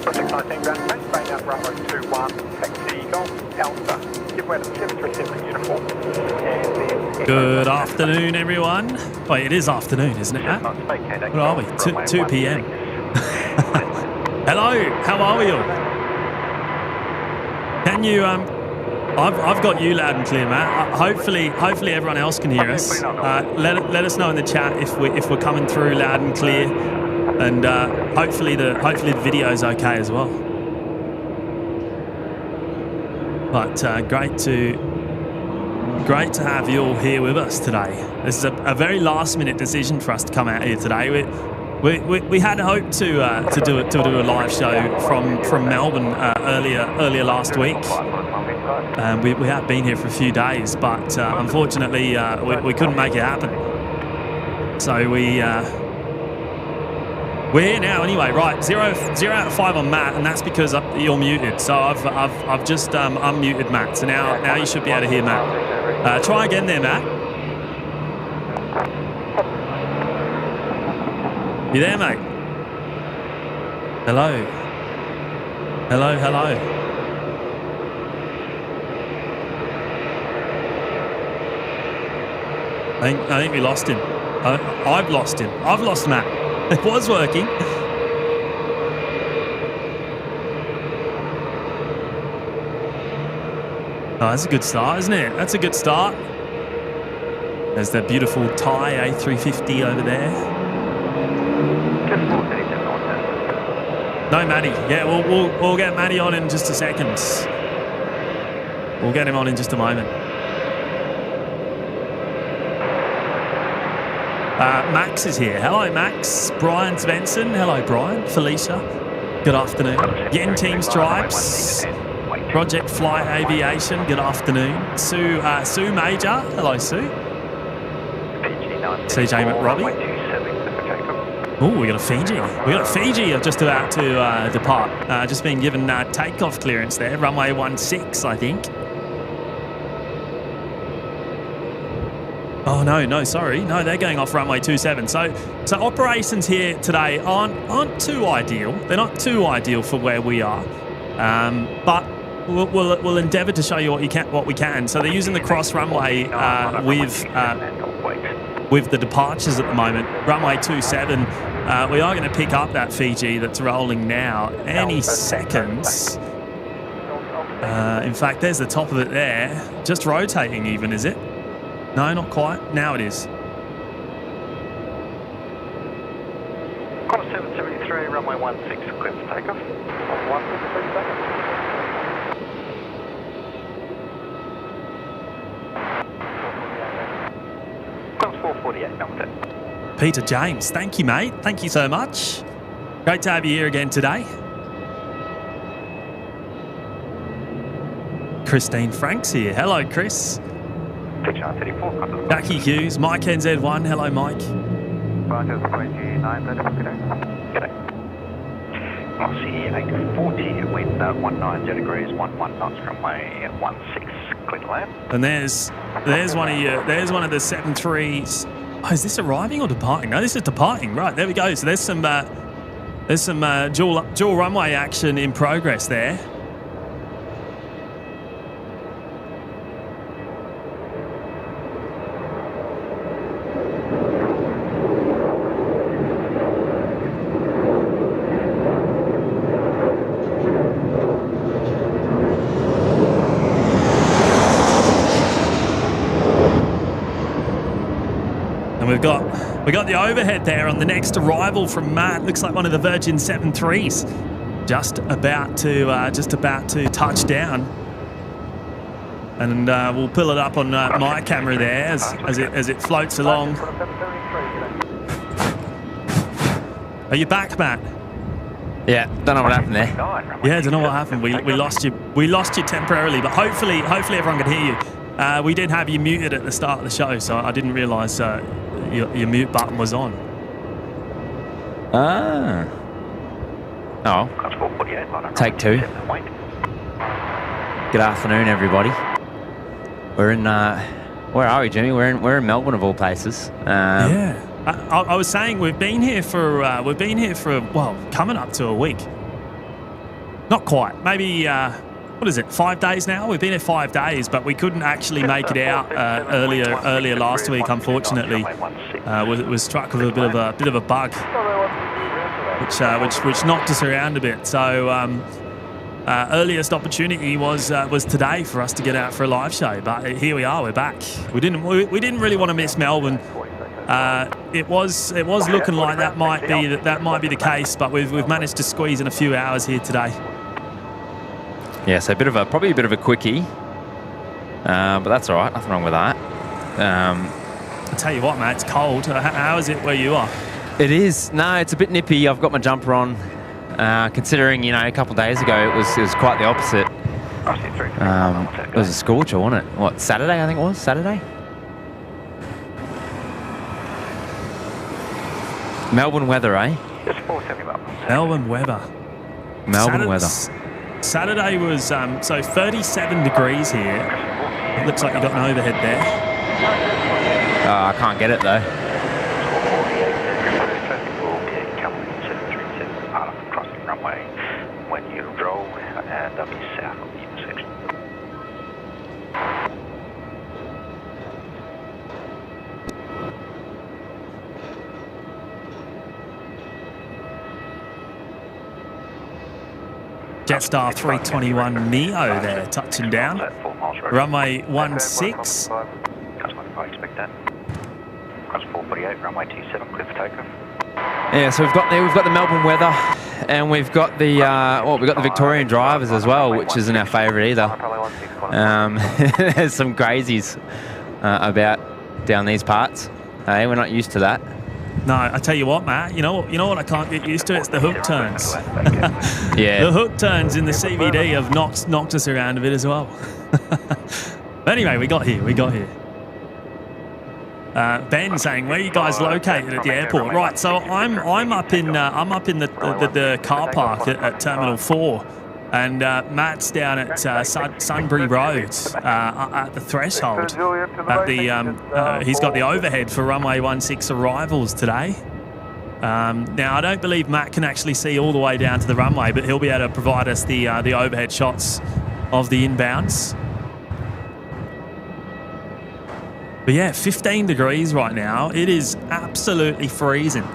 619 ground stage, bring up runway 21, taxi Golf Alpha, give way to 737 uniform. Good afternoon, everyone. Wait, it is afternoon, isn't it, Matt? What are we? 2 p.m. Hello, how are we all? Can you, I've got you loud and clear, Matt. Hopefully everyone else can hear us. Let us know in the chat if we're coming through loud and clear, and hopefully the video is okay as well. But great to have you all here with us today. This is a very last minute decision for us to come out here today. We had hoped to do a live show from Melbourne earlier last week. We have been here for a few days, but unfortunately we couldn't make it happen. So we're here now anyway. Right, 0 out of 5 on Matt, and that's because you're muted. So I've just unmuted Matt. So now you should be able to hear Matt. Try again there, Matt. You there, mate? Hello. Hello. I think we lost him. I've lost him. I've lost Matt. It was working. Oh, that's a good start, isn't it? That's a good start. There's that beautiful Thai A350 over there. No, Matty. Yeah, we'll get Matty on in just a second. We'll get him on in just a moment. Max is here. Hello, Max. Brian Svensson. Hello, Brian. Felicia. Good afternoon. Yen Team Stripes. Project Flight Aviation. Good afternoon. Sue Major. Hello, Sue. CJ McRobbie. Oh, we got a Fiji. We got a Fiji just about to depart. Just been given takeoff clearance there. Runway 16, I think. Oh no, sorry. No, they're going off runway 27. So operations here today aren't too ideal. They're not too ideal for where we are. But we'll endeavour to show you what we can. So they're using the cross runway with the departures at the moment. Runway 27. We are going to pick up that Fiji that's rolling now any seconds. In fact, there's the top of it there. Just rotating even, is it? No, not quite. Now it is. Quarter 773, runway 16, clear for takeoff. 163 seconds. Comes 448, number 10. Peter James, thank you, mate. Thank you so much. Great to have you here again today. Christine Franks here. Hello, Chris. Jackie Hughes, Mike NZ1. Hello, Mike. Roger, 29, G'day. Aussie 840, wind 190 degrees, 11 knots, runway 16, clear to land. And there's one of the 73s. Oh, is this arriving or departing? No, this is departing. Right, there we go. So there's some dual runway action in progress there. We got the overhead there on the next arrival from Matt. Looks like one of the Virgin 73s, just about to touch down. And we'll pull it up on my camera there as it floats along. Are you back, Matt? Yeah, don't know what happened there. Yeah, don't know what happened. We lost you. We lost you temporarily, but hopefully everyone could hear you. We did have you muted at the start of the show, so I didn't realise your mute button was on. Ah. Oh. Take two. Good afternoon, everybody. We're in. Where are we, Jimmy? We're in Melbourne, of all places. Yeah. I was saying we've been here for well, coming up to a week. Not quite. Maybe, what is it, 5 days now? We've been here 5 days, but we couldn't actually make it out earlier last week, unfortunately. Was struck with a bit of a bug, which knocked us around a bit. So earliest opportunity was today for us to get out for a live show, but here we are. We're back. We didn't really want to miss Melbourne. It was looking like that might be the case, but we've managed to squeeze in a few hours here today. Yeah, so probably a bit of a quickie, but that's all right. Nothing wrong with that. I tell you what, mate, it's cold. How is it where you are? It is. No, it's a bit nippy. I've got my jumper on. Considering, a couple of days ago it was quite the opposite. It was a scorcher, wasn't it? What, Saturday? I think it was Saturday. Melbourne weather, eh? Melbourne weather. Melbourne weather. Saturday was so 37 degrees here. It looks like you got an overhead there. I can't get it though. Crossing runway when you drove and that'll be south of the intersection. Jetstar 321 Neo there, touching down. Runway 16. Customer, I expect that. Cross 448, runway 27, clear for takeoff. Yeah, so we've got the Melbourne weather, and we've got the Victorian drivers as well, which isn't our favourite either. There's some crazies about down these parts. Hey, we're not used to that. No, I tell you what, Matt. You know what I can't get used to? It's the hook turns. Yeah. The hook turns in the CBD have knocked us around a bit as well. But anyway, we got here. Ben saying, where are you guys located at the airport? Right, so I'm up in the car park at Terminal 4, and Matt's down at Sunbury Road at the threshold. He's got the overhead for runway 16 arrivals today. Now I don't believe Matt can actually see all the way down to the runway, but he'll be able to provide us the overhead shots of the inbounds. But yeah, 15 degrees right now. It is absolutely freezing.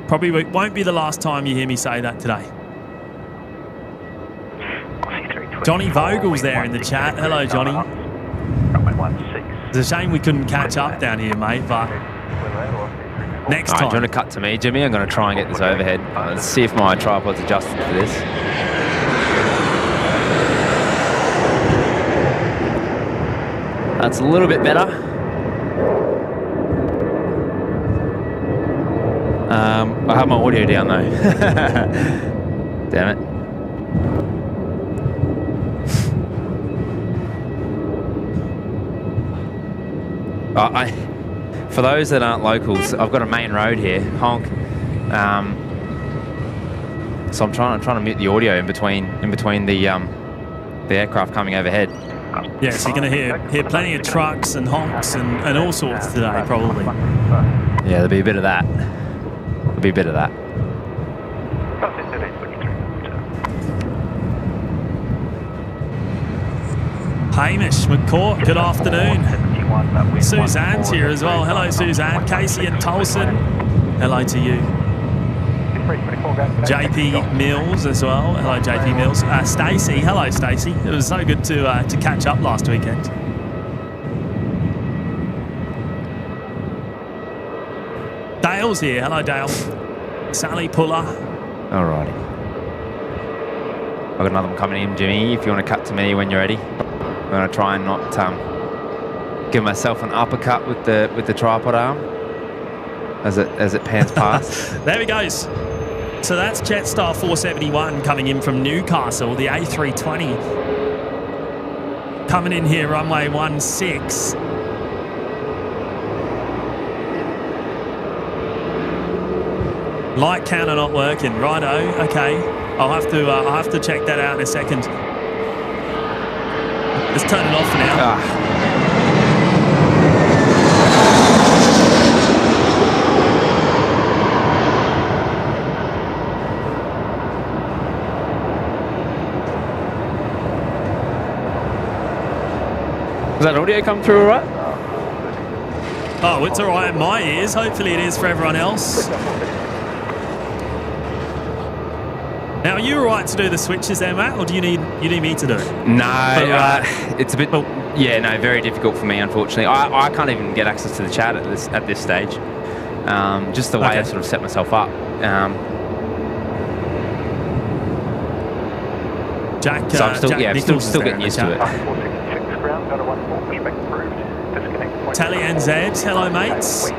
Probably won't be the last time you hear me say that today. Johnny Vogel's there in the chat. Hello, Johnny. It's a shame we couldn't catch up down here, mate, but next time. Do you want to cut to me, Jimmy? I'm going to try and get this overhead. Let's see if my tripod's adjusted for this. That's a little bit better. I have my audio down though. Damn it. For those that aren't locals, I've got a main road here, honk. So I'm trying to mute the audio in between the aircraft coming overhead. Yeah, so you're going to hear plenty of trucks and honks and all sorts today, probably. Yeah, there'll be a bit of that. Hamish McCourt, good afternoon. Suzanne's here as well. Hello, Suzanne. Casey and Tolson, hello to you. JP Mills as well. Hello, JP Mills. Stacey, hello, Stacey. It was so good to catch up last weekend. Dale's here. Hello, Dale. Sally Puller. Alrighty. I've got another one coming in, Jimmy. If you want to cut to me when you're ready, I'm going to try and not give myself an uppercut with the tripod arm as it pans past. There he goes. So that's Jetstar 471 coming in from Newcastle, the A320. Coming in here, runway 16. Light counter not working. Righto. Okay. I'll have to check that out in a second. Let's turn it off for now. that audio come through all right? Oh, it's all right in my ears. Hopefully it is for everyone else. Now, are you all right to do the switches there, Matt, or do you need me to do it? No, it's a bit. Yeah, no, very difficult for me, unfortunately. I can't even get access to the chat at this stage. Just the way I sort of set myself up. Jack, so I'm still, Jack I'm still getting used to it. Tally NZ, hello mates.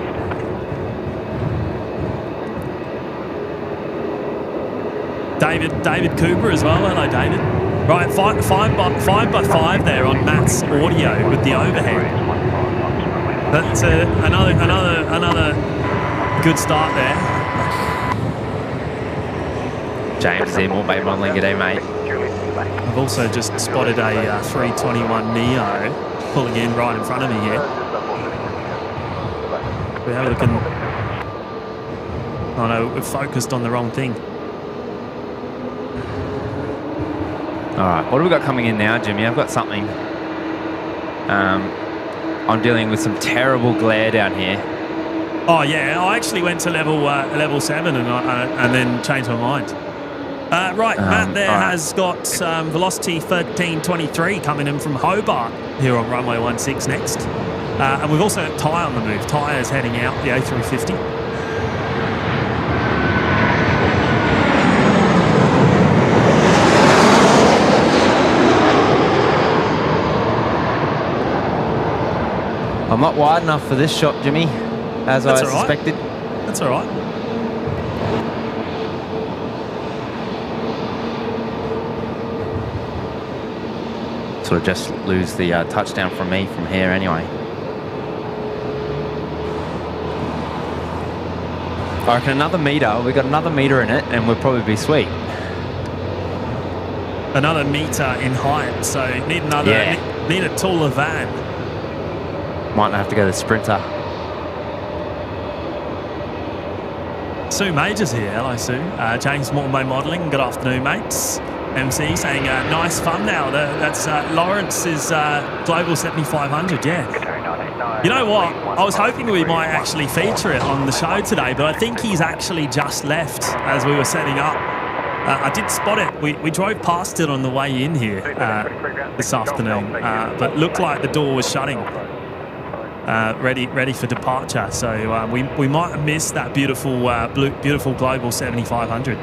David Cooper as well. Hello, David. Right, 5x5 there on Matt's audio with the overhead. That's another good start there. James is here, more bait modelling. G'day, mate. I've also just spotted a 321 Neo pulling in right in front of me here. We're looking. Oh no, we're focused on the wrong thing. All right, what have we got coming in now, Jimmy? I've got something. I'm dealing with some terrible glare down here. Oh yeah, I actually went to level 7 and then changed my mind. Right, Matt there has got velocity 1323 coming in from Hobart here on runway 16 next. And we've also got Ty on the move. Ty is heading out the A350. I'm not wide enough for this shot, Jimmy, as That's I suspected. That's all right. Sort of just lose the touchdown from me from here anyway. I reckon another metre, we got another metre in it and we'll probably be sweet. Another metre in height, so need another, need a taller van. Might have to go to the Sprinter. Sue Majors here, hello Sue. James Motorbike Modelling, good afternoon mates. MC saying nice fun now. That's Lawrence's Global 7500, yeah. You know what? I was hoping we might actually feature it on the show today, but I think he's actually just left as we were setting up. I did spot it. We drove past it on the way in here this afternoon, but looked like the door was shutting, ready for departure. So we might have missed that beautiful Global 7500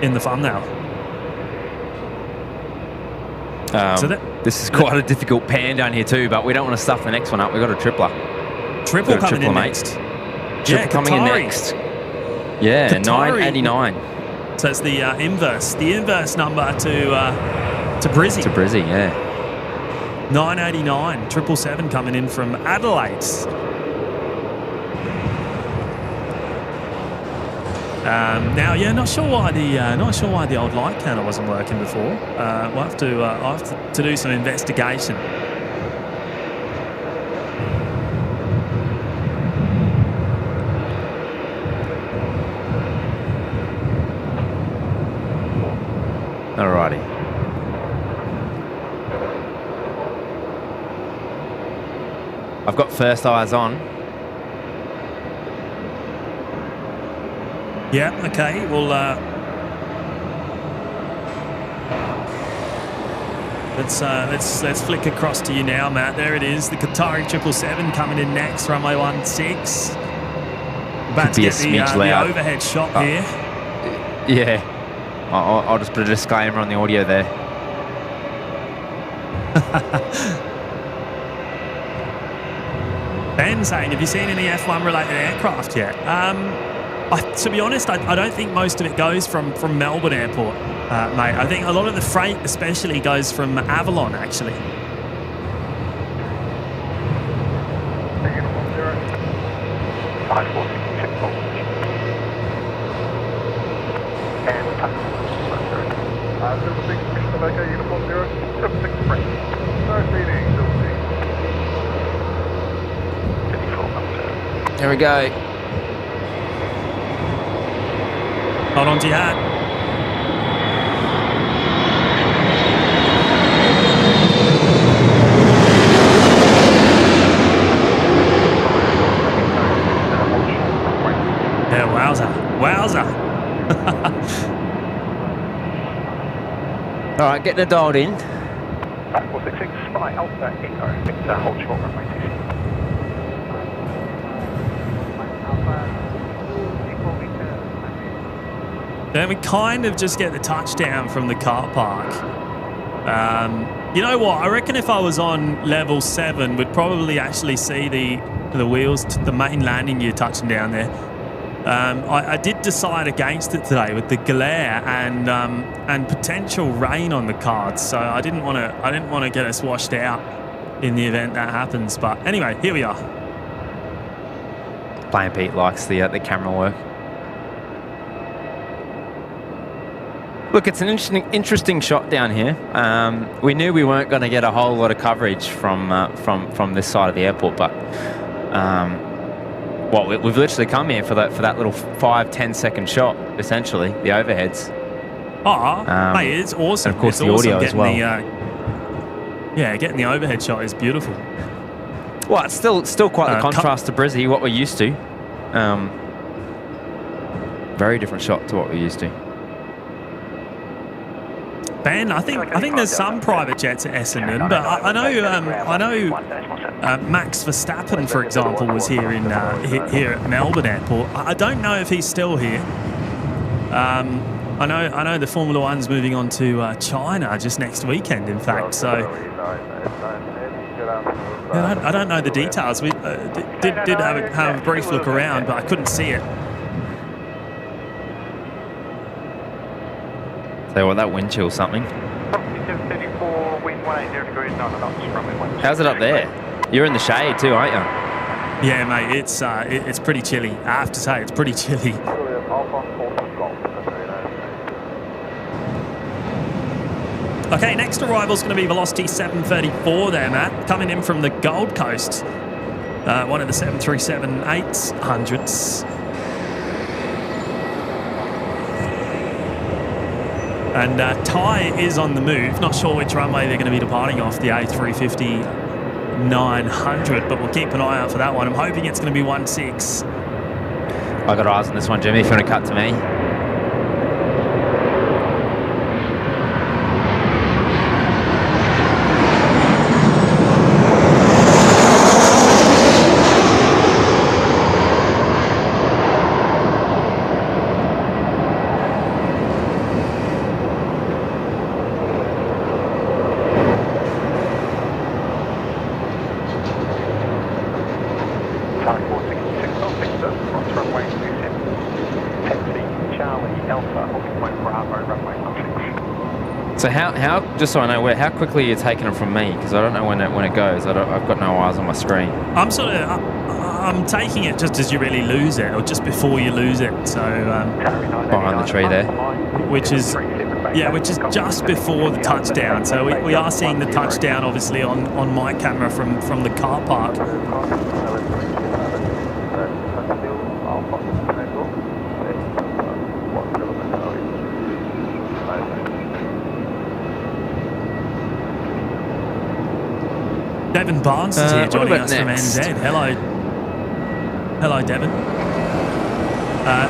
in the thumbnail. This is quite a difficult pan down here too, but we don't want to stuff the next one up. We've got a tripler. Triple coming in next. Triple coming in next. Yeah, Qatari. 989. So it's the inverse number to Brizzy. To Brizzy, yeah. 989, 777 coming in from Adelaide. Now, yeah, not sure why the old light counter wasn't working before. I'll have to do some investigation. Alrighty. I've got first eyes on. Yeah, okay, well, let's flick across to you now, Matt. There it is, the Qatari 777 coming in next, runway 16. About to get the overhead shot here. Yeah, I'll just put a disclaimer on the audio there. Ben saying, have you seen any F1 related aircraft yet? To be honest, I don't think most of it goes from Melbourne Airport, mate. I think a lot of the freight especially goes from Avalon, actually. Here we go. Hold on to your hat. Wowza. All right, getting it dialed in. 466, fly Alpha Echo, Victor, hold short runway 26. Then we kind of just get the touchdown from the car park. You know what? I reckon if I was on level 7, we'd probably actually see the wheels, the main landing gear touching down there. I did decide against it today with the glare and potential rain on the cards, so I didn't want to get us washed out in the event that happens. But anyway, here we are. Plain Pete likes the camera work. Look, it's an interesting shot down here. We knew we weren't going to get a whole lot of coverage from this side of the airport, but well, we've literally come here for that little 5-10 second shot, essentially, the overheads. Oh, mate, it's awesome. And of course, it's the awesome audio as well. Getting the overhead shot is beautiful. Well, it's still quite the contrast to Brizzy, what we're used to. Very different shot to what we're used to. Ben, I think there's some private jets at Essendon, but I know Max Verstappen, for example, was here here at Melbourne Airport. I don't know if he's still here. I know the Formula One's moving on to China just next weekend, in fact. So I don't know the details. We did have a brief look around, but I couldn't see it. So what, that wind chill something? How's it up there? You're in the shade too, aren't you? Yeah, mate. It's pretty chilly. I have to say, it's pretty chilly. Okay, next arrival is going to be Velocity 734 there, Matt, coming in from the Gold Coast. One of the 737-800s. And Thai is on the move. Not sure which runway they're going to be departing off, the A350-900, but we'll keep an eye out for that one. I'm hoping it's going to be 16. I got eyes on this one, Jimmy, if you want to cut to me. So how just so I know, how quickly you're taking it from me, because I don't know when it goes. I've got no eyes on my screen. I'm taking it just as you really lose it, or just before you lose it. So behind the tree there, which is just before the touchdown. So we are seeing the touchdown obviously on my camera from the car park. Devin Barnes is here joining us from NZ. Hello, Devin.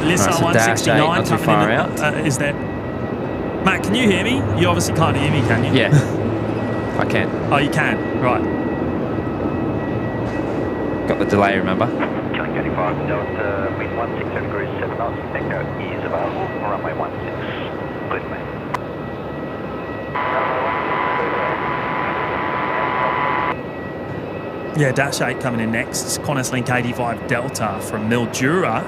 Lisa 169 coming in. Is there? Matt, can you hear me? You obviously can't hear me, can you? Yeah, I can. Oh, you can. Right. Got the delay, remember? Killing 85 Delta, wind 160 degrees 7 knots. Echo is available. Runway 16. Please, mate. Yeah, Dash 8 coming in next. Qantas Link 85 Delta from Mildura.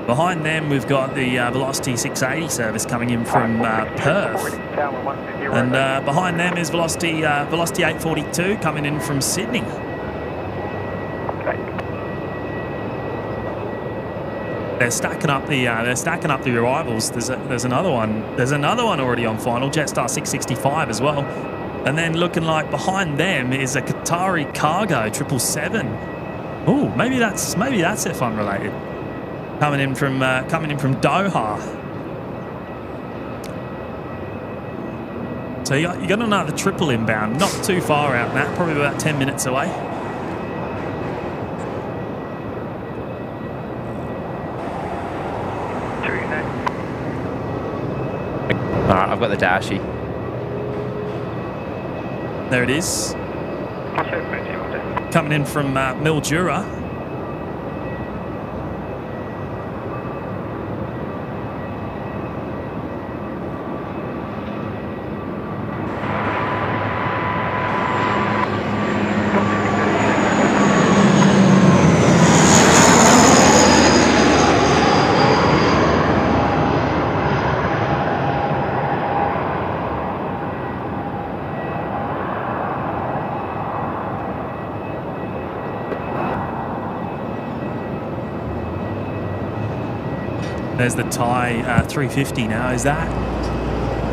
Behind them, we've got the Velocity 680 service coming in from Perth. And behind them is Velocity 842 coming in from Sydney. They're stacking up the arrivals. There's another one. There's another one already on final. Jetstar 665 as well. And then looking like behind them is a Qatari cargo 777. Oh, maybe that's F1 related. Coming in from Doha. So you got another triple inbound, not too far out, Matt. Probably about 10 minutes away. All right, I've got the dashy. There it is. Coming in from Mildura. There's the Thai 350 now, is that?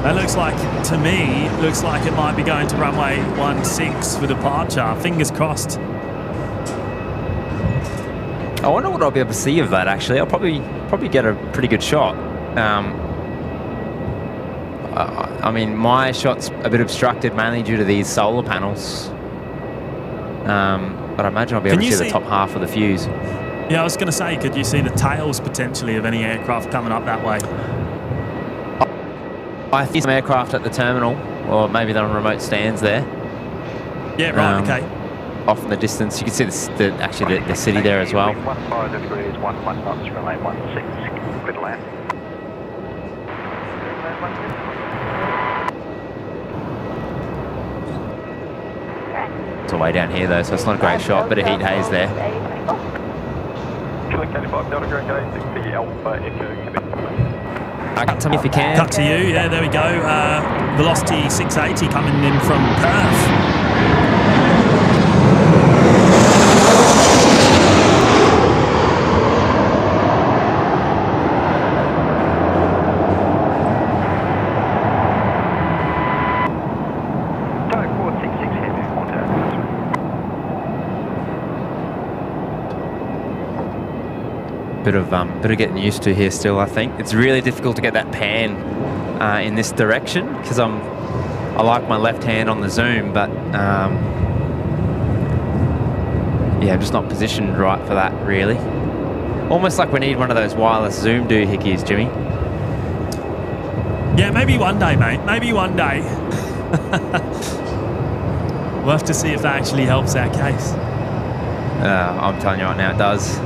That looks like, to me, looks like it might be going to runway 16 for departure. Fingers crossed. I wonder what I'll be able to see of that, actually. I'll probably get a pretty good shot. I mean, my shot's a bit obstructed, mainly due to these solar panels. But I imagine I'll be able to see the top half of the fuse. Yeah, I was going to say, could you see the tails potentially of any aircraft coming up that way? I see some aircraft at the terminal, or maybe they're on remote stands there. Yeah, right, okay. Off in the distance, you can see the city there as well. 15 degrees, 11 knots, runway 16, good land. It's a way down here though, so it's not a great shot, bit of heat haze there. Cut to me if you can. Cut to you, yeah, there we go. Velocity 680 coming in from Perth. Bit of getting used to here still. I think it's really difficult to get that pan in this direction because I like my left hand on the zoom, but yeah, I'm just not positioned right for that really. Almost like we need one of those wireless zoom doohickeys, Jimmy. Yeah, maybe one day, mate. Maybe one day. We'll have to see if that actually helps our case. I'm telling you right now, it does.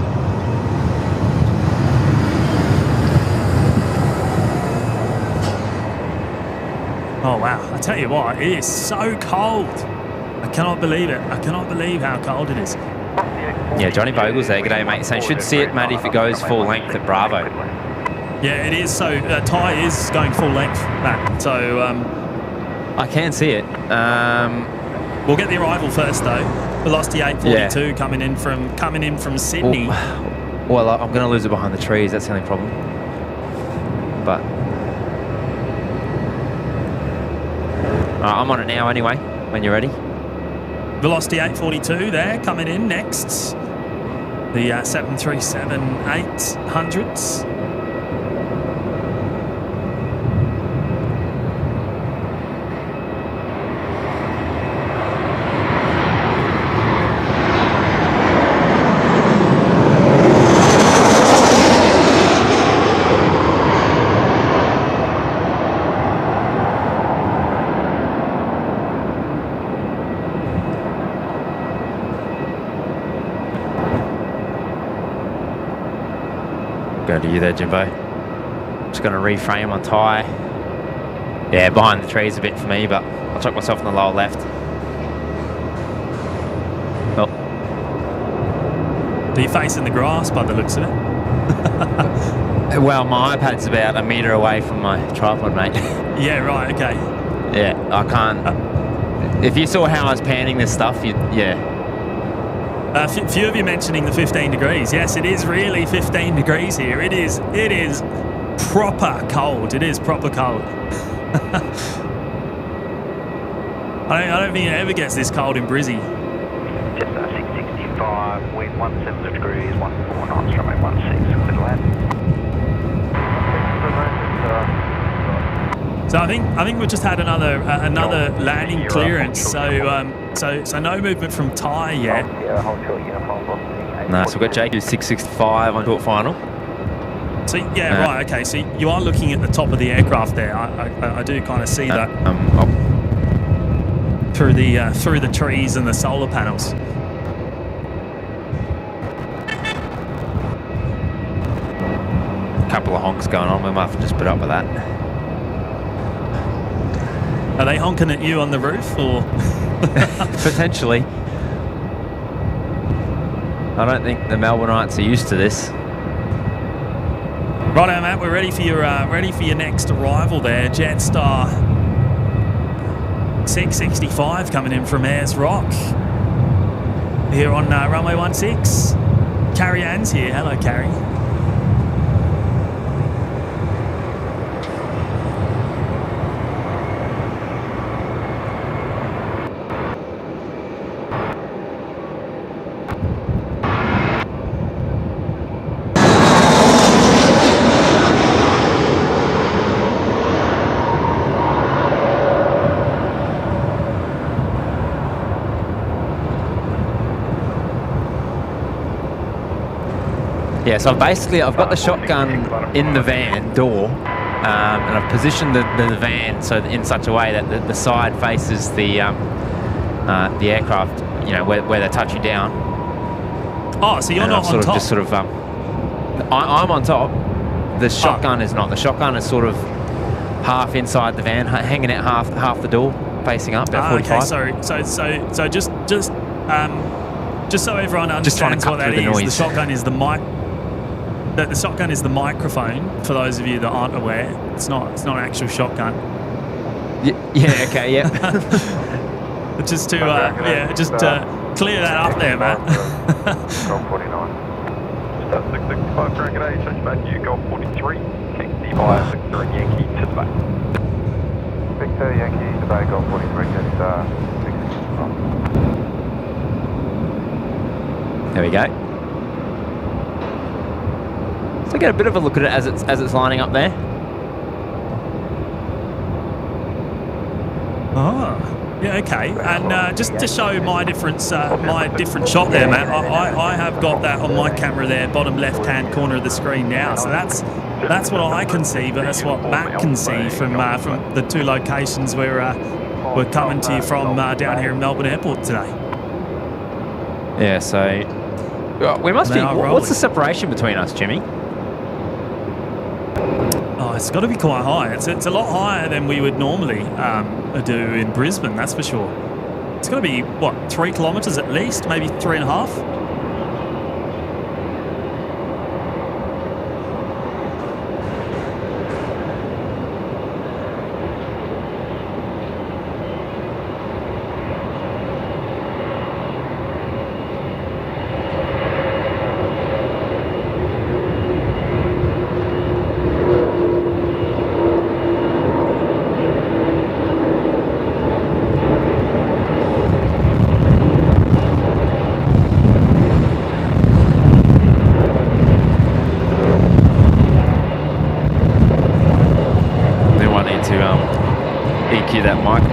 Oh wow, I tell you what, it is so cold. I cannot believe it. I cannot believe how cold it is. Yeah, Johnny Vogels there, g'day mate, saying should see it, Matt, if it goes full length at Bravo. Yeah, it is. So Thai is going full length, Matt. So I can see it. We'll get the arrival first though. Velocity 842 coming in from Sydney. Well, I'm going to lose it behind the trees. That's the only problem. But I'm on it now anyway, when you're ready. Velocity 842 there, coming in next. The 737-800s. Go to you there, Jimbo. Just going to reframe on Thai. Yeah, behind the trees a bit for me, but I'll chuck myself in the lower left. Oh. Are you facing the grass by the looks of it? Well, my iPad's about a metre away from my tripod, mate. Yeah, right, okay. Yeah, I can't. If you saw how I was panning this stuff, yeah. Few of you mentioning the 15 degrees. Yes, it is really 15 degrees here. It is proper cold. It is proper cold. I don't think it ever gets this cold in Brizzy. Just 665, wind 17 degrees, 14 knots, runway 16, clear to land. So I think we've just had another landing clearance. So no movement from Thai yet. No, so we've got JQ 665 on short final. So yeah, right, okay. So you are looking at the top of the aircraft there. I do kind of see that through the trees and the solar panels. Couple of honks going on. We might have to just put up with that. Are they honking at you on the roof, or Potentially. I don't think the Melbourneites are used to this. Righto, Matt. We're ready for your next arrival there. Jetstar 665 coming in from Ayers Rock here on runway 16. Carrie Ann's here. Hello, Carrie. Yeah, so basically I've got the shotgun in the van door, and I've positioned the van so in such a way that the side faces the aircraft, you know, where they touch you down. Oh, so you're And not I've on top? Just sort of, I'm on top. The shotgun is not. The shotgun is sort of half inside the van, hanging out half the door, facing up about 45. Okay, so just so everyone understands what that is, the shotgun is the mic. The shotgun is the microphone. For those of you that aren't aware, it's not an actual shotgun. Yeah. Okay. Yeah. Just to clear that up there, Matt. Golf 49. Start 665 Dragon A, change back to you, Golf 43. Taxi via Victor and Yankee to the bay. Victor, Yankee to the bay, Golf 43, Jetstar 665. There we go. So get a bit of a look at it as it's lining up there. Oh, yeah, okay. And just to show my different shot there, Matt. I have got that on my camera there, bottom left-hand corner of the screen now. So that's what I can see, but that's what Matt can see from the two locations we're coming to you from down here in Melbourne Airport today. Yeah. So we must be. What's the separation between us, Jimmy? Oh, it's got to be quite high. It's a lot higher than we would normally do in Brisbane, that's for sure. It's got to be, what, 3 kilometres at least, maybe 3.5?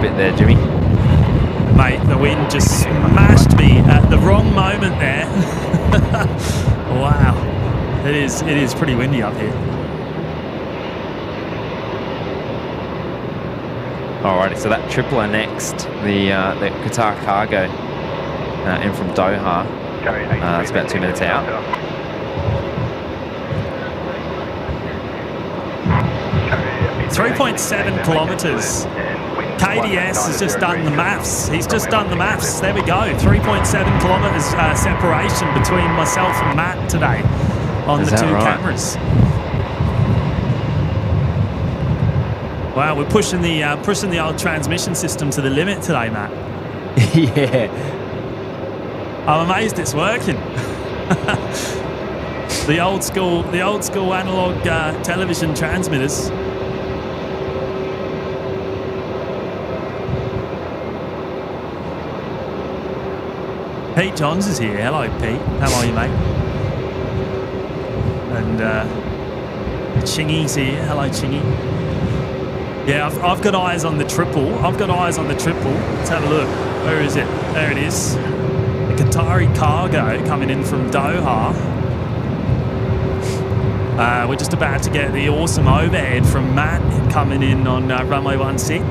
There, Jimmy. Mate, the wind just smashed me at the wrong moment there. Wow, it is pretty windy up here. Alrighty, so that tripler next, the Qatar cargo in from Doha. It's about 2 minutes out. .7 kilometres. KDS has just done the maths. He's just done the maths. There we go. 3.7 kilometres separation between myself and Matt today on the two cameras. Wow, we're pushing the old transmission system to the limit today, Matt. Yeah. I'm amazed it's working. the old school analog television transmitters. Pete Johns is here. Hello, Pete. How are you, mate? And Chingy's here. Hello, Chingy. Yeah, I've got eyes on the triple. Let's have a look. Where is it? There it is. The Qatari cargo coming in from Doha. We're just about to get the awesome overhead from Matt coming in on runway 16.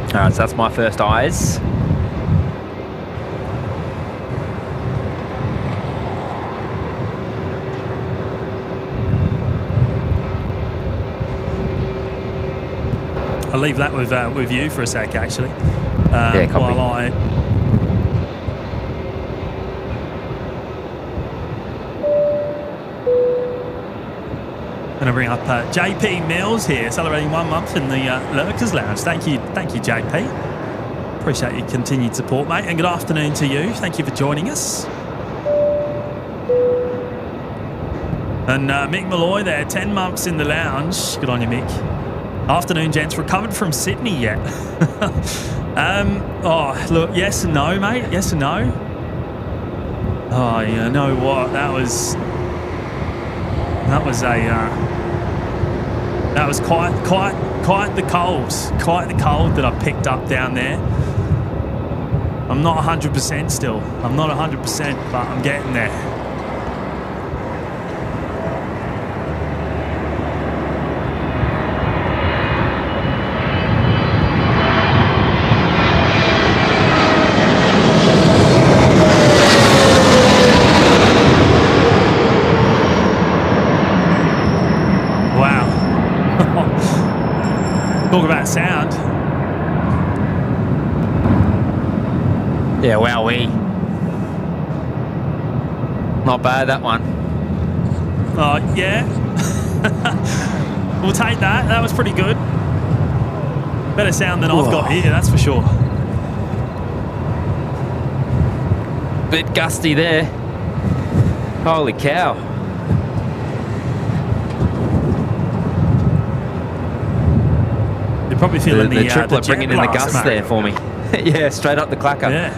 All right, so that's my first eyes. I'll leave that with you for a sec, actually. Yeah, copy. While I... Going to bring up JP Mills here, celebrating 1 month in the Lurkers Lounge. Thank you, JP. Appreciate your continued support, mate. And good afternoon to you. Thank you for joining us. And Mick Malloy there, 10 months in the lounge. Good on you, Mick. Afternoon, gents. Recovered from Sydney yet? Oh, look, yes and no, mate. Yes and no. Oh, you know what? That was quite the cold that I picked up down there. I'm not 100% still. I'm not 100%, but I'm getting there. Talk about sound. Yeah, wowee. Not bad, that one. Oh, yeah. We'll take that. That was pretty good. Better sound than I've got here, that's for sure. Bit gusty there. Holy cow. You're probably feeling the triplet the bringing in the gust there for me. Yeah, straight up the clacker. Yeah.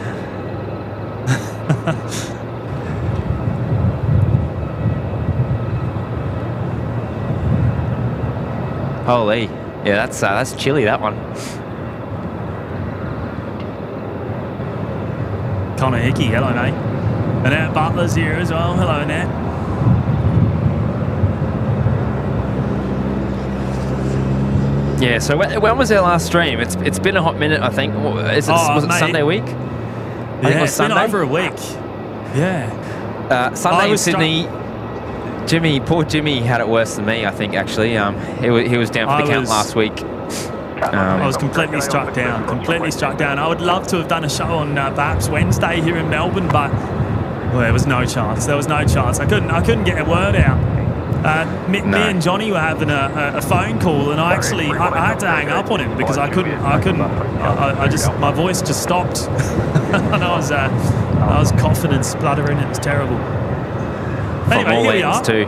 Holy. Yeah, that's chilly, that one. Connor Hickey, hello, mate. Annette Butler's here as well. Hello, Annette. Yeah, so when was our last stream? It's been a hot minute, I think. Was it Sunday week? Yeah, it's been over a week. Yeah. Sunday in Sydney. Poor Jimmy had it worse than me, I think, actually. He was down for the count last week. I was completely struck down. I would love to have done a show on perhaps Wednesday here in Melbourne, but there was no chance. I couldn't get a word out. Me and Johnny were having a phone call, and I had to hang up on him because I couldn't. My voice just stopped, and I was coughing and spluttering. It was terrible. Anyway, here we are. Too.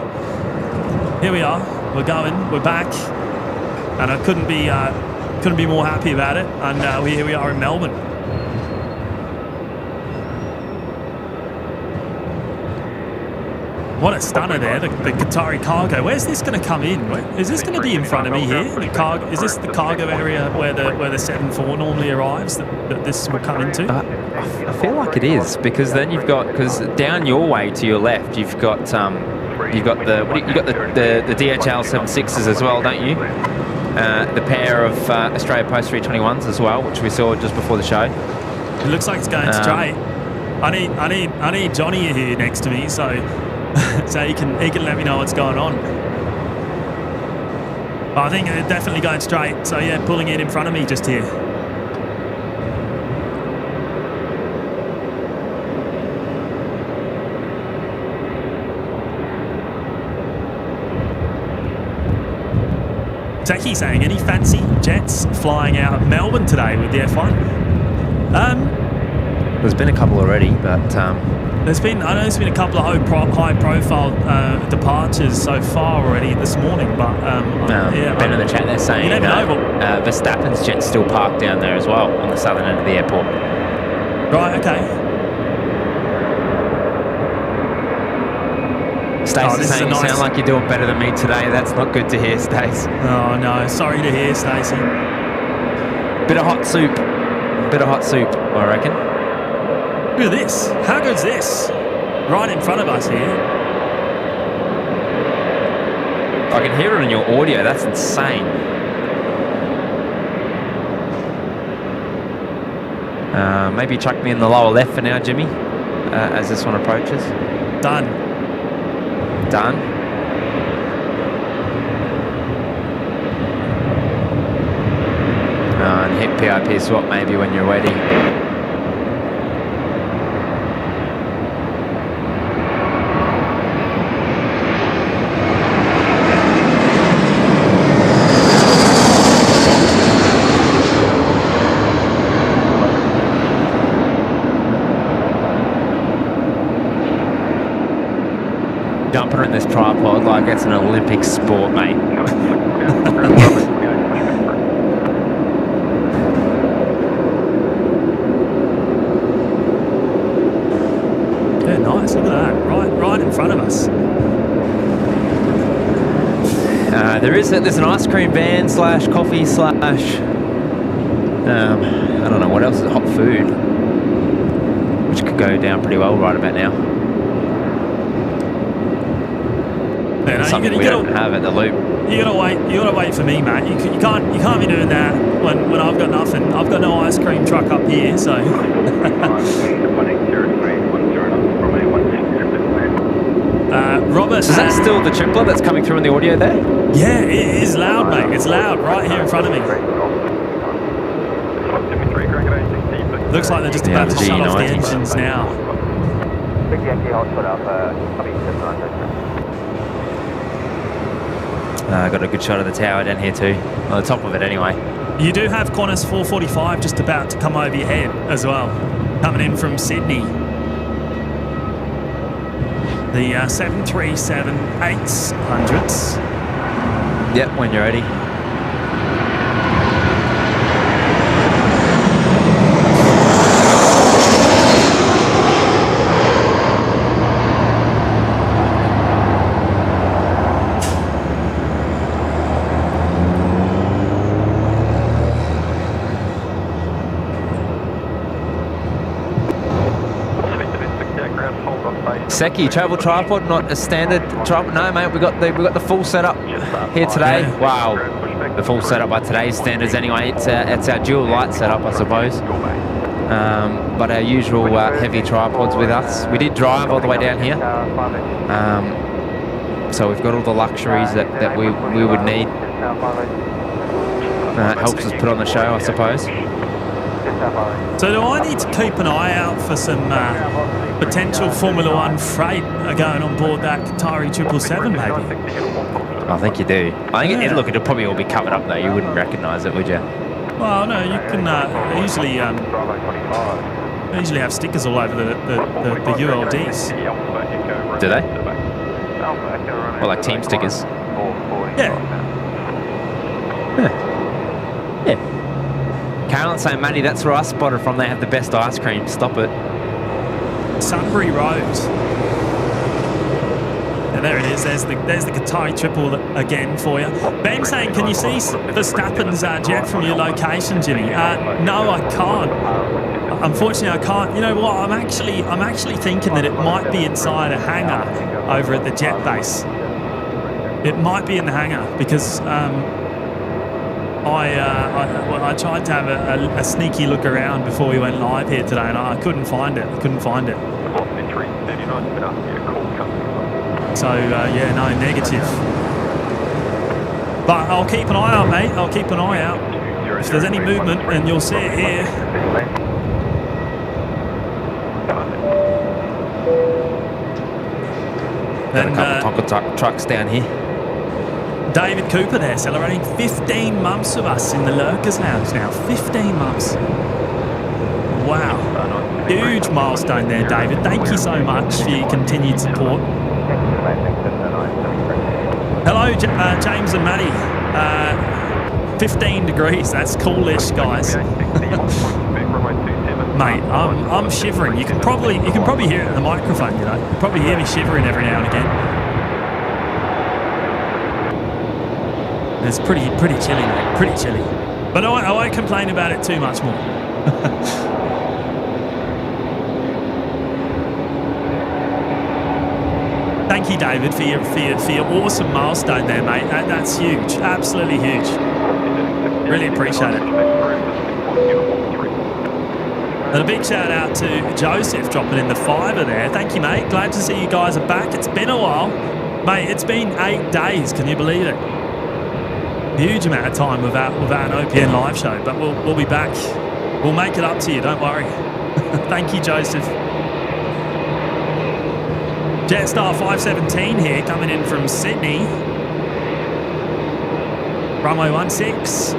Here we are. We're going. We're back, and I couldn't be more happy about it. And here we are in Melbourne. What a stunner there, the Qatari cargo. Where's this going to come in? Is this going to be in front of me here? Is this the cargo area where the 74 normally arrives that this will come into? I feel like it is, because then because down your way to your left, you've got the DHL 76s as well, don't you? The pair of Australia Post 321s as well, which we saw just before the show. It looks like it's going straight. I need Johnny here next to me, so he can let me know what's going on. I think they're definitely going straight. So yeah, pulling in front of me just here. Zaki saying, any fancy jets flying out of Melbourne today with the F1? There's been a couple already, but there's been a couple of high-profile departures so far already this morning. But Ben in the chat, they're saying you never know. Verstappen's jet's still parked down there as well on the southern end of the airport. Right. Okay. Stacey saying you sound like you're doing better than me today. That's not good to hear, Stace. Oh no, sorry to hear, Stacey. Bit of hot soup, I reckon. Look at this. How good's this? Right in front of us here. I can hear it in your audio. That's insane. Maybe chuck me in the lower left for now, Jimmy, as this one approaches. Done. Done. And hit PIP swap maybe when you're ready. Jumping in this tripod like it's an Olympic sport, mate. Yeah, nice. Look at that. Right in front of us. There's an ice cream van / coffee / I don't know what else is hot food, which could go down pretty well right about now. Yeah, no, Something we don't have at the loop. You gotta wait for me, mate. You can't be doing that when I've got nothing. I've got no ice cream truck up here, so. Robert. Is that still the tripler that's coming through in the audio there? Yeah, it is loud, mate. It's loud right here in front of me. Looks like they're just about to shut off the engines now. Got a good shot of the tower down here too, on the top of it anyway. You do have Qantas 445 just about to come over your head as well, coming in from Sydney. The 737-800s. Yep, when you're ready. Seki, travel tripod, not a standard tripod. No, mate, we got the full setup here today. Yeah. Wow, the full setup by today's standards. Anyway, it's our dual light setup, I suppose. But our usual heavy tripods with us. We did drive all the way down here, so we've got all the luxuries that we would need. Helps us put on the show, I suppose. So do I need to keep an eye out for some potential Formula One freight going on board that Qatari 777, maybe? I think you do. I think it'll probably all be covered up though. You wouldn't recognise it, would you? Well, no, you can usually have stickers all over the ULDs. Do they? Or like team stickers? Yeah. Yeah. Carolyn's saying, Matty, that's where I spotted from. They have the best ice cream. Stop it. Sunbury Road. And there it is. There's the Qatari triple again for you. Ben saying, can you see Verstappen's jet from your location, Jimmy? No, I can't. Unfortunately, I can't. You know what? I'm actually thinking that it might be inside a hangar over at the jet base. It might be in the hangar because I tried to have a sneaky look around before we went live here today, and I couldn't find it. So yeah, no, negative. But I'll keep an eye out, mate. I'll keep an eye out. If there's any movement, and you'll see it here. Got a couple Tonka trucks down here. David Cooper there, celebrating 15 months of us in the Lurkers Lounge now. 15 months. Wow. Huge milestone there, David. Thank you so much for your continued support. Hello, James and Matty. 15 degrees. That's coolish, guys. Mate, I'm shivering. You can probably hear it in the microphone. You know, you probably hear me shivering every now and again. It's pretty chilly, mate. Pretty chilly. But I won't complain about it too much more. Thank you, David, for your awesome milestone there, mate. That's huge. Absolutely huge. Really appreciate it. And a big shout out to Joseph dropping in the $5 there. Thank you, mate. Glad to see you guys are back. It's been a while. Mate, it's been 8 days. Can you believe it? Huge amount of time without an OPN live show, but we'll be back. We'll make it up to you. Don't worry. Thank you, Joseph. Jetstar 517 here, coming in from Sydney. Runway 16.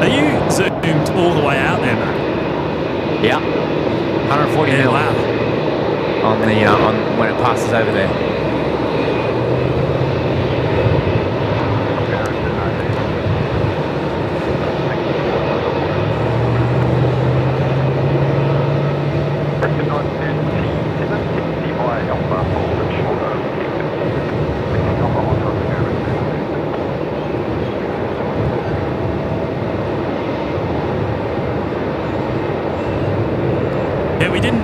Are you zoomed all the way out there, mate? Yeah, 140 mil. Wow. On when it passes over there.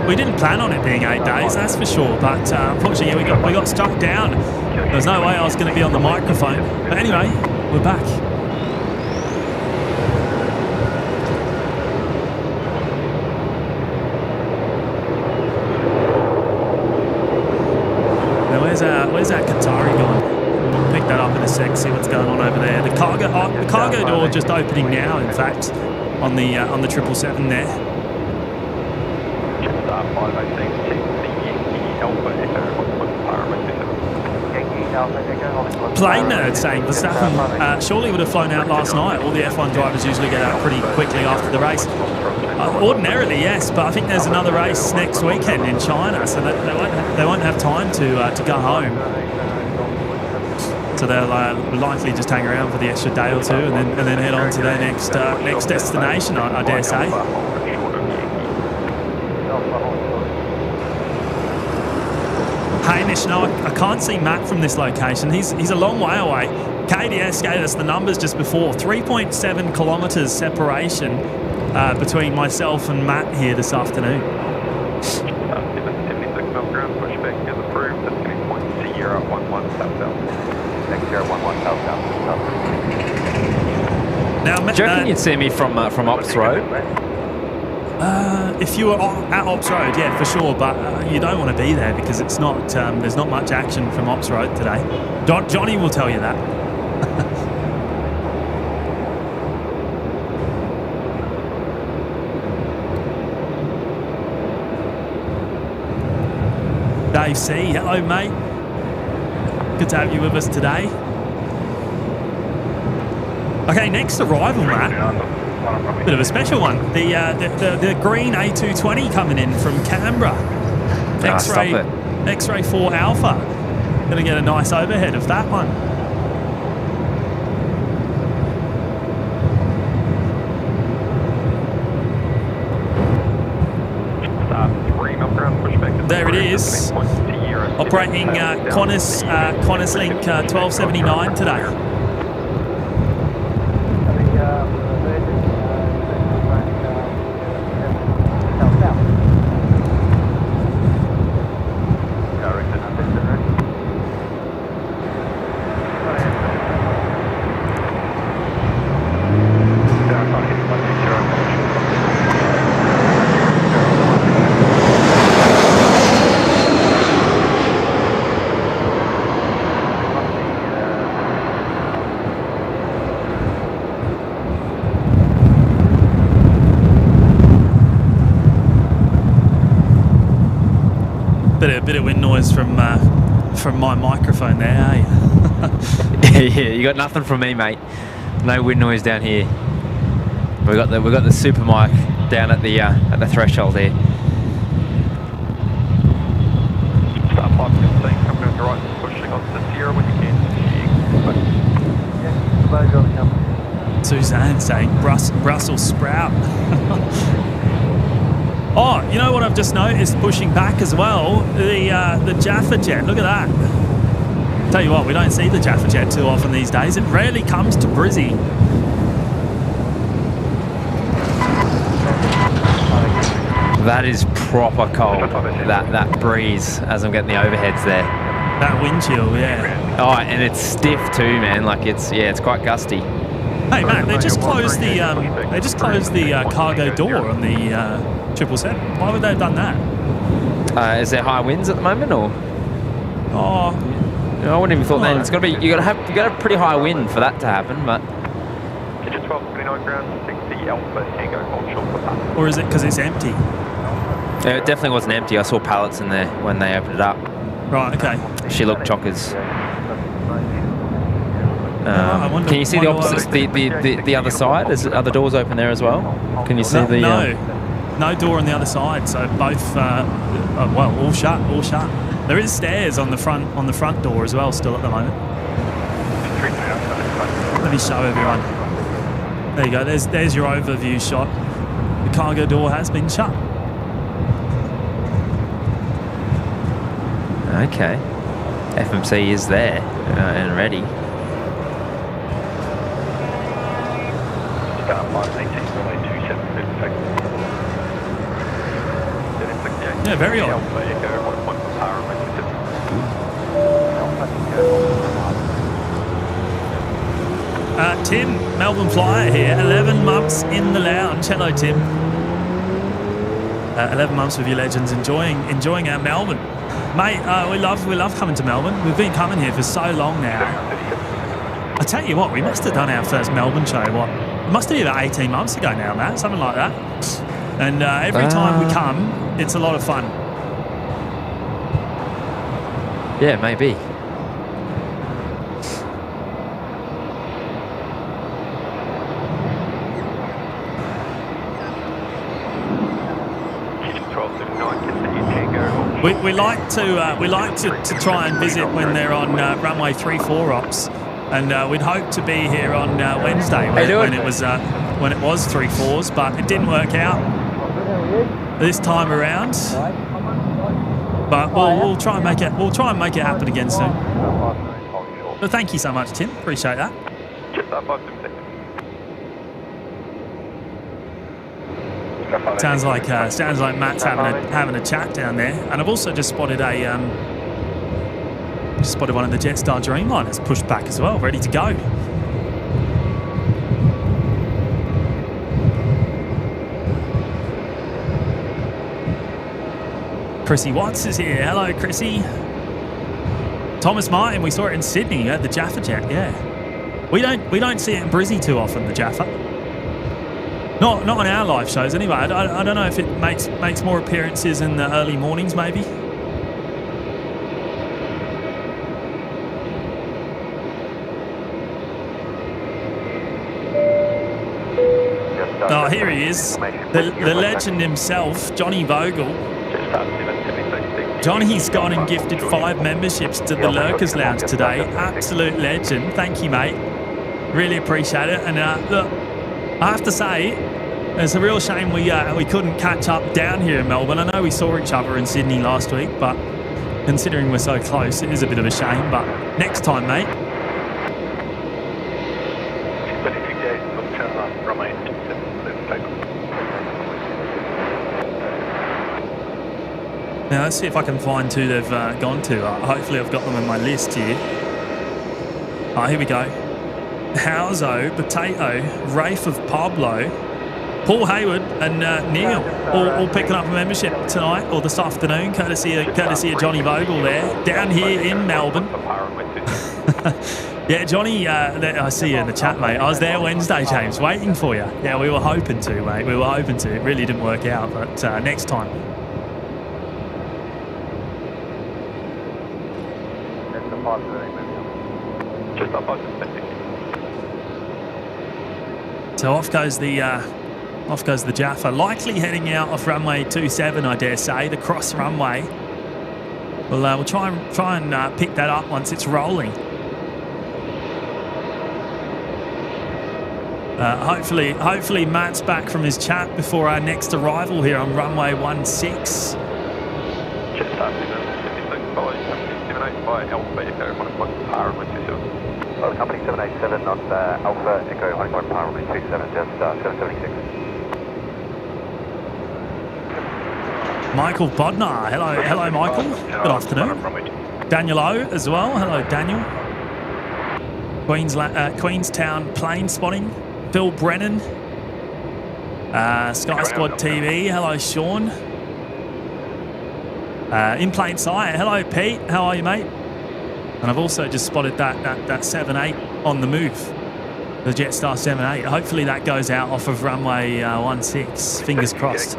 We didn't plan on it being 8 days, that's for sure. But unfortunately, we got struck down. There was no way I was going to be on the microphone. But anyway, we're back. Now where's our Qatari gone? We'll pick that up in a sec. See what's going on over there. The cargo door just opening now. In fact, on the 777 there. Plane nerd saying Verstappen surely would have flown out last night. All the F1 drivers usually get out pretty quickly after the race. Ordinarily, yes, but I think there's another race next weekend in China, so they won't have time to go home. So they'll likely just hang around for the extra day or two, and then head on to their next destination. I dare say. Hamish, no, I can't see Matt from this location. He's a long way away. KDS gave us the numbers just before. 3.7 kilometres separation between myself and Matt here this afternoon. Now, do you reckon you'd see me from Ops Road? If you were at Ops Road, yeah, for sure, but you don't want to be there because it's not. There's not much action from Ops Road today. Johnny will tell you that. Dave C, hello, mate. Good to have you with us today. Okay, next arrival, Matt. Bit of a special one. The green A220 coming in from Canberra. X-Ray 4 Alpha. Gonna get a nice overhead of that one. There it is. Operating Qantas Link 1279 today. Bit of wind noise from my microphone there, eh? Yeah, you got nothing from me, mate. No wind noise down here. We got the super mic down at the threshold there. Start 515, come down to right, pushing on to Sierra when you can. Suzanne saying Brussels sprout. Oh, you know what I've just noticed pushing back as well? The Jaffa jet. Look at that. Tell you what, we don't see the Jaffa jet too often these days. It rarely comes to Brizzy. That is proper cold. That breeze as I'm getting the overheads there. That wind chill, yeah. Oh, and it's stiff too, man. Like it's quite gusty. Hey Matt, they just closed the cargo door on the 777. Why would they have done that? Is there high winds at the moment, or? Oh, I wouldn't even thought that. It's got to be. You got to have pretty high wind for that to happen, but. Digit 1229 ground 60 Alpha Tango onshore for that. or is it because it's empty? It definitely wasn't empty. I saw pallets in there when they opened it up. Right. Okay. She looked chockers. I wonder Can you see the opposite, the other side? Are the doors open there as well? Can you see the? No door on the other side. So both, well, all shut. There is stairs on the front door as well, still at the moment. Let me show everyone. There you go. There's your overview shot. The cargo door has been shut. Okay. FMC is there and ready. Yeah, very odd. Tim, Melbourne Flyer here, 11 months in the lounge. Hello, Tim. 11 months with your legends, enjoying our Melbourne. Mate, we love coming to Melbourne. We've been coming here for so long now. I tell you what, we must have done our first Melbourne show, it must be about 18 months ago now, Matt, something like that. And every time we come, it's a lot of fun. Yeah, maybe. We like to try and visit when they're on runway 34 ops, and we'd hope to be here on Wednesday when it was 3-4s, but it didn't work out this time around. But we'll try and make it. We'll try and make it happen again soon. But thank you so much, Tim. Appreciate that. Sounds like Matt's having a chat down there, and I've also just spotted one of the Jetstar Dreamliners pushed back as well, ready to go. Chrissy Watts is here. Hello, Chrissy. Thomas Martin, we saw it in Sydney at the Jaffa Jet. Yeah, we don't see it in Brizzy too often. The Jaffa. Not on our live shows anyway. I don't know if it makes more appearances in the early mornings maybe. Oh, here he is. The legend himself, Johnny Vogel. Johnny's gone and gifted 5 memberships to the Lurkers Lounge today. Absolute legend. Thank you, mate. Really appreciate it. And look, I have to say, it's a real shame we couldn't catch up down here in Melbourne. I know we saw each other in Sydney last week, but considering we're so close, it is a bit of a shame. But next time, mate. Now let's see if I can find who they've gone to. Hopefully I've got them on my list here. Here we go. Hauzo, Potato, Rafe of Pablo, Paul Hayward and Neil all picking up a membership tonight or this afternoon, courtesy of Johnny Vogel there, down here in Melbourne. Yeah, Johnny, I see you in the chat, mate. I was there Wednesday, James, waiting for you. Yeah, we were hoping to, mate. We were hoping to. It really didn't work out, but next time. So off goes the Jaffa, likely heading out off runway 27, I dare say, the cross runway. We'll try and pick that up once it's rolling. Hopefully Matt's back from his chat before our next arrival here on runway 16. Just start 76 by 78 by Alpha Echo 1.1 power runway 27. Oh, company 787 on Alpha Echo 1.1 power runway 27, just 776. Michael Bodnar, hello Michael, good afternoon. Daniel O as well, hello Daniel. Queenstown plane spotting, Phil Brennan, Sky Squad TV, hello Sean. In plain sight, hello Pete, how are you mate? And I've also just spotted that 7-8 on the move, the Jetstar 7-8. Hopefully that goes out off of runway 16, fingers crossed.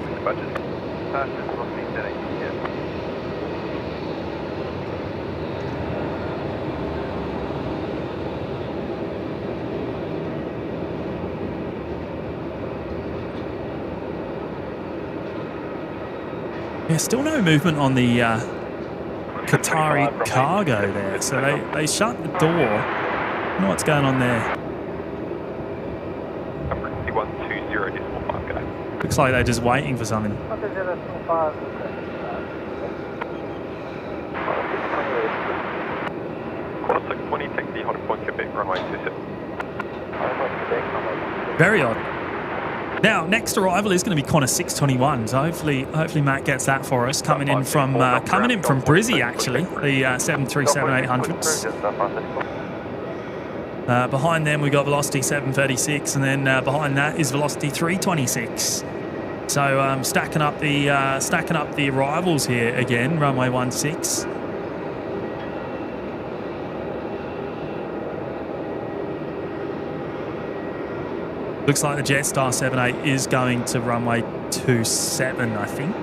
There's still no movement on the Qatari cargo there, so they shut the door. I don't know what's going on there. Looks like they're just waiting for something. Very odd. Now, next arrival is going to be Qantas 621, so hopefully Matt gets that for us. Coming in from Brizzy actually, the 737-800s. Behind them we got Velocity 736, and then behind that is Velocity 326. So stacking up the arrivals here again, runway 16. Looks like the Jetstar 7-8 is going to runway 27, I think.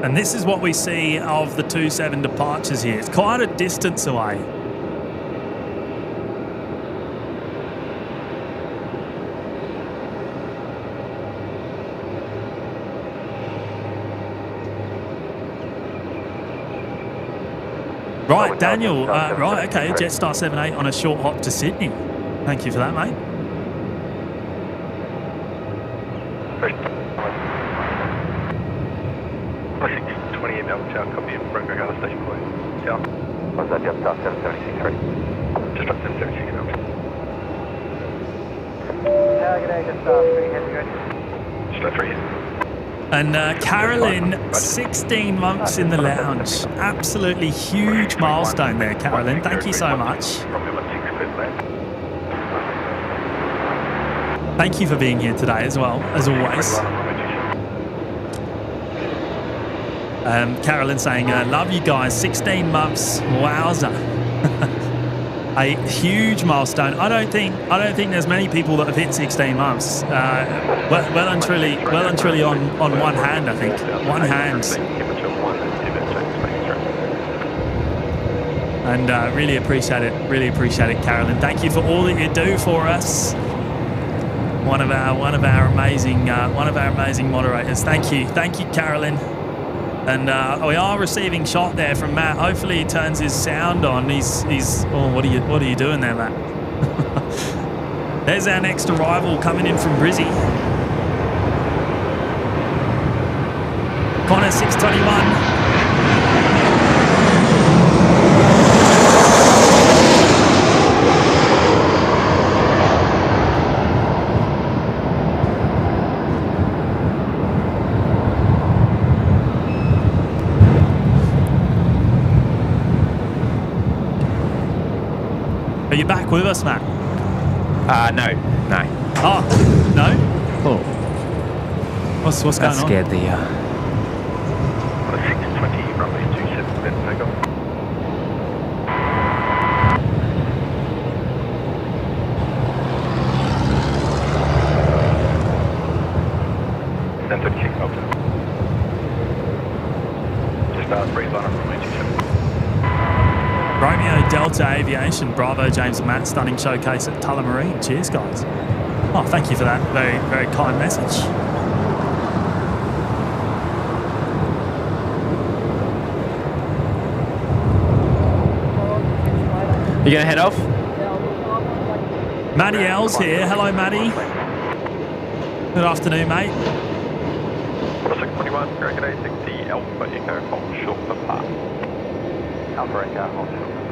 And this is what we see of the 27 departures here. It's quite a distance away. Right, Daniel. Right, okay. Jetstar 7-8 on a short hop to Sydney. Thank you for that, mate. Copy of Runway station for you. Yeah. What's that, Jetstar 776 ready? Just drop 776 now. Yeah, good day, Jetstar 3 heavy ready. Just 3 here. And Carolyn, 16 months in the lounge. Absolutely huge milestone there, Carolyn. Thank you so much. Thank you for being here today as well, as always. Carolyn saying, love you guys, 16 months, wowza. A huge milestone. I don't think there's many people that have hit 16 months. Well and truly on one hand, I think. One hand. And really appreciate it, Carolyn. Thank you for all that you do for us. One of our amazing moderators. Thank you, Carolyn. And we are receiving shot there from Matt. Hopefully he turns his sound on. He's oh, what are you doing there, Matt? There's our next arrival coming in from Brizzy. Qantas 621. Are you back with us, Matt? No. Oh, no? Oh. What's going on? That scared the... 620, runway 27, then takeoff. Then 30 kickoff. Just breeze line up runway 27. Romeo Delta Aviation, Bravo James Matt, stunning showcase at Tullamarine. Cheers, guys. Oh, thank you for that very, very kind message. You gonna head off? Matty L's here. Hello, Matty. Good afternoon, mate. 621, Grand A60, Alpha Echo, hold short for pass. Alpha Echo, hold short for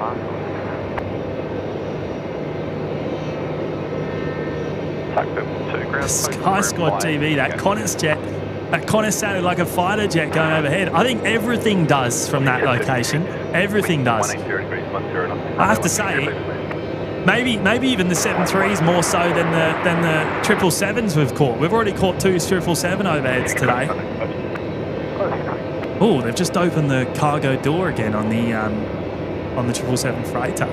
pass. Sky Squad TV, that Qantas jet. That Qantas sounded like a fighter jet going overhead. I think everything does from that location. Everything does. I have to say, maybe even the 73s more so than the 777s we've caught. We've already caught 2 777 overheads today. Oh, they've just opened the cargo door again on the 777 freighter.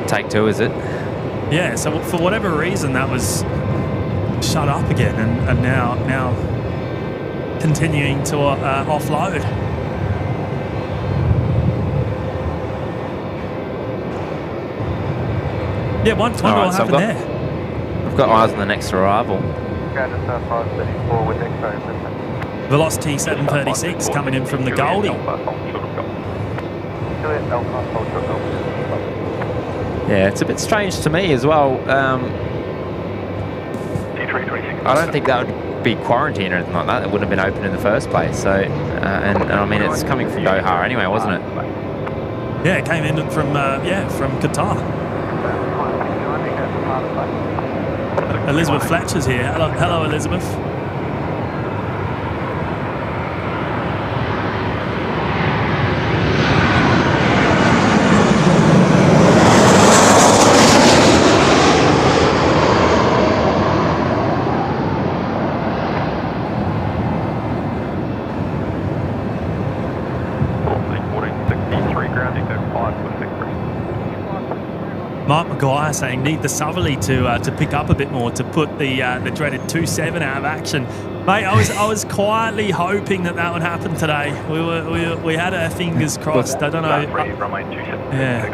Take 2, is it? Yeah, so for whatever reason that was shut up again and now continuing to offload. Yeah, one will happen there. I've got eyes on the next arrival. Velocity 736 coming in from the Goldie. Yeah, it's a bit strange to me as well. I don't think that would be quarantine or anything like that. It wouldn't have been open in the first place. So, and I mean, it's coming from Doha anyway, wasn't it? Yeah, it came in from Qatar. Elizabeth Fletcher's here. Hello, Elizabeth. Mark Maguire saying need the southerly to pick up a bit more to put the dreaded 2-7 out of action. Mate, I was quietly hoping that would happen today. We had our fingers crossed. I don't know. Yeah.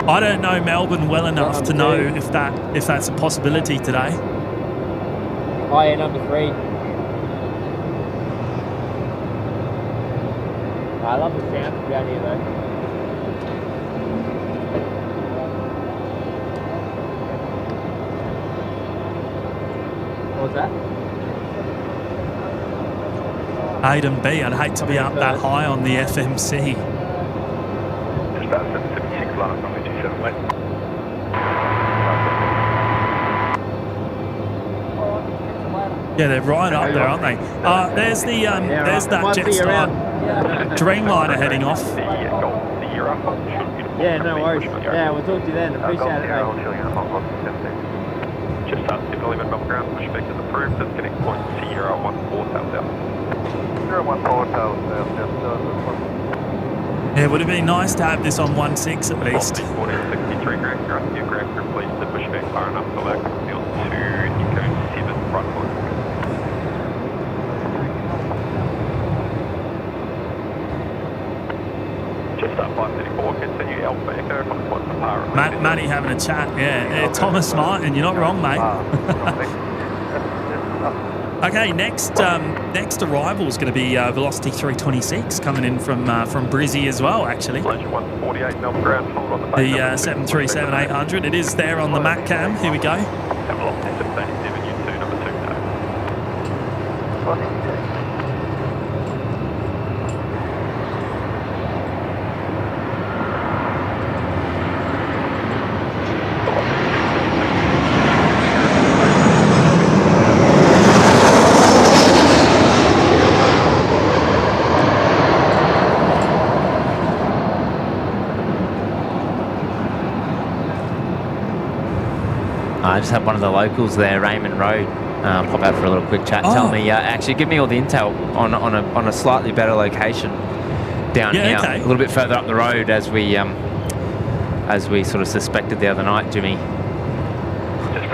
I don't know Melbourne well enough to know if that's a possibility today. Oh yeah, number 3. I love the sound around here though. What was that? Aiden B, I'd hate to be up that high on the FMC. Just about 776 last on the 27 west. Yeah, they're right up there, aren't they? There's that Jetstar Dreamliner heading off. Yeah, no worries. Yeah, we'll talk to you then. Appreciate it, mate. Just signaling at Melbourne ground, push back to the approved, disconnect point 014 tails out. 014 tails out. Yeah, it would have been nice to have this on 1.6 at least. 63 ground crew, please to push back far enough to allow field 2, Eco 7 front line. Just up 534, continue Alpha Echo, point to par. Matty having a chat, yeah. Thomas Martin, you're not wrong, mate. Okay, next arrival is going to be Velocity 326 coming in from Brizzy as well, actually. The 737-800, it is there on the Mac cam. Here we go. I just had one of the locals there, Raymond Road, pop out for a little quick chat. Tell me, actually, give me all the intel on a slightly better location down here, a little bit further up the road, as we sort of suspected the other night, Jimmy.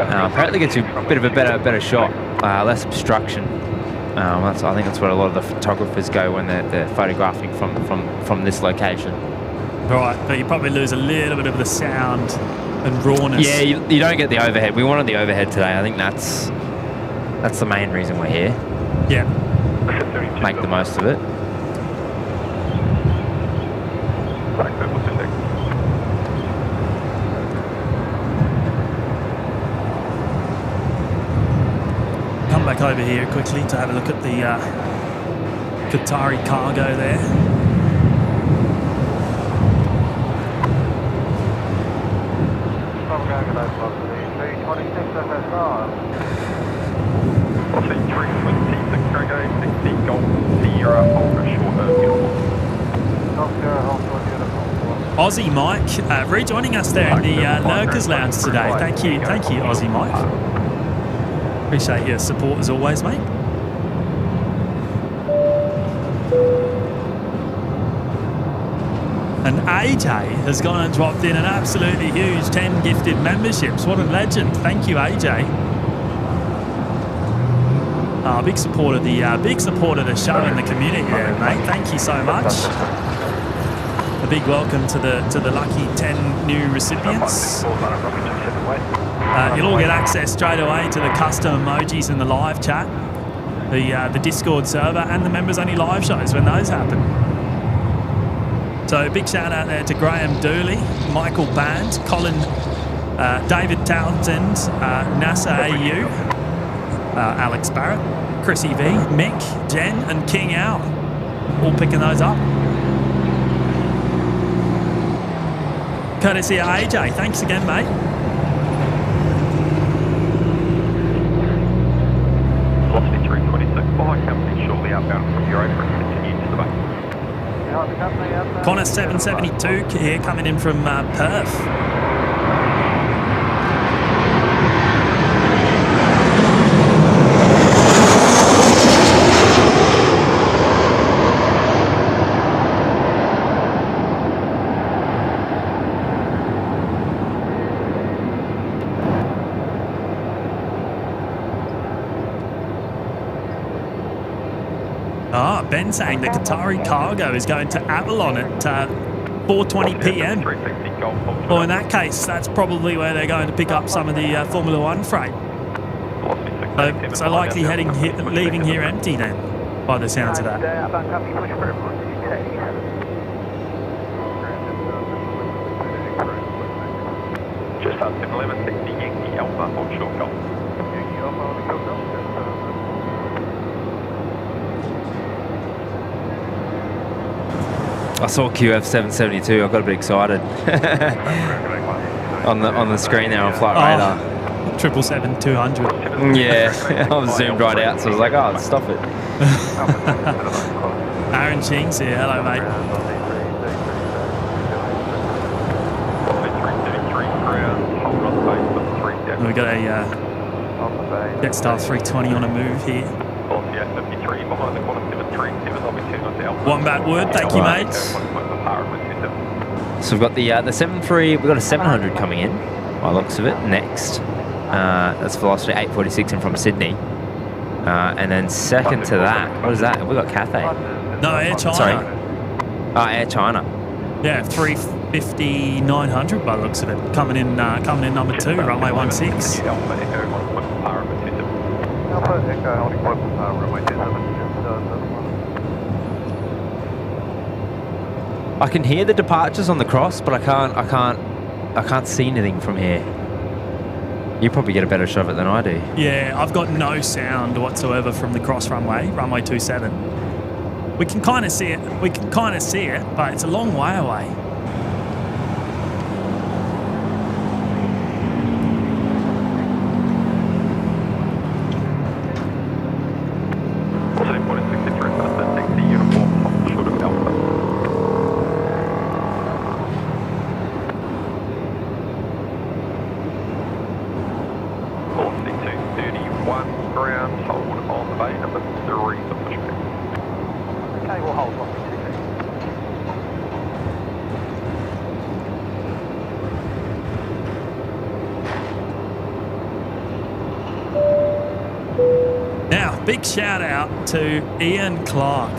Apparently, gets you a bit of a better shot, less obstruction. I think that's what a lot of the photographers go when they're photographing from this location. Right, but you probably lose a little bit of the sound and rawness. Yeah, you don't get the overhead. We wanted the overhead today. I think that's the main reason we're here. Yeah. make the most of it. Come back over here quickly to have a look at the Qatari cargo there. Aussie Mike rejoining us there in the Lurkers Lounge today. Thank you, Aussie Mike. Appreciate your support as always, mate. And AJ has gone and dropped in an absolutely huge 10 gifted memberships. What a legend. Thank you, AJ. Big support of the show and the community there, mate. Thank you so much. A big welcome to the lucky 10 new recipients. You'll all get access straight away to the custom emojis in the live chat, the Discord server, and the members only live shows when those happen. So big shout out there to Graham Dooley, Michael Band, Colin, David Townsend, NASA AU, Alex Barrett, Chrissy V, Mick, Jen, and King Al, all picking those up. Courtesy of AJ. Thanks again, mate. Velocity 326, flight company shortly outbound from Euro for continue to the bay. Connor 772 here coming in from Perth. Ben saying the Qatari cargo is going to Avalon at 4:20 p.m. Well, in that case, that's probably where they're going to pick up some of the Formula One freight. So likely leaving here empty then, by the sounds of that. Just up to 1160 Yankee Alpha on short golf. Yankee Alpha on the golf. I saw QF 772. I got a bit excited on the screen there on flight radar. 777-200. Yeah, I was zoomed right out, so I was like, oh, stop it. Aaron Chinks here. Hello, mate. We've got a Jetstar 320 on a move here. Wombat Wood, thank you, mate. So we've got the 73. We've got a 700 coming in, by the looks of it. Next, that's velocity 846 in from Sydney, and then second to that, what is that? We got Cathay. No, Air China. Sorry, Air China. Yeah, 350-900 by the looks of it. Coming in number 2, runway 16. I can hear the departures on the cross, but I can't see anything from here. You probably get a better shot of it than I do. Yeah, I've got no sound whatsoever from the cross runway 27. We can kind of see it. But it's a long way away. Big shout out to Ian Clark.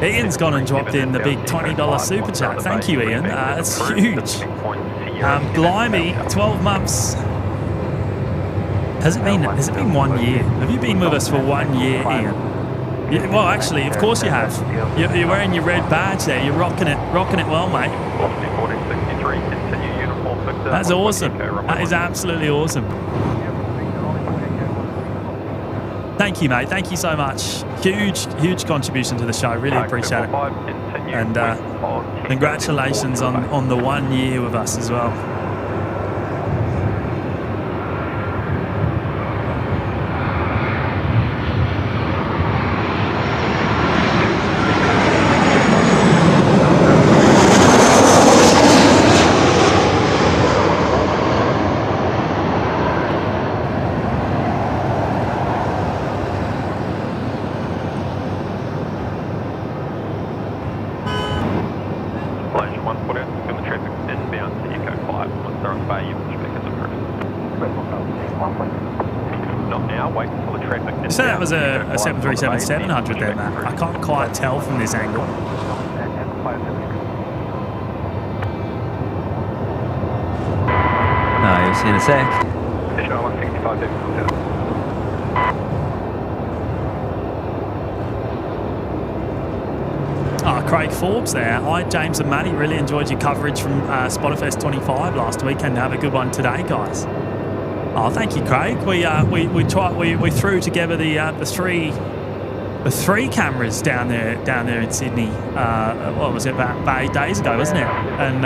Ian's gone and dropped in the big $20 super chat. Thank you, Ian. That's huge. Blimey, 12 months. Has it been 1 year? Have you been with us for 1 year, Ian? Yeah, well, actually, of course you have. You're wearing your red badge there. You're rocking it well, mate. Velocity 1463, continue uniform Victor. That's awesome. That is absolutely awesome. Thank you, mate. Thank you so much. Huge contribution to the show. Really appreciate it. And congratulations on the 1 year with us as well. So that was a 737-700 there, Matt. I can't quite tell from this angle. No, you'll see in a sec. Craig Forbes there. Hi, James and Matty. Really enjoyed your coverage from Spotterfest 25 last week, and have a good one today, guys. Oh, thank you, Craig. We threw together the three cameras down there in Sydney. What was it, about 8 days ago, wasn't it? And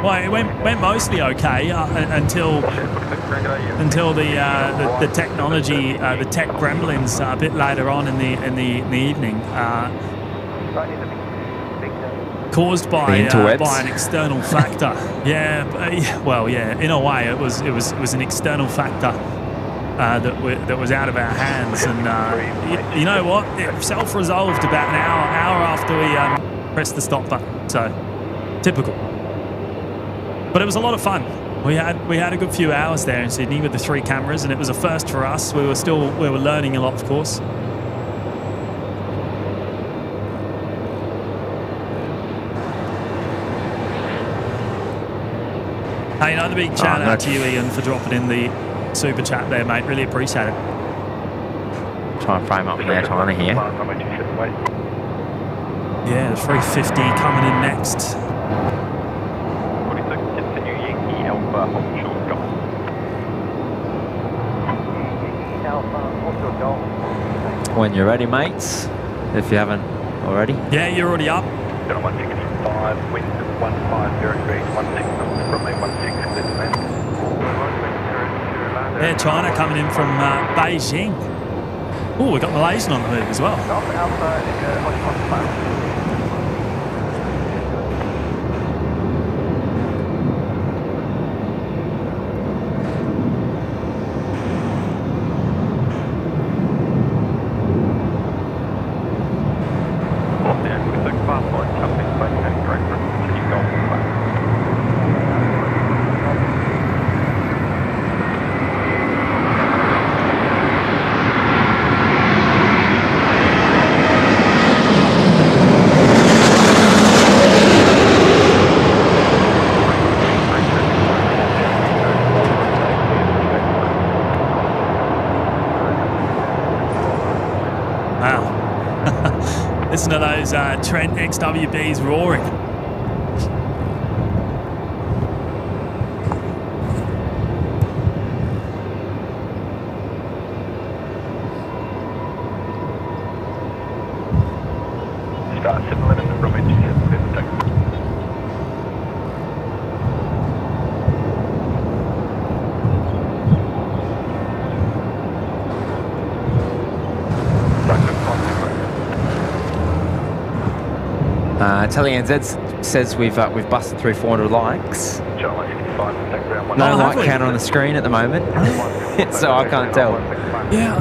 well, it went mostly okay until the technology, the tech gremlins a bit later on in the evening. Caused by an external factor. Yeah, in a way, it was an external factor that was out of our hands, and you know what? It self-resolved about an hour after we pressed the stop button. So typical. But it was a lot of fun. We had a good few hours there in Sydney with the 3 cameras, and it was a first for us. We were learning a lot, of course. Hey, another big shout out to you, Ian, for dropping in the super chat there, mate. Really appreciate it. Try and frame up there, China here. Yeah, the 350 coming in next. 46, continue Yankee Alpha, hold short golf. When you're ready, mates, if you haven't already. Yeah, you're already up. 165, wind 150 degrees, 16 knots, runway 16, clear to land. Yeah, China coming in from Beijing. Oh, we've got Malaysian on the move as well. Listen to those Trent XWBs roaring. Start 7 minutes from engine 7 minutes, take. TeleNZ says we've busted through 400 likes. No Oh, have like we? counter on the screen at the moment, so I can't tell. Yeah,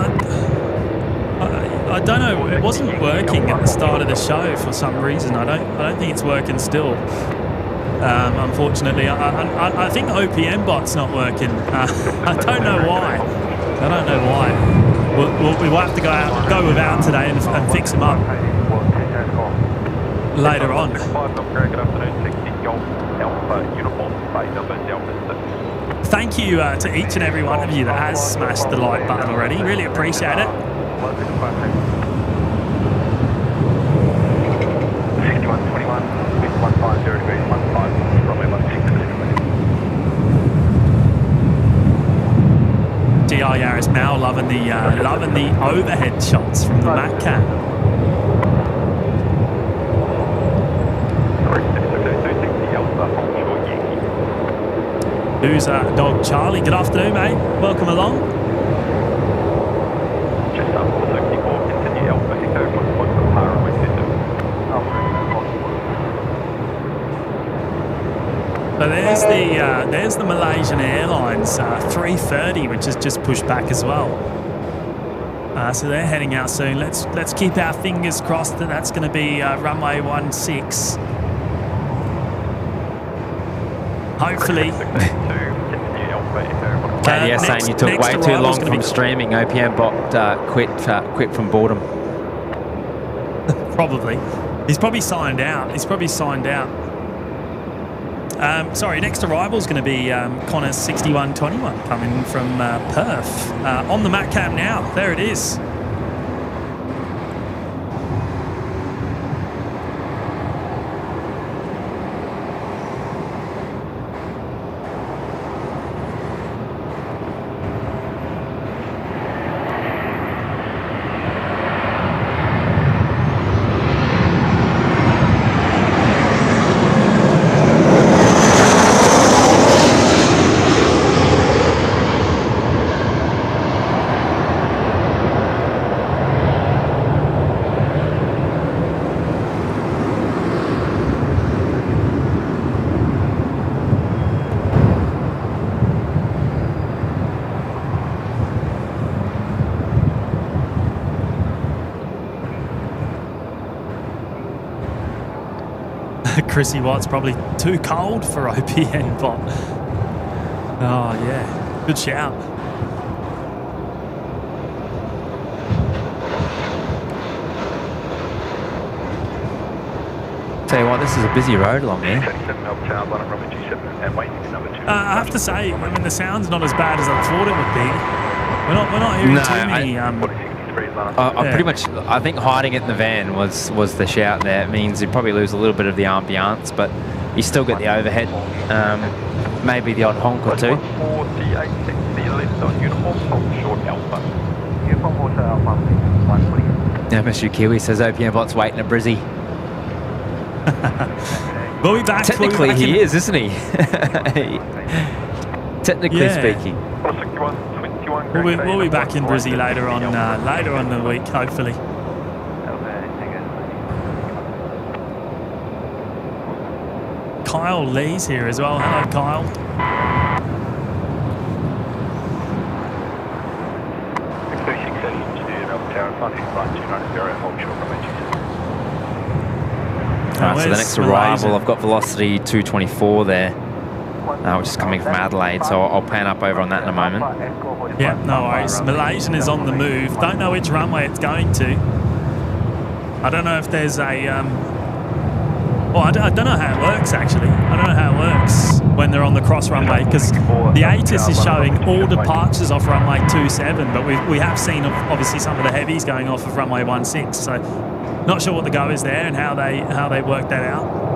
I don't know. It wasn't working at the start of the show for some reason. I don't think it's working still. Unfortunately, I think OPM bot's not working. I don't know why. We will have to go without today and fix them up later on. Thank you to each and every one of you that has smashed the like button already. Really appreciate it. GR Yaris Mal loving the overhead shots from the Mac cam. Who's Dog Charlie? Good afternoon, mate. Welcome along. Just up 464, continue Alpha Echo, point for power runway system. So there's the Malaysian Airlines 330, which has just pushed back as well. So they're heading out soon. Let's keep our fingers crossed that that's going to be runway 16. Hopefully. KDS saying you took way too long from streaming. OPM bot quit from boredom. Probably. He's probably signed out. Sorry, next arrival is going to be Connor 6121 coming from Perth. On the Mac cam now. There it is. Chrissy Watt's probably too cold for OPN bot. Oh yeah, good shout. Tell you what, this is a busy road along here. I have to say, I mean, the sound's not as bad as I thought it would be. We're not hearing too many. Pretty much, I think hiding it in the van was the shout there. It means you probably lose a little bit of the ambiance, but you still get the overhead. Maybe the odd honk or two. Now, Mr. Kiwi says OPM bot's waiting at Brizzy. We'll be back. Technically, he is, isn't he? Technically speaking. We'll be back in Brizzy later on the week, hopefully. Kyle Lee's here as well. Hello, Kyle. Right, so the next arrival, I've got velocity 224 there, which is coming from Adelaide, so I'll pan up over on that in a moment. Yeah, no worries. Malaysian is on the move. Don't know which runway it's going to. I don't know if there's a... I don't know how it works, actually. I don't know how it works when they're on the cross runway, because the ATC is showing all departures off runway 27, but we have seen, obviously, some of the heavies going off of runway 16, so not sure what the go is there and how they work that out.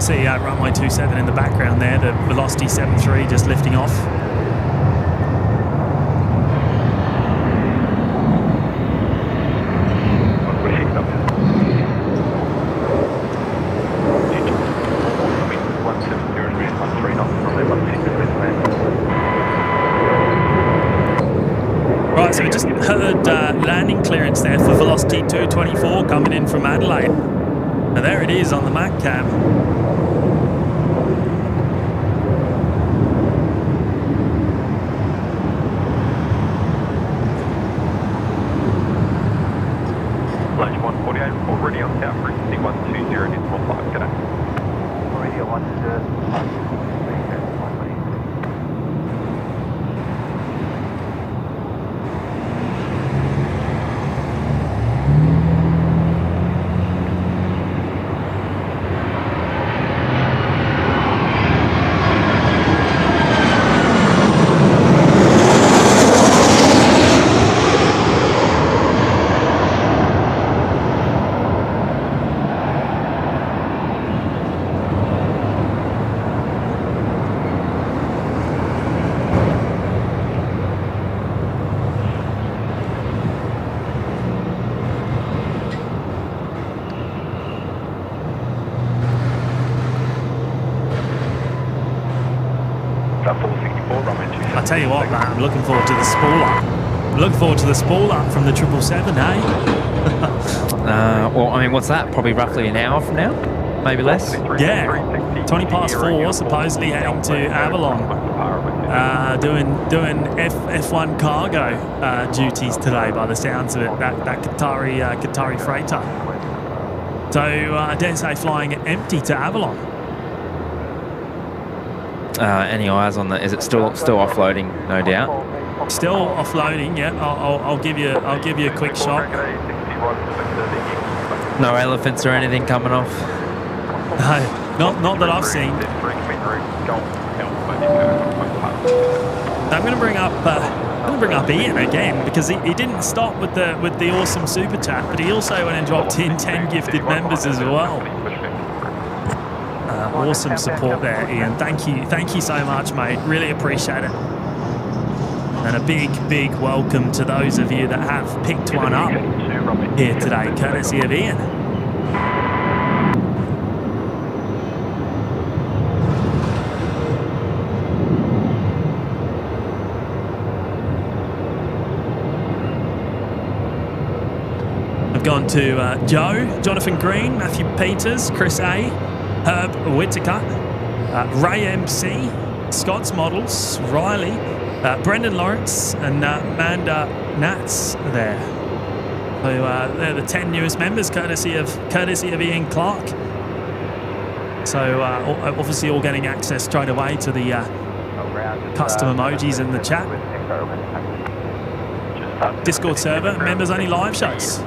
See runway 27 in the background there, the velocity 73 just lifting off. Right, so we just heard landing clearance there for velocity 224 coming in from Adelaide. Now there it is on the Mac cam. Already on south frequency 120 decimal 5, g'day. Already on 120. tell you what, man, I'm looking forward to the spool up. I'm looking forward to the spool up from the 777, eh? Well, I mean, what's that? Probably roughly an hour from now? Maybe less? Yeah, 20 past 4, supposedly heading to Avalon. Doing F1 cargo duties today by the sounds of it, that Qatari freighter. So I dare say flying it empty to Avalon. Any eyes on that? Is it still offloading? No doubt. Still offloading. Yeah, I'll give you a quick shot. No elephants or anything coming off. No, not that I've seen. I'm going to bring up Ian again because he didn't stop with the awesome super chat, but he also went and dropped in 10 gifted members as well. Awesome support there, Ian. Thank you so much, mate. Really appreciate it. And a big welcome to those of you that have picked one up here today, courtesy of Ian. I've gone to Joe, Jonathan Green, Matthew Peters, Chris A, Herb Whittaker, Ray MC, Scott's Models, Riley, Brendan Lawrence, and Amanda Nats there. So they're the 10 newest members, courtesy of Ian Clark. So obviously all getting access straight away to the custom emojis in the chat. Discord server, members only live shows.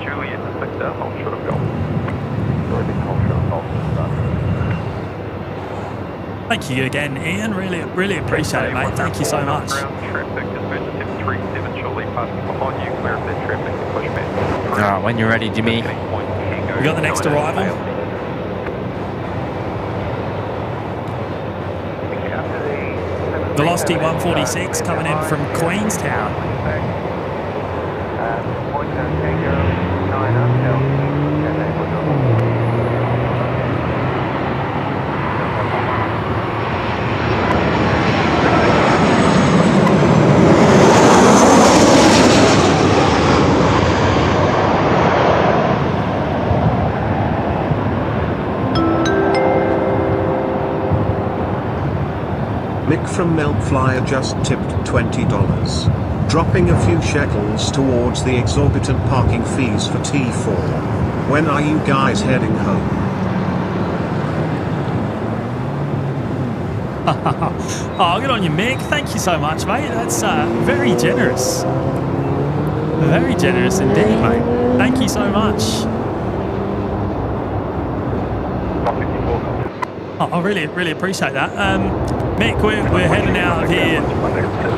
Thank you again, Ian. Really appreciate it, mate. Thank you so much. When you're ready, Jimmy. We got the next arrival. Velocity 146 coming in from Queenstown. Mick from Meltflyer just tipped $20, dropping a few shekels towards the exorbitant parking fees for T4. When are you guys heading home? Oh, good on you, Mick. Thank you so much, mate. That's very generous. Very generous indeed, mate. Thank you so much. Oh, I really appreciate that. Mick, we're heading out of here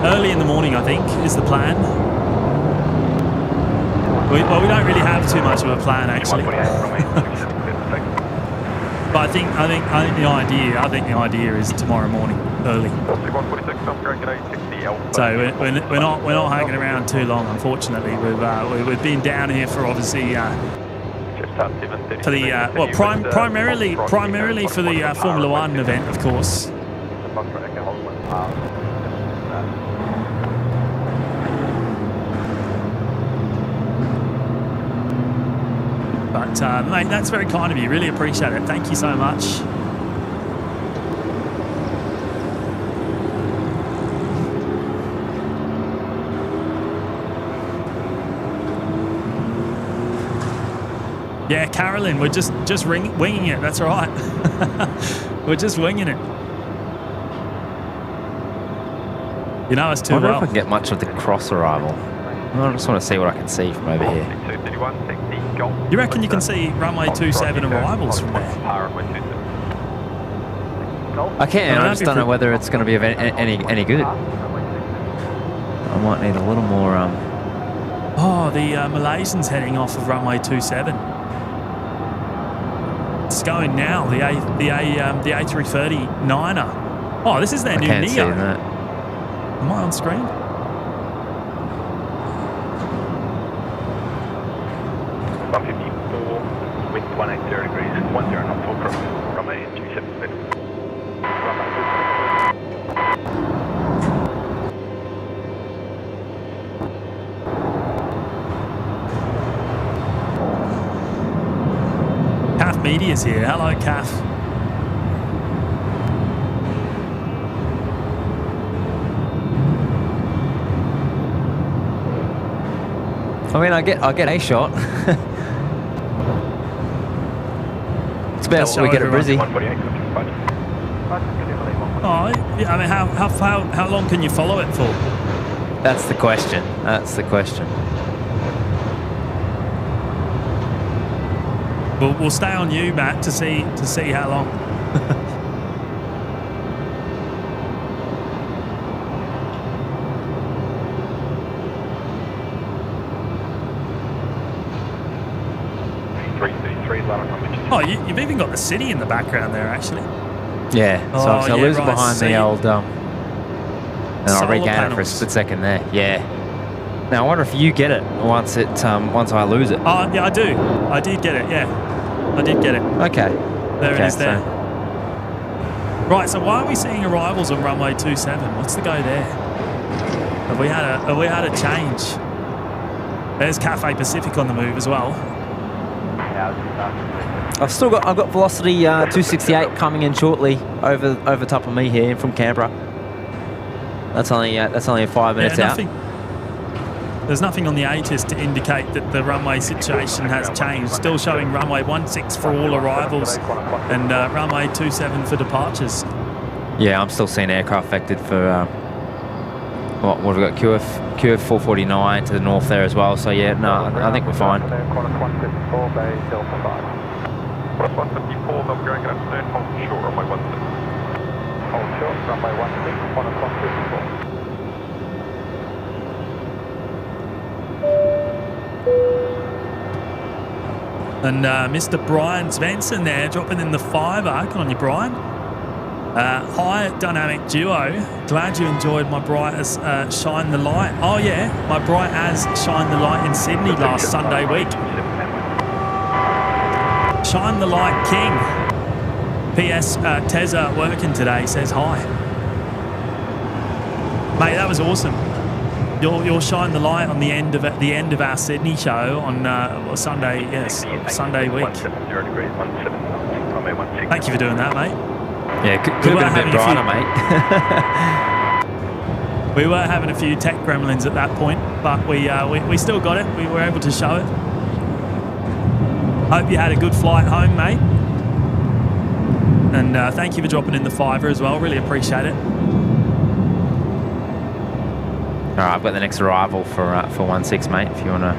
early in the morning, I think, is the plan. We don't really have too much of a plan, actually. But I think the idea is tomorrow morning, early. So we're not hanging around too long, unfortunately. We've been down here for obviously for the primarily for the Formula One event, of course. But mate, that's very kind of you. Really appreciate it. Thank you so much. Yeah, Carolyn, we're just winging it. That's right. We're just winging it. You know us too well. I wonder if I can get much of the cross arrival. I just want to see what I can see from over here. You reckon you can see runway 27 arrivals from there? I can. I just don't know whether it's going to be any good. I might need a little more. Oh, the Malaysians heading off of runway 27. It's going now. The A330-9er. Oh, this is their new Neo. See that. Am I on screen? With 180 degrees, 10 knots over from a G7. media's here. Hello, Kath. I mean, I get a shot. It's about Let's what we show get at Brizzy. Oh, yeah, I mean, how long can you follow it for? That's the question. That's the question. We'll stay on you, Matt, to see how long. Oh, you've even got the city in the background there, actually. Yeah. Oh, So I yeah, lose it right, behind see. the old. And I'll Solar regain it for a panels. split second there. Yeah. Now I wonder if you get it once I lose it. Oh, yeah, I do. I did get it, yeah. I did get it. Okay. There it Okay, is there. Right, so why are we seeing arrivals on runway 27? What's the go there? Have we had a change? There's Cathay Pacific on the move as well. I've got velocity 268 coming in shortly over top of me here from Canberra. That's only 5 minutes out. There's nothing on the ATC to indicate that the runway situation has changed. Still showing runway 16 for all arrivals and runway 27 for departures. Yeah, I'm still seeing aircraft affected for what have we got? QF 449 to the north there as well. So yeah, no, I think we're fine. 154, Melbourne, good afternoon. Hold short, runway 16. Hold short, runway 16, 154. And Mr. Brian Svensson there dropping in the 5-er. Good on you, Brian. Hi, dynamic duo. Glad you enjoyed my bright as Shine the Light. Oh yeah, my bright as Shine the Light in Sydney last Sunday week. Shine the Light King. P.S. Tezza working today says hi. Mate, that was awesome. You'll shine the light on the end of our Sydney show on Sunday. Yes, Sunday week. Thank you for doing that, mate. Yeah, could have been a bit brighter, mate. We were having a few tech gremlins at that point, but we still got it. We were able to show it. Hope you had a good flight home, mate. And thank you for dropping in the 5-er as well. Really appreciate it. All right, I've got the next arrival for 16, mate. If you want to.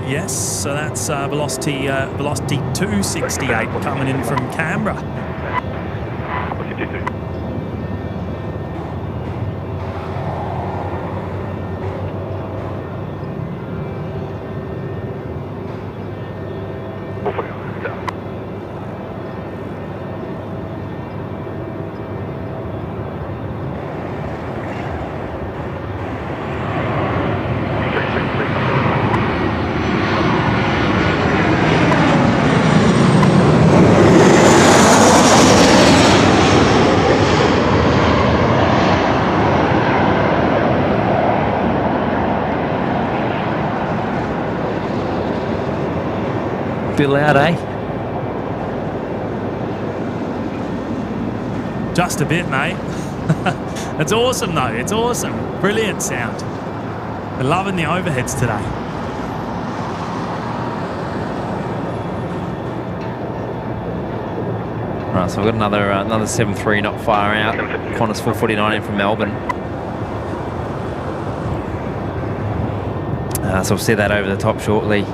Yes, so that's velocity 268 coming in from Canberra. Bit loud, eh? Just a bit, mate. It's awesome, though. It's awesome. Brilliant sound. We're loving the overheads today. Right, so we've got another 7-3 not far out. Qantas 449 in from Melbourne. So we'll see that over the top shortly.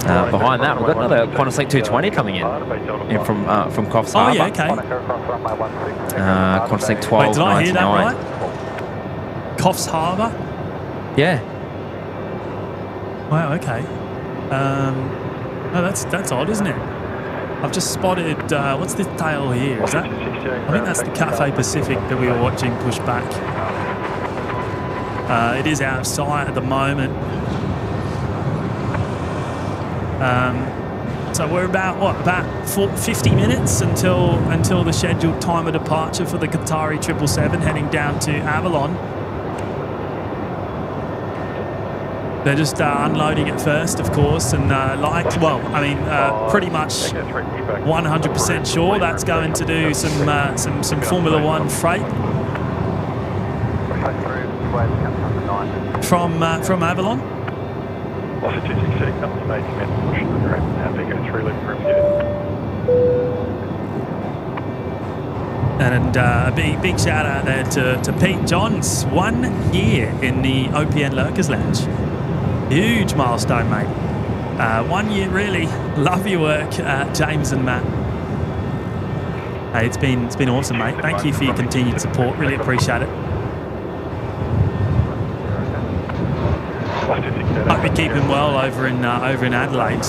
Behind that, we've got another Qantas 220 coming in from Coffs Oh, Harbour. yeah, okay. Qantas Wait, 1299. did I hear that right? Coffs Harbour? Yeah. Wow, okay. No, that's odd, isn't it? I've just spotted, what's this tail here? Is that? I think that's the Cathay Pacific that we were watching push back. It is out of sight at the moment. So we're about 50 minutes until the scheduled time of departure for the Qatari 777 heading down to Avalon. They're just unloading it first, of course, and pretty much 100% sure that's going to do some Formula One freight from Avalon. And a big shout out there to Pete Johns. 1 year in the OPN Lurkers Lounge. Huge milestone, mate. 1 year, really. Love your work, James and Matt. Hey, it's been awesome, mate. Thank you for your continued support. Really appreciate it. Hope you're keeping well over in Adelaide.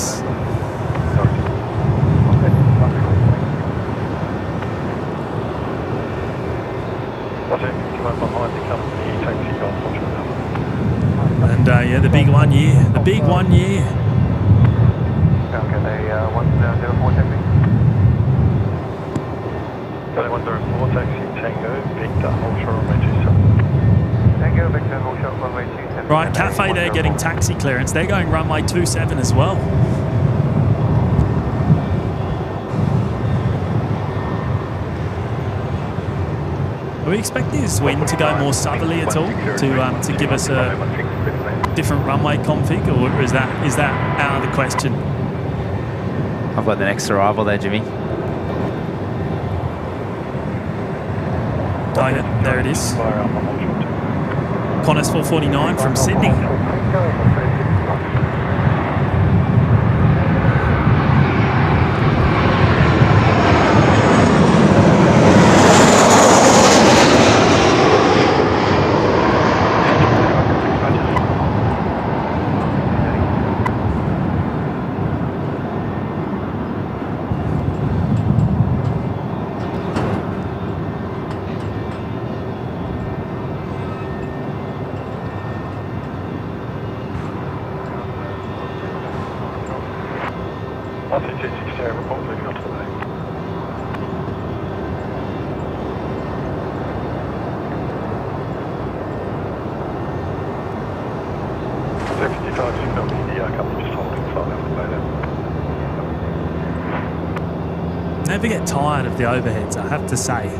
And yeah, the big 1 year. The big 1 year. Okay, they 104 taxi. 104 taxi, Tango, Victor, Ultra, Runway 27. Tango, Victor, Ultra, Runway 27. Right, Cafe, they're getting taxi clearance. They're going runway 27 as well. Are we expecting this wind to go more southerly at all to give us a different runway config, or is that out of the question? I've got the next arrival there, Jimmy. Oh yeah, there it is. Qantas 449 from Sydney. Never get tired of the overheads, I have to say.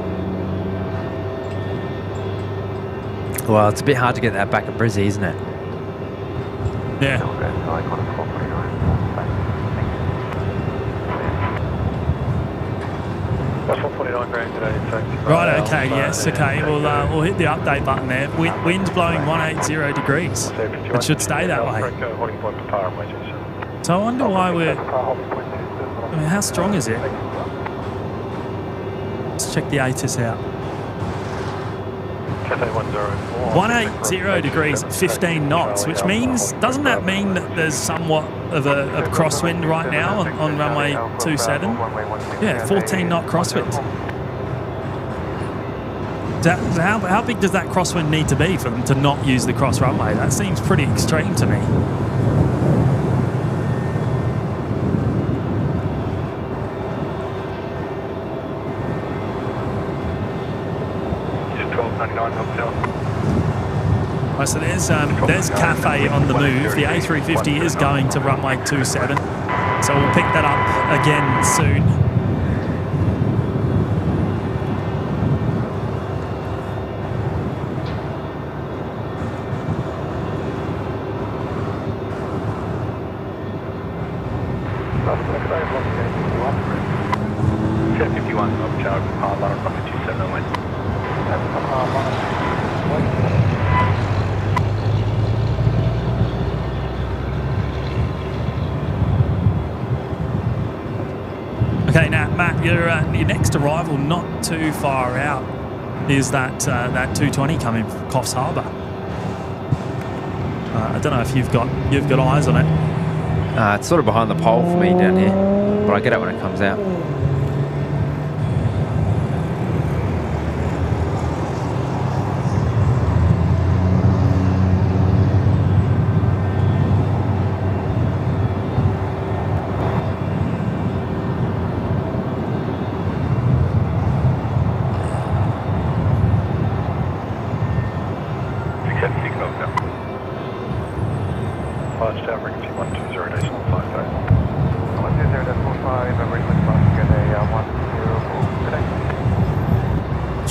Well, it's a bit hard to get that back at Brizzy, isn't it? Yeah. Right, okay, yes, okay. We'll hit the update button there. Wind's blowing 180 degrees. It should stay that way. So I wonder why I mean, how strong is it? Let's check the ATC out. 180 degrees at 15 knots, which means, doesn't that mean that there's somewhat of a crosswind right now on runway 27? Yeah, 14 knot crosswind. How big does that crosswind need to be for them to not use the cross runway? That seems pretty extreme to me. Right, so there's Cafe on the move. The A350 is going to runway 27, so we'll pick that up again soon. Okay, now Matt, your next arrival, not too far out, is that 220 coming from Coffs Harbour. I don't know if you've got eyes on it. It's sort of behind the pole for me down here, but I get it when it comes out.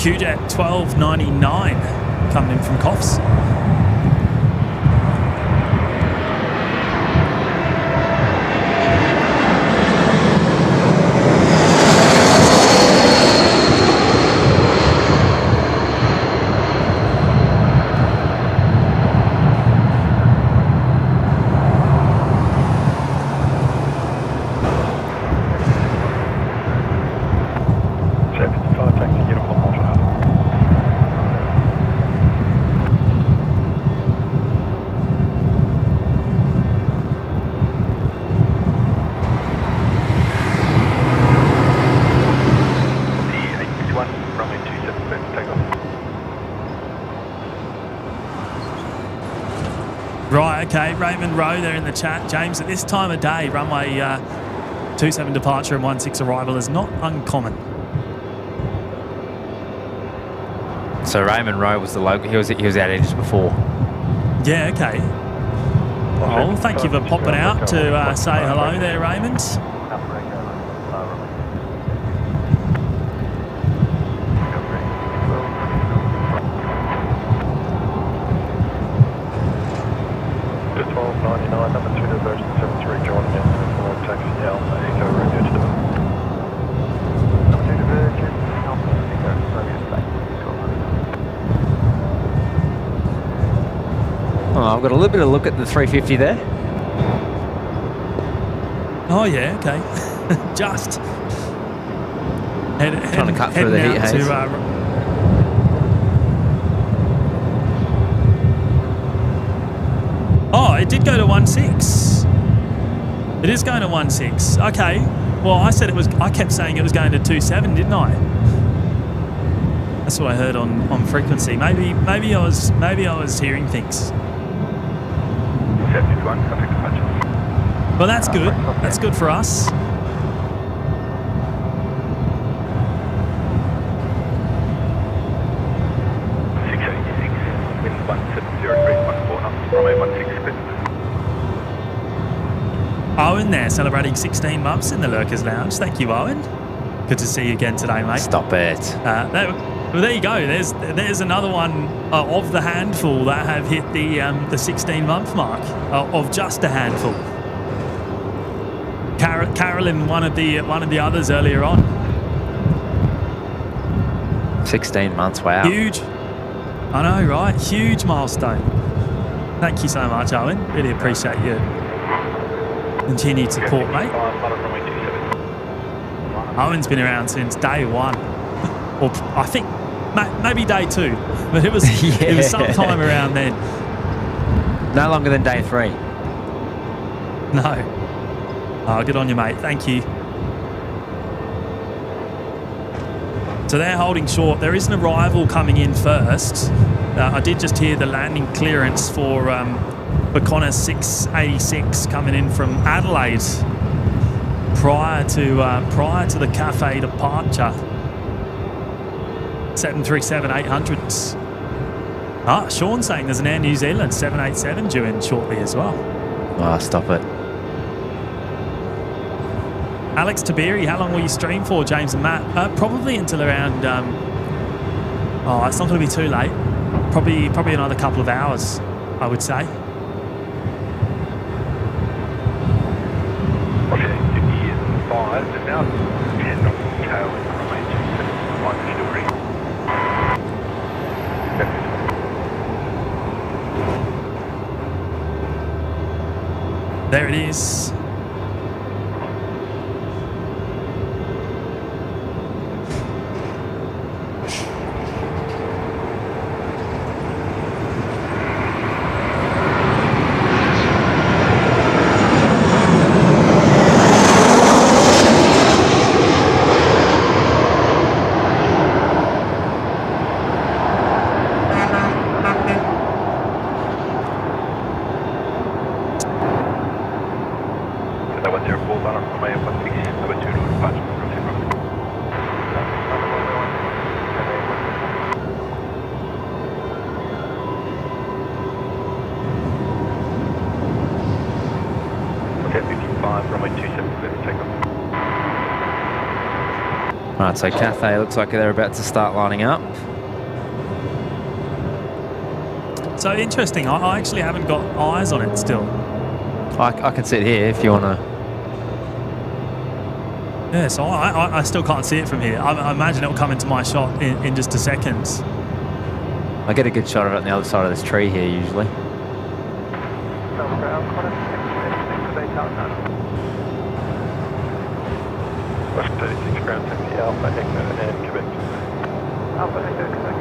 QJet 1299 coming in from Coffs. Right, okay, Raymond Rowe there in the chat. James, at this time of day, runway 27 departure and 16 arrival is not uncommon. So Raymond Rowe was the local. He was out here just before. Yeah, okay. Well, thank you for popping out to say hello there, Raymond. I've got a little bit of a look at the 350 there. Oh yeah, okay. Just trying to cut through the heat haze. Oh, it did go to 16. It is going to 16. Okay. Well, I kept saying it was going to 27, didn't I? That's what I heard on frequency. Maybe I was hearing things. Well, that's good. That's good for us. Owen there, celebrating 16 months in the Lurkers Lounge. Thank you, Owen. Good to see you again today, mate. Stop it. Well, there you go. There's another one of the handful that have hit the 16-month mark of just a handful. Carolyn, one of the others earlier on. 16 months, wow. Huge. I know, right? Huge milestone. Thank you so much, Owen. Really appreciate your continued support, mate. Owen's been around since day one. Or I think maybe day 2, but it was it was sometime around then. No longer than day 3. No. Oh, good on you, mate. Thank you. So they're holding short. There is an arrival coming in first. I did just hear the landing clearance for Qantas 686 coming in from Adelaide prior to the cafe departure. 737-800s. Ah, Sean saying there's an Air New Zealand 787 due in shortly as well. Oh, stop it. Alex Tabiri, how long will you stream for, James and Matt? Probably until around... it's not going to be too late. Probably another couple of hours, I would say. There it is. Right, so Cathay looks like they're about to start lining up. So interesting. I actually haven't got eyes on it still. I can sit here if you want to. Yeah, so I still can't see it from here. I imagine it'll come into my shot in just a second. I get a good shot of it on the other side of this tree here usually. West 36 ground taxi Alpha Echo and Quebec. Alpha Echo, Quebec,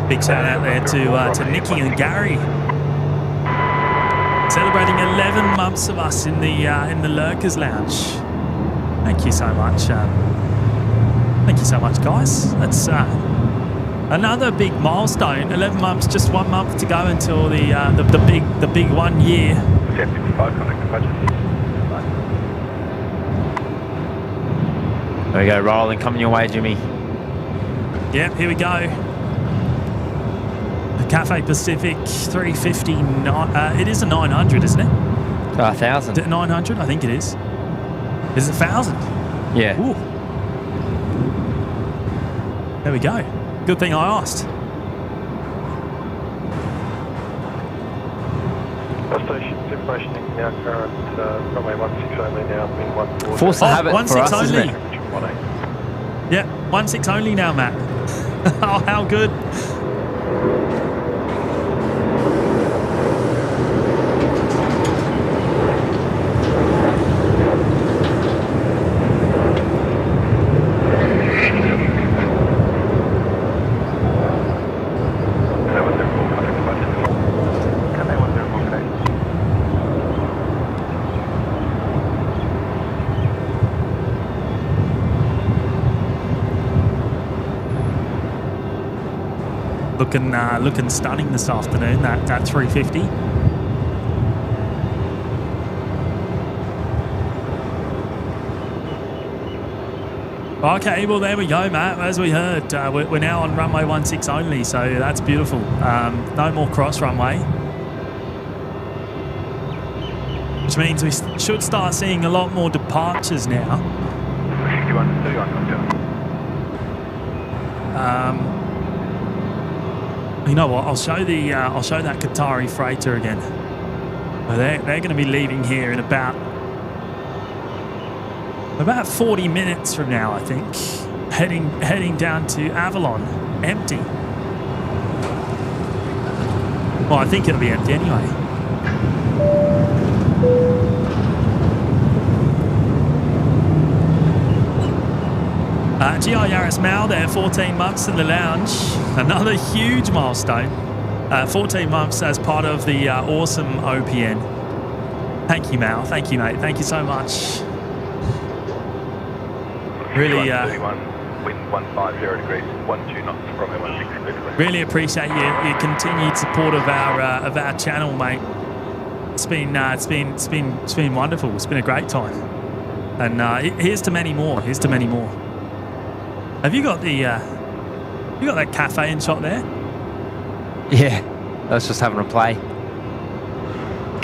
Big shout out there to Nikki and Gary, celebrating 11 months of us in the Lurkers Lounge. Thank you so much. Thank you so much, guys. That's another big milestone. 11 months, just 1 month to go until the big 1 year. 55 connected budget. There we go, rolling, coming your way, Jimmy. Yep, here we go. The Cathay Pacific 350. It is a 900, isn't it? 1,000. Is it 900? I think it is. Is it 1,000? Yeah. Ooh. There we go. Good thing I asked. Station information now current runway 16 only now, wind 14. Force the habit for 16 us, isn't only. it? Yeah, 16 only now, Matt. Oh, how good. Looking stunning this afternoon, that 350. Okay, well there we go, Matt. As we heard, we're now on runway 16 only, so that's beautiful. No more cross runway, which means we should start seeing a lot more departures now. 61 to 31, You know what? I'll show that Qatari freighter again. Well, they're going to be leaving here in about 40 minutes from now, I think. Heading down to Avalon, empty. Well, I think it'll be empty anyway. GI Yaris Mal there, 14 months in the lounge. Another huge milestone. 14 months as part of the awesome OPN. Thank you, Mal. Thank you, mate. Thank you so much. Really, 31, wind 150 degrees, 12 knots, runway 16. Really appreciate your continued support of our channel, mate. It's been wonderful. It's been a great time. And here's to many more. Here's to many more. Have you got that cafe in shot there? Yeah, I was just having a play.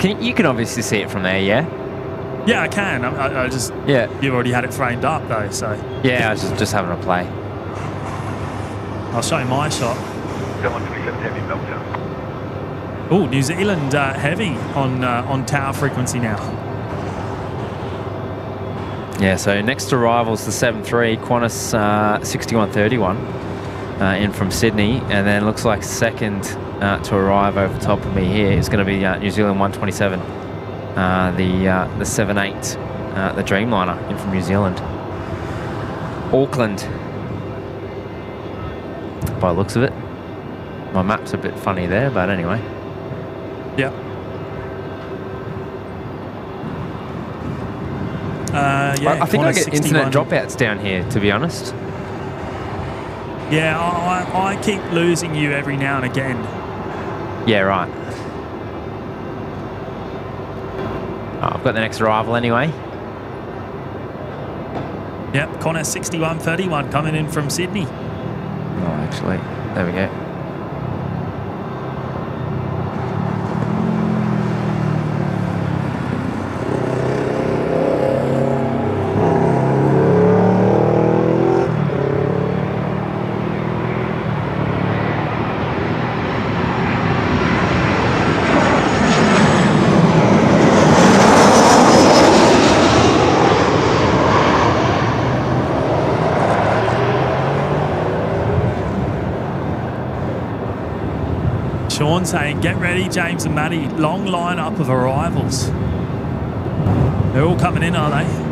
You can obviously see it from there, yeah? Yeah, I can. I just... Yeah. You already had it framed up, though, so... Yeah, I was just having a play. I'll show you my shot. Dylan 27 heavy Melbourne. Oh, New Zealand heavy on tower frequency now. Yeah, so next arrival's the 7-3, Qantas 6131 in from Sydney, and then looks like second to arrive over top of me here is going to be New Zealand 127, the 7-8, the Dreamliner in from New Zealand. Auckland, by the looks of it. My map's a bit funny there, but anyway. Yeah. I think I get internet dropouts down here, to be honest. Yeah, I keep losing you every now and again. Yeah, right. Oh, I've got the next arrival anyway. Yep, Qantas 6131 coming in from Sydney. Oh, actually, there we go. Sean saying, get ready, James and Matty. Long lineup of arrivals. They're all coming in, are they?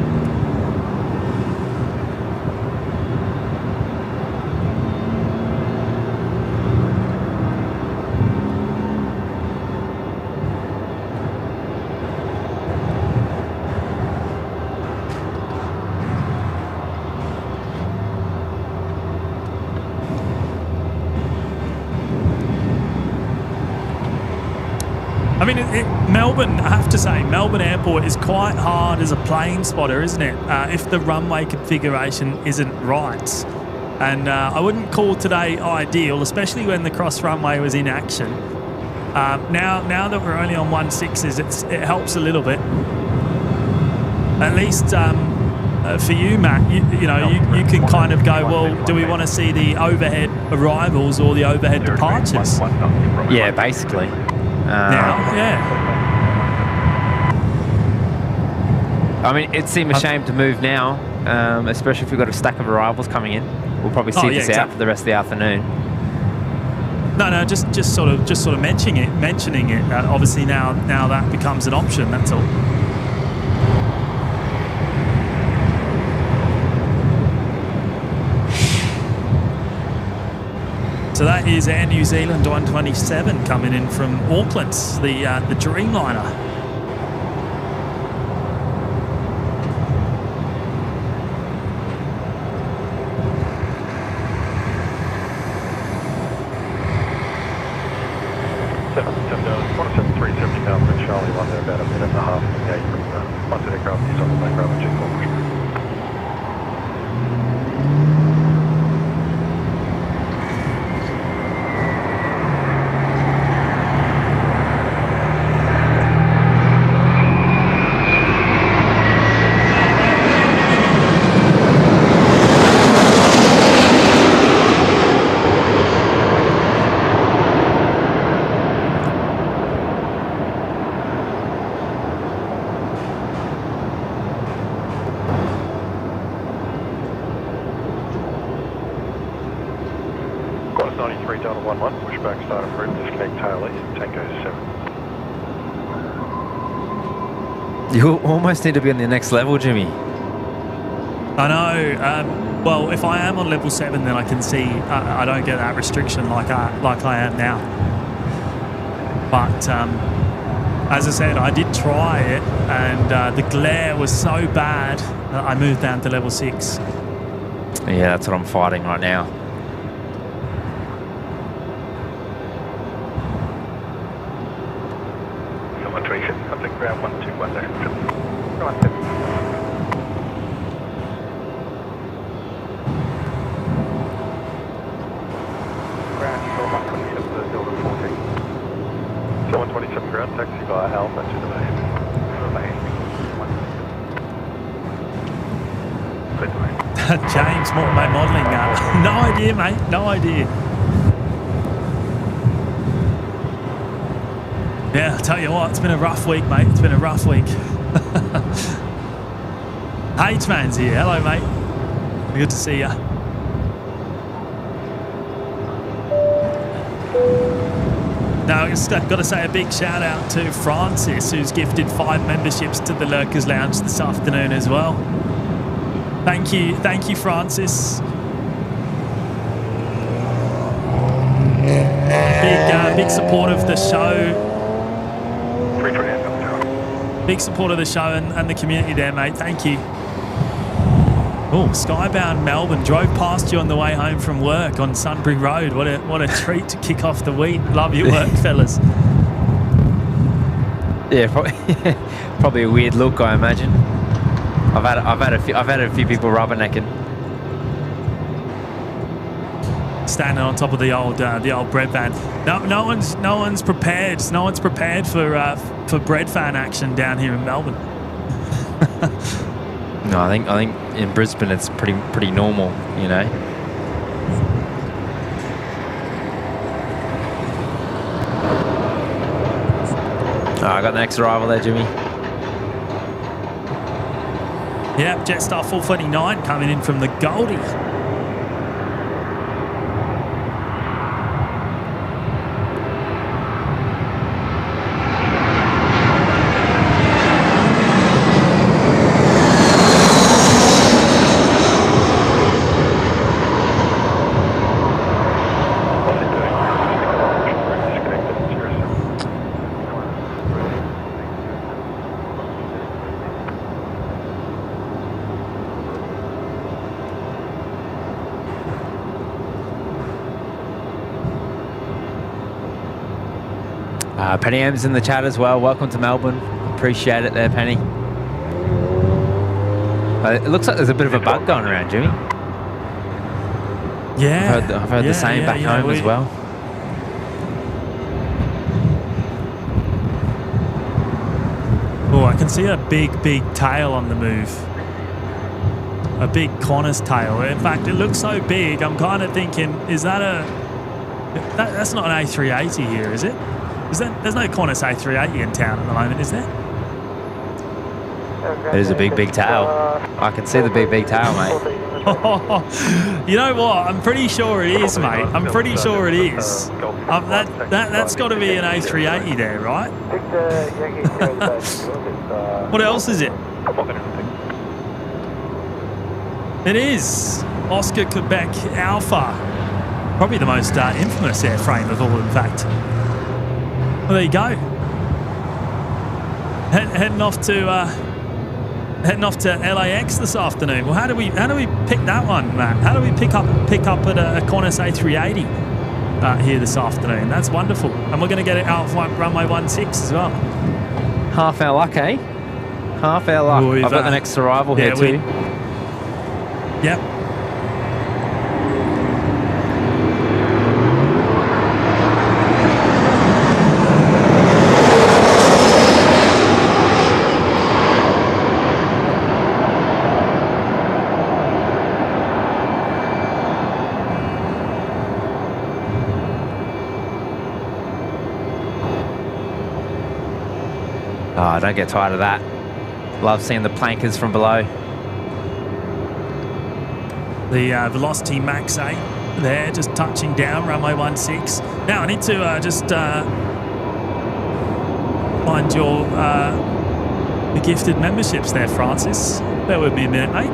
I mean, Melbourne, I have to say, Melbourne Airport is quite hard as a plane spotter, isn't it? If the runway configuration isn't right. And I wouldn't call today ideal, especially when the cross runway was in action. Now that we're only on 1.6s, it helps a little bit. At least for you, Matt, you can kind of go, well, do we want to see the overhead arrivals or the overhead departures? Yeah, basically. Now, yeah. I mean, it seemed a shame to move now, especially if we've got a stack of arrivals coming in. We'll probably see this out for the rest of the afternoon. No, just sort of mentioning it. Obviously now that becomes an option. That's all. So that is Air New Zealand 127 coming in from Auckland, the Dreamliner. Charlie, one there about a minute and a half from the gate from the once the aircraft is on the main runway check forward. You almost need to be on the next level, Jimmy. I know. Well, if I am on level 7, then I can see I don't get that restriction like I am now. But as I said, I did try it, and the glare was so bad that I moved down to level 6. Yeah, that's what I'm fighting right now. I think ground 121 there. Right there. Ground short 127 to Delta 14. So 127 ground, taxi via Alpha to the main. James modelling. No idea, mate. No idea. Yeah, I'll tell you what, it's been a rough week, mate. It's been a rough week. H-Man's here. Hello, mate. Good to see you. Now, I've got to say a big shout out to Francis, who's gifted 5 memberships to the Lurkers Lounge this afternoon as well. Thank you, Francis. Big support of the show. Big support of the show and the community there, mate. Thank you. Oh, Skybound Melbourne drove past you on the way home from work on Sunbury Road. What a treat to kick off the week. Love your work, fellas. Yeah, probably a weird look, I imagine. I've had a few people rubbernecking. Standing on top of the old bread van. No one's prepared. No one's prepared for bread fan action down here in Melbourne. No, I think in Brisbane it's pretty normal, you know. Oh, I got the next arrival there, Jimmy. Yep, Jetstar 429 coming in from the Goldie. Penny M's in the chat as well. Welcome to Melbourne. Appreciate it there, Penny. It looks like there's a bit of a bug going around, Jimmy. Yeah. I've heard the same back home as well. Oh, I can see a big tail on the move. A big Qantas tail. In fact, it looks so big, I'm kind of thinking, is that a... That's not an A380 here, is it? There's no Qantas A380 in town at the moment, is there? It is a big tail. I can see the big tail, mate. You know what? I'm pretty sure it is, mate. I'm pretty sure it is. That's got to be an A380 there, right? What else is it? It is Oscar Quebec Alpha. Probably the most infamous airframe of all, in fact. Well, there you go. Heading off to LAX this afternoon. Well, how do we pick that one, Matt? How do we pick up at a Qantas A380 here this afternoon? That's wonderful, and we're going to get it out for runway 16 as well. Half our luck, eh? Half our luck. I've got the next arrival here too. Yep. Oh, don't get tired of that. Love seeing the plankers from below. The Velocity Max 8 there, just touching down, runway 16. Now I need to just find your the gifted memberships there, Francis. Bear with me a minute, mate.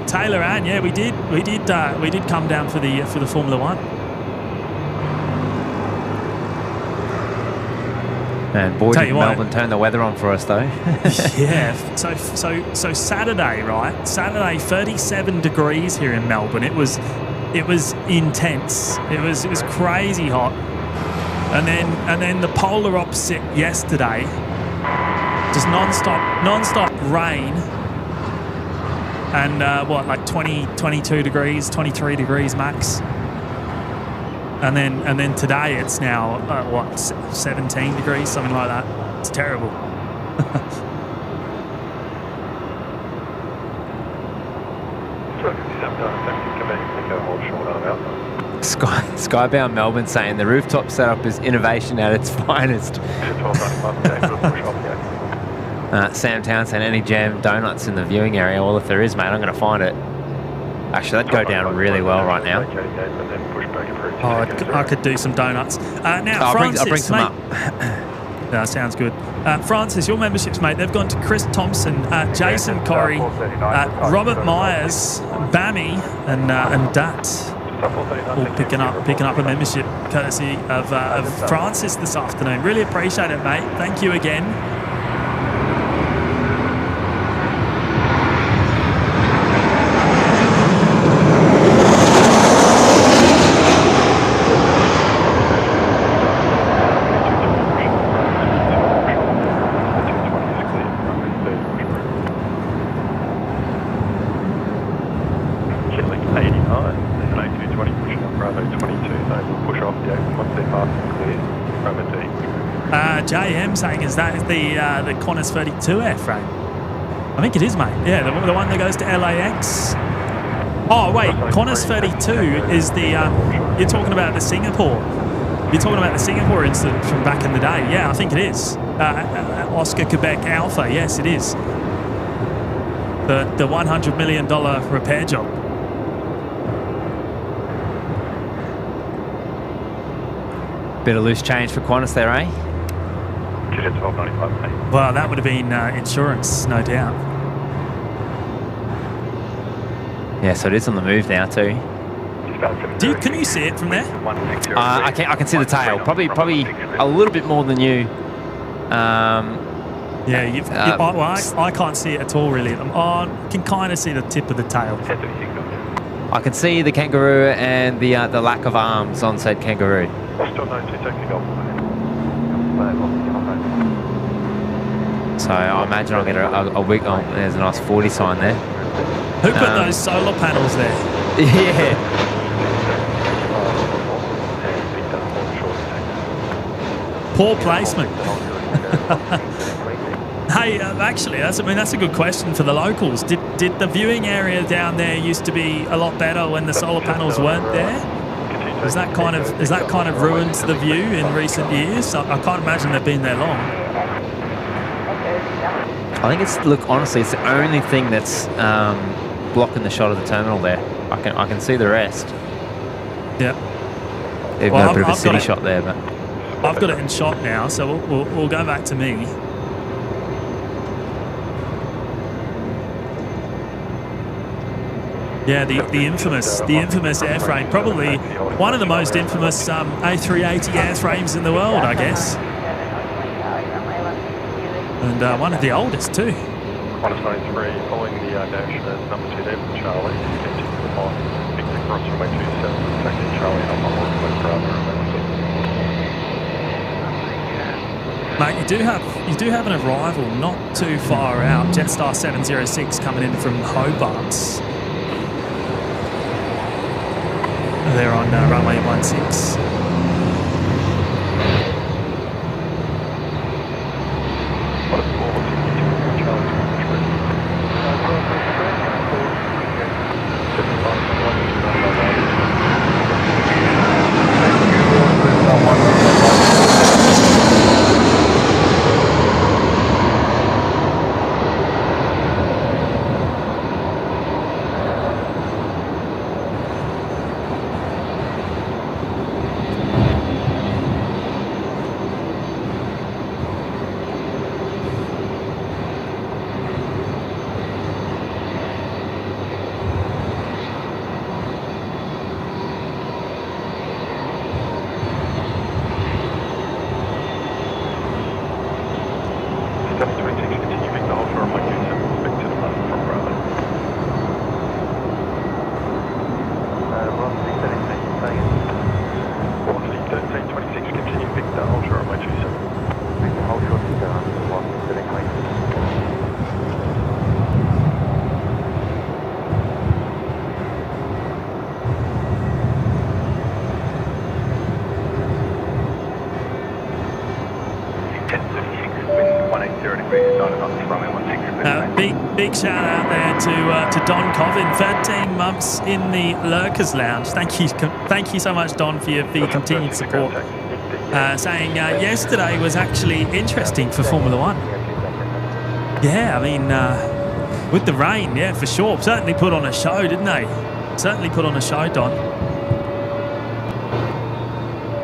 Taylor Ann, yeah, we did come down for the Formula One. And boy, did Melbourne turn the weather on for us, though. Yeah. So Saturday, right? Saturday, 37 degrees here in Melbourne. It was intense. It was crazy hot. And then the polar opposite yesterday. Just non-stop rain. And like 22 degrees, 23 degrees max. And then today it's now 17 degrees, something like that. It's terrible. Skybound Melbourne saying the rooftop setup is innovation at its finest. Sam Town saying any jam donuts in the viewing area. Well, if there is, mate, I'm going to find it. Actually, that'd go down really well right now. Oh, I could do some donuts. Now, Francis, I'll bring some up. That sounds good. Francis, your memberships, mate, they've gone to Chris Thompson, Jason Corey, Robert Myers, Bammy, and Dat. All picking up a membership courtesy of Francis this afternoon. Really appreciate it, mate. Thank you again. JM saying, is that the Qantas 32 airframe? I think it is, mate. Yeah, the one that goes to LAX. Oh, wait, Qantas 32 is the... you're talking about the Singapore. You're talking about the Singapore incident from back in the day. Yeah, I think it is. Oscar Quebec Alpha. Yes, it is. The $100 million repair job. Bit of loose change for Qantas there, eh? Well, that would have been insurance, no doubt. Yeah, so it is on the move now too. Can you see it from there? I can see the tail. Probably a little bit more than you. I can't see it at all, really. I can kind of see the tip of the tail. I can see the kangaroo and the lack of arms on said kangaroo. Still 92 taking off. So I imagine I'll get a wig on. There's a nice 40 sign there. Who put those solar panels there? Yeah. Poor placement. Hey, actually, that's a good question for the locals. Did the viewing area down there used to be a lot better when the solar panels weren't there? Has that kind of ruined the view in recent years? I can't imagine they've been there long. I think honestly, it's the only thing that's blocking the shot of the terminal there. I can see the rest. Yeah. They've got a bit of a city shot there, but I've got it in shot now, so we'll go back to me. Yeah, the infamous airframe, probably one of the most infamous A380 airframes in the world, I guess, and one of the oldest too. 193, following the dash number 2 there for Charlie, into the line, big cross runway 27, taxi Charlie and Alpha West Bravo. Mate, you do have an arrival not too far out. Jetstar 706 coming in from Hobart. They're on runway 16. Big shout out there to Don Covin, 13 months in the Lurkers Lounge. Thank you so much, Don, for your continued support. Saying yesterday was actually interesting for Formula One. Yeah, I mean, with the rain, yeah, for sure. Certainly put on a show, didn't they? Certainly put on a show, Don.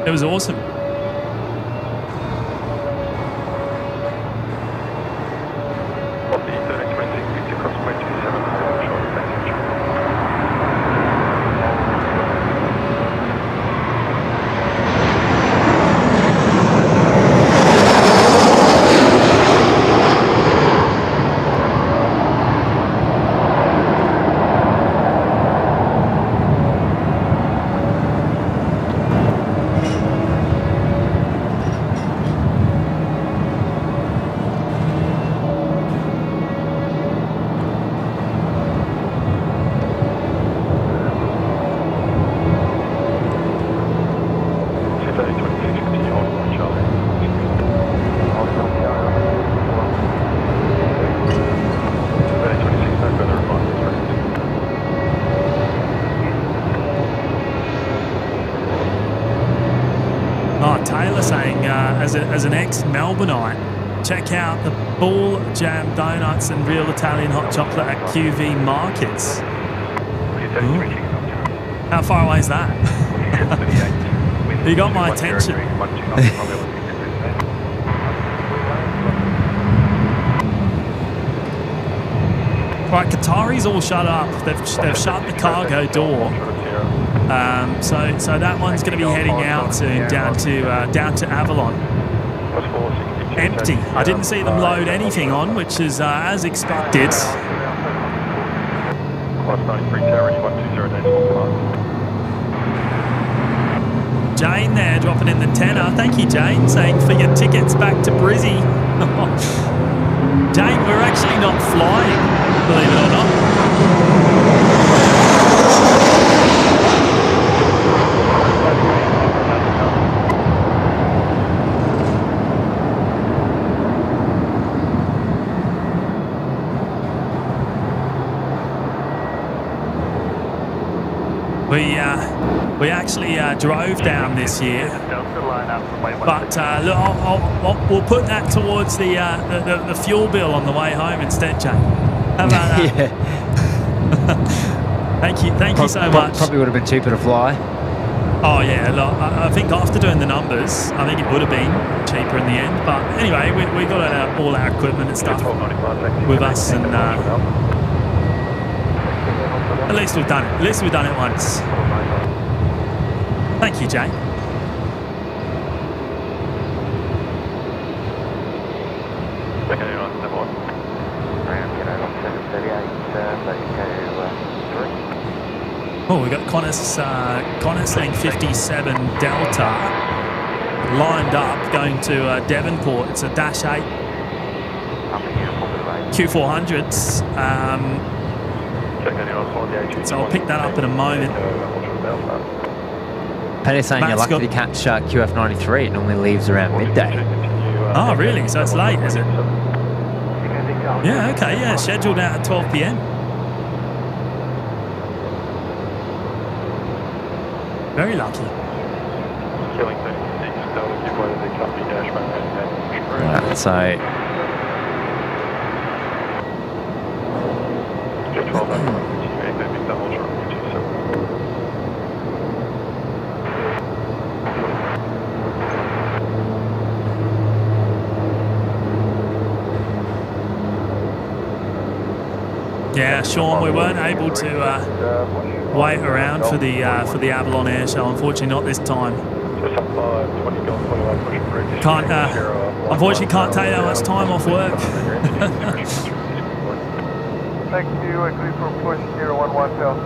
It was awesome. As an ex-Melbourneite, check out the Ball Jam Donuts and Real Italian Hot Chocolate at QV Markets. Ooh. How far away is that? You got my attention. Right, Qatari's all shut up. They've shut the cargo door. So that one's going to be heading out soon down to Avalon. Empty. I didn't see them load anything on, which is as expected. Plus 93 Tower, 120 decimal flight. Jane there dropping in the tenner. Thank you, Jane, saying for your tickets back to Brizzy. Jane, we're actually not flying, believe it or not. We actually drove down this year, but look, we'll put that towards the fuel bill on the way home instead, Jane. How about that? Yeah. Thank you so much. Probably would have been cheaper to fly. Oh yeah, look, I think after doing the numbers, I think it would have been cheaper in the end. But anyway, we got all our equipment and stuff with us, and at least we've done it. At least we've done it once. Thank you, Jay. Oh, we got Connor saying 57 Delta lined up going to Devonport. It's a Dash 8 Q400s. So I'll pick that up in a moment. Penny's saying you're lucky to catch QF93. It normally leaves around midday. Oh, really? So it's late, is it? Yeah, okay, yeah. Scheduled out at 12 p.m. Very lucky. Right, so... Yeah, Sean, we weren't able to wait around for the Avalon Air Show. Unfortunately, not this time. Unfortunately, can't take that much time off work. Thank you. Clear for push 011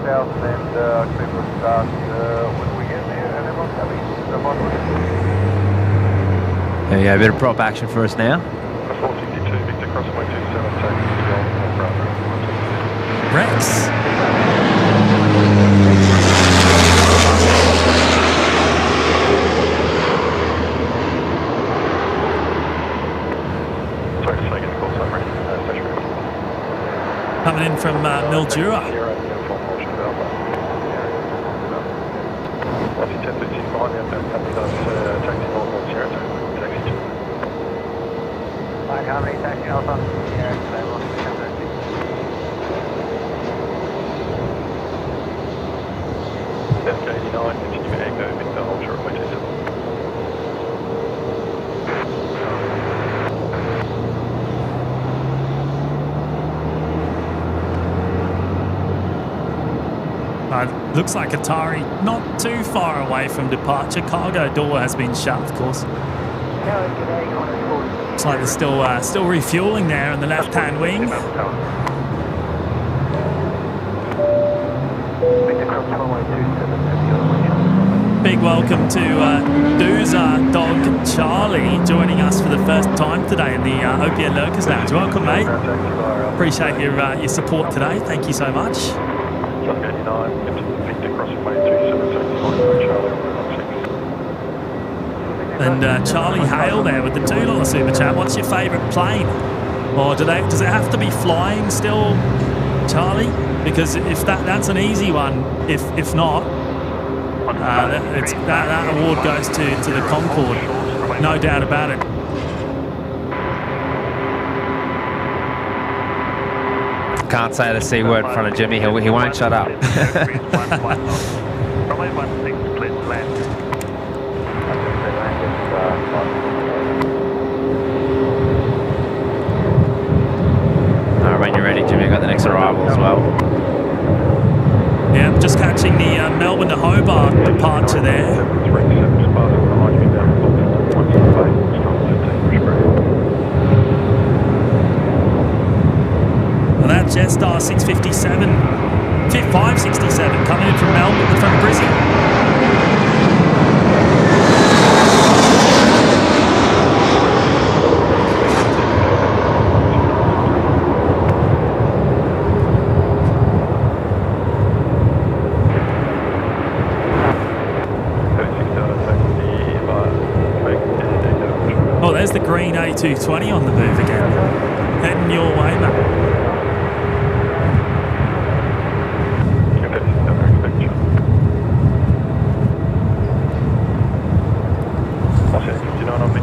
south and clear for start when we get there, and everyone's happy. There you go, a bit of prop action for us now. 462 Victor Crossway 27 taxi Rex. Sorry, just making a call summary. Coming in from Mildura. Looks like Qatari not too far away from departure. Cargo door has been shut, of course. Looks like they're still refueling there in the left-hand wing. Big welcome to Dooza Dog Charlie joining us for the first time today in the OPN Lurkers Lounge. Welcome, mate. Appreciate your support today. Thank you so much. And Charlie Hale there with the $2 super chat. What's your favourite plane? Or does it have to be flying still, Charlie? Because if that's an easy one. If not, that award goes to the Concorde, no doubt about it. Can't say the C word in front of Jimmy. He won't shut up. When you're ready, Jimmy, I got the next arrival as well. Yeah, just catching the Melbourne to Hobart departure there. Well, that Jetstar 657 567 coming in from Melbourne, from Brisbane. Oh, there's the green A220 on the move again. Heading your way, mate.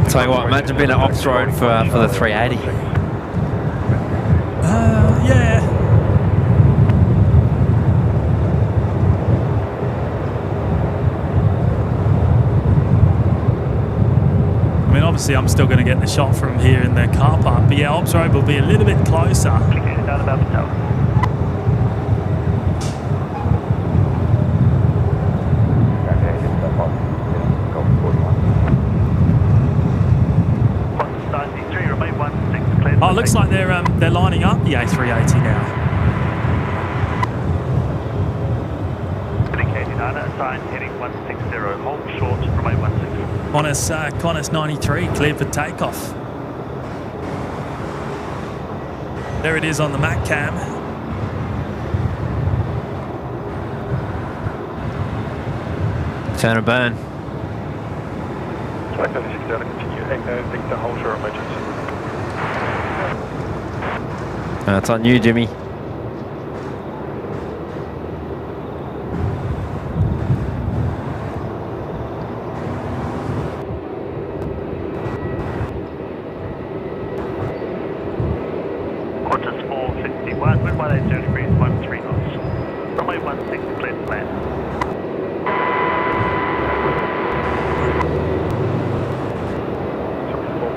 Tell you what, imagine being at Ops Road for the 380. Yeah. I mean, obviously, I'm still going to get the shot from here in the car park, but yeah, Ops Road will be a little bit closer. Down about the tower. Oh, it looks like they're lining up the A380 now. Indicated sign heading 160, hold short, remain 160. Qantas 93, cleared for takeoff. There it is on the Mac cam. Turn and burn. Flight 36 down, continue, Victor, hold short, emergency. It's on you, Jimmy. Qantas 461, wind by 80 degrees, 13 knots. Runway 16, clear to land.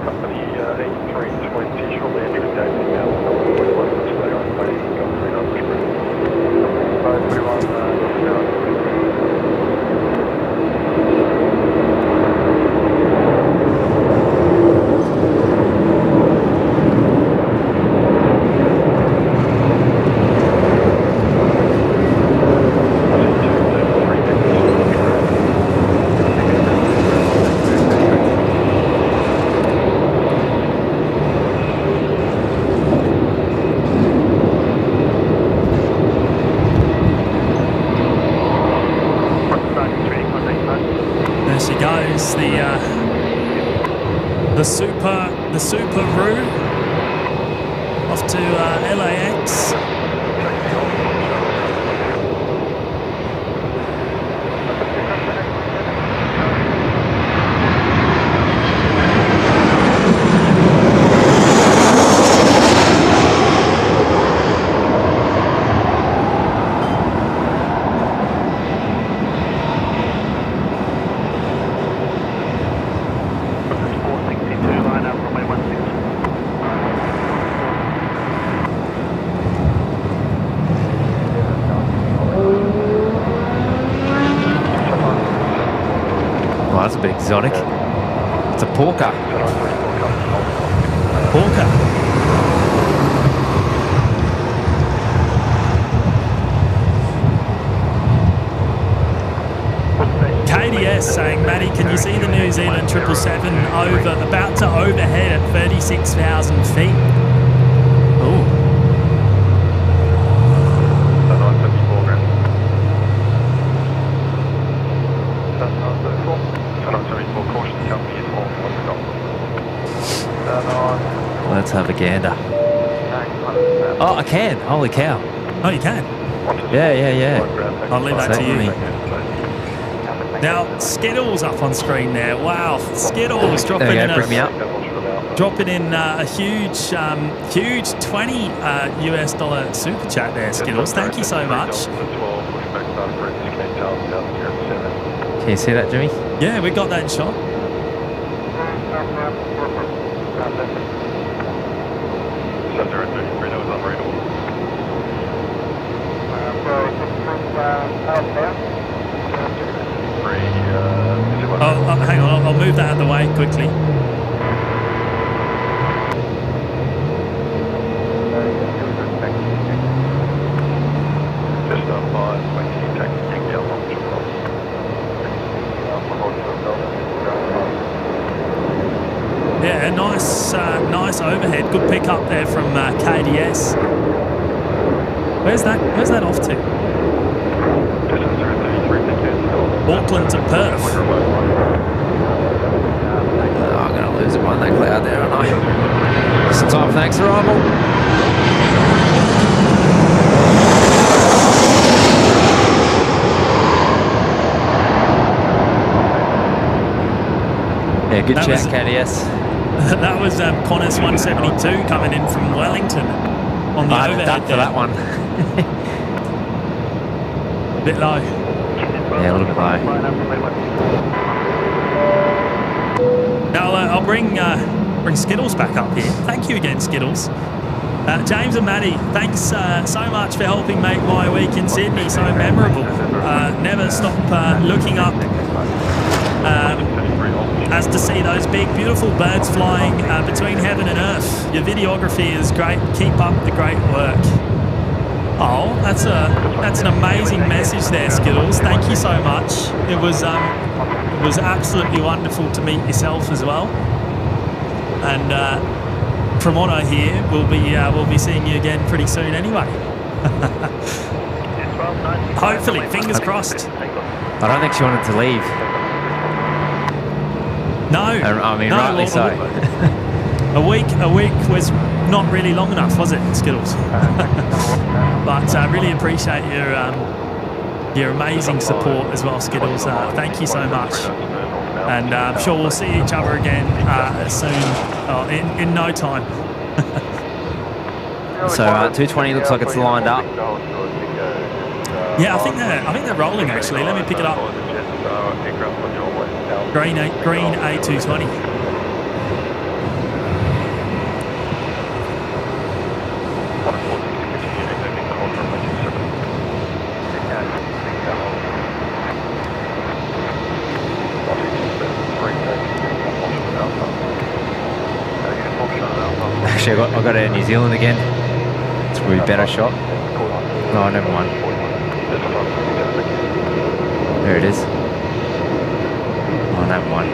Company 8320, shortly entering David now. The Subaru off to LAX. Oh, that's a bit exotic. It's a porker. Porker. KDS saying, Matty, can you see the New Zealand 777 about to overhead at 36,000 feet? Ooh. Let's have a gander. Oh, I can. Holy cow. Oh, you can? Yeah. I'll leave that to you. Certainly. Now, Skittles up on screen there. Wow, Skittles dropping There you in go, bring me up. dropping in a huge $20 US super chat there, Skittles. Thank you so much. Can you see that, Jimmy? Yeah, we got that in shot. Oh, hang on, I'll move that out of the way quickly. Just nice overhead. Good pick up there from KDS. Where's that off to? Auckland to Perth. I'm going to lose it behind that cloud there, aren't I? Just in time for the next arrival. Yeah, good chat, KDS. That was Qantas 172 coming in from Wellington on the I had a overhead duck for that one. A bit low. Yeah, a little bit low. Now I'll bring Skittles back up here. Thank you again, Skittles. James and Matty, thanks so much for helping make my week in Sydney so memorable. Never stop looking up as to see those big, beautiful birds flying between heaven and earth. Your videography is great. Keep up the great work. Oh, that's an amazing message there, Skittles. Thank you so much. It was absolutely wonderful to meet yourself as well. And from what I hear, we'll be seeing you again pretty soon anyway. Hopefully, fingers crossed. I don't think she wanted to leave. No, I mean, no, rightly so. A week was not really long enough, was it, Skittles? But I really appreciate your amazing support as well, Skittles. Thank you so much. And I'm sure we'll see each other again soon, in no time. So 220 looks like it's lined up. Yeah, I think they're rolling actually. Let me pick it up. Green A220. Actually, I got it in New Zealand again. It's probably a better shot. No, never mind. There it is. Oh, never mind.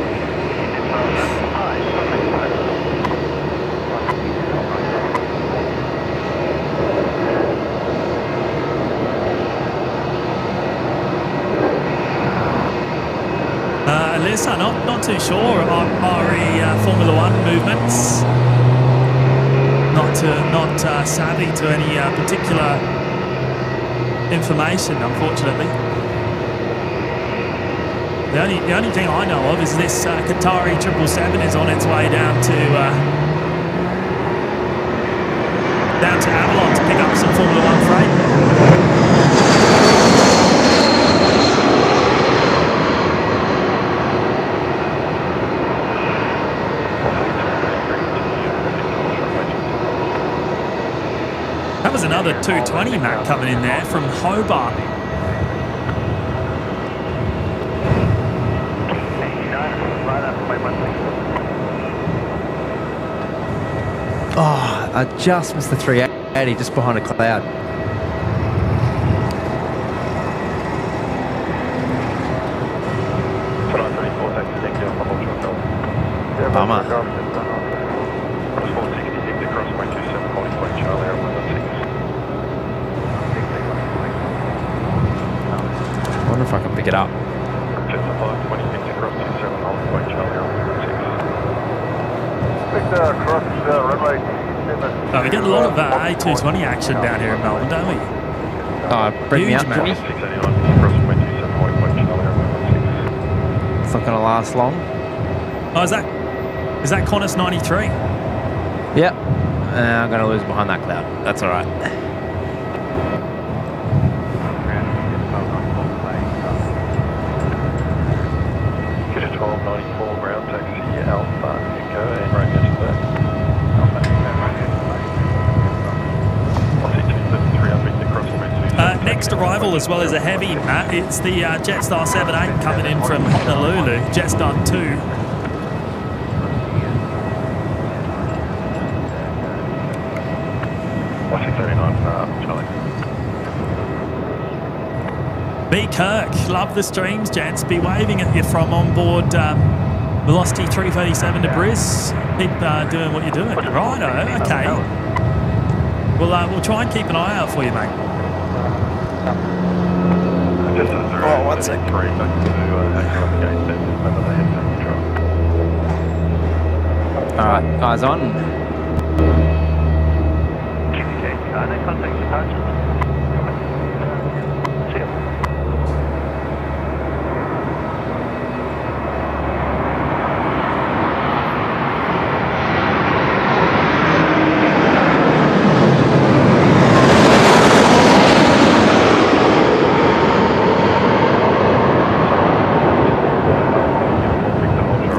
Alyssa, not too sure. RE Formula One movements. Not savvy to any particular information, unfortunately. The only thing I know of is this Qatari 777 is on its way down to Avalon to pick up some Formula One freight. That was another 220 Mac coming in there from Hobart. Oh, I just missed the 380 just behind a cloud. Bummer. I wonder if I can pick it up. Oh, we get a lot of A220 action down here in Melbourne, don't we? Oh, bring me Huge up, map. Jimmy. It's not going to last long. Oh, is that Qantas 93? Yep. I'm going to lose behind that cloud. That's all right. Get a 1294 ground taxi Alpha Echo and Romeo to that. Alpha Echo, Romeo to that. Next arrival, as well as a heavy, Matt, it's the Jetstar 78 coming in from Honolulu, Jetstar 2. B. Kirk, love the streams, gents. Be waving at you from on board Velocity 337 to Briz. Keep doing what you're doing. Righto, okay. We'll try and keep an eye out for you, mate. Just a 1 sec. 3 back to against it. Remember they had control. Alright, guys on. Contact departure. See you.